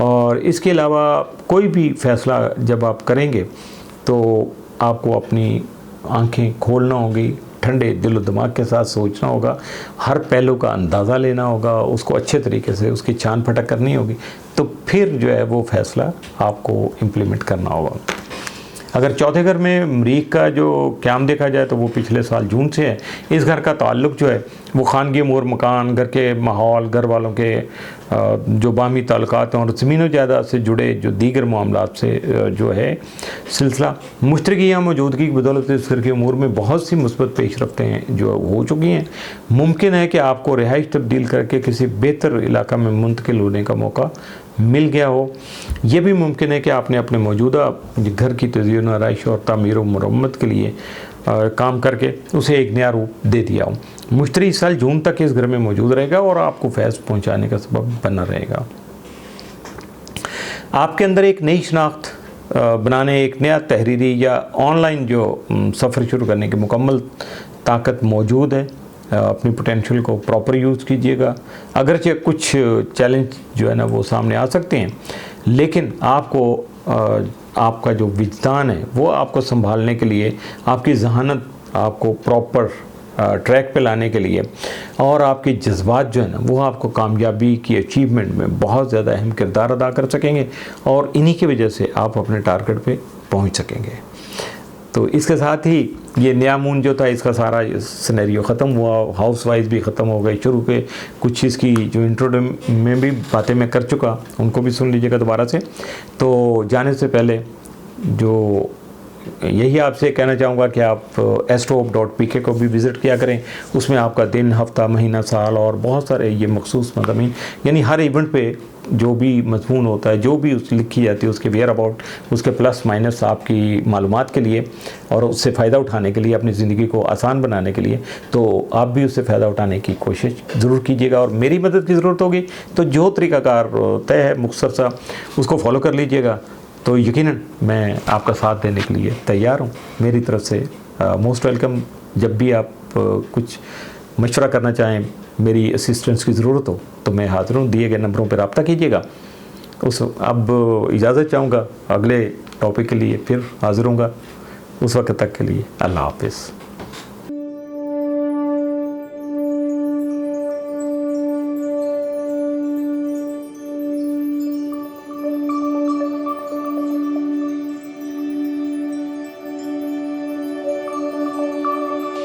[SPEAKER 1] और इसके अलावा कोई भी फ़ैसला जब आप करेंगे तो आपको अपनी आंखें खोलना होगी, ठंडे दिल और दिमाग के साथ सोचना होगा, हर पहलू का अंदाज़ा लेना होगा, उसको अच्छे तरीके से उसकी छान फटक करनी होगी, तो फिर जो है वो फ़ैसला आपको इम्प्लीमेंट करना होगा। अगर चौथे घर में मरीख का जो क़याम देखा जाए तो वो पिछले साल जून से है। इस घर का ताल्लुक़ जो है वो खानगी उमूर, मकान, घर के माहौल, घर वालों के जो बामी ताल्लुकात हैं और ज़मीन जायदाद से जुड़े जो दीगर मामलात से जो है सिलसिला मुश्तरकी या मौजूदगी की बदौलत इस घर के उमूर में बहुत सी मुस्बत पेश रफ्तें हैं जो हो चुकी हैं। मुमकिन है कि आपको रिहाइश तब्दील करके किसी बेहतर इलाका में मुंतकिल होने का मौका मिल गया हो। ये भी मुमकिन है कि आपने अपने मौजूदा घर की तज़यीन और आराइश और तामीर व मरम्मत के लिए काम करके उसे एक नया रूप दे दिया हो। मुश्तरी इस साल जून तक इस घर में मौजूद रहेगा और आपको फैज़ पहुंचाने का सबब बना रहेगा। आपके अंदर एक नई शनाख्त बनाने, एक नया तहरीरी या ऑनलाइन जो सफ़र शुरू करने की मुकम्मल ताकत मौजूद है। अपनी पोटेंशियल को प्रॉपर यूज़ कीजिएगा। अगरचे कुछ चैलेंज जो है ना वो सामने आ सकते हैं, लेकिन आपको आपका जो विजदान है वो आपको संभालने के लिए, आपकी जहानत आपको प्रॉपर ट्रैक पे लाने के लिए और आपके जज्बात जो है ना वो आपको कामयाबी की अचीवमेंट में बहुत ज़्यादा अहम किरदार अदा कर सकेंगे और इन्हीं की वजह से आप अपने टारगेट पे पहुंच सकेंगे। तो इसके साथ ही ये नया मून जो था इसका सारा सिनेरियो ख़त्म हुआ। हाउस वाइज भी ख़त्म हो गए। शुरू के कुछ इसकी जो इंट्रो में भी बातें मैं कर चुका, उनको भी सुन लीजिएगा दोबारा से। तो जाने से पहले जो यही आपसे कहना चाहूँगा कि आप astrohope.pk को भी विज़िट किया करें। उसमें आपका दिन, हफ्ता, महीना, साल और बहुत सारे ये मखसूस मज़ामीन, यानी हर इवेंट पे जो भी मज़मून होता है, जो भी उस लिखी जाती है, उसके वेयर अबाउट, उसके प्लस माइनस आपकी मालूमात के लिए और उससे फ़ायदा उठाने के लिए, अपनी ज़िंदगी को आसान बनाने के लिए, तो आप भी उससे फ़ायदा उठाने की कोशिश ज़रूर कीजिएगा। और मेरी मदद की ज़रूरत होगी तो जो तरीक़ाकार तय है मुख्तसर सा, उसको फॉलो कर लीजिएगा। तो यकीनन मैं आपका साथ देने के लिए तैयार हूँ। मेरी तरफ से मोस्ट वेलकम। जब भी आप कुछ मशवरा करना चाहें, मेरी असिस्टेंस की ज़रूरत हो तो मैं हाज़िर हूँ। दिए गए नंबरों पर रब्ता कीजिएगा। अब इजाज़त चाहूँगा, अगले टॉपिक के लिए फिर हाज़िर होऊंगा। उस वक्त तक के लिए अल्लाह हाफ़िज़।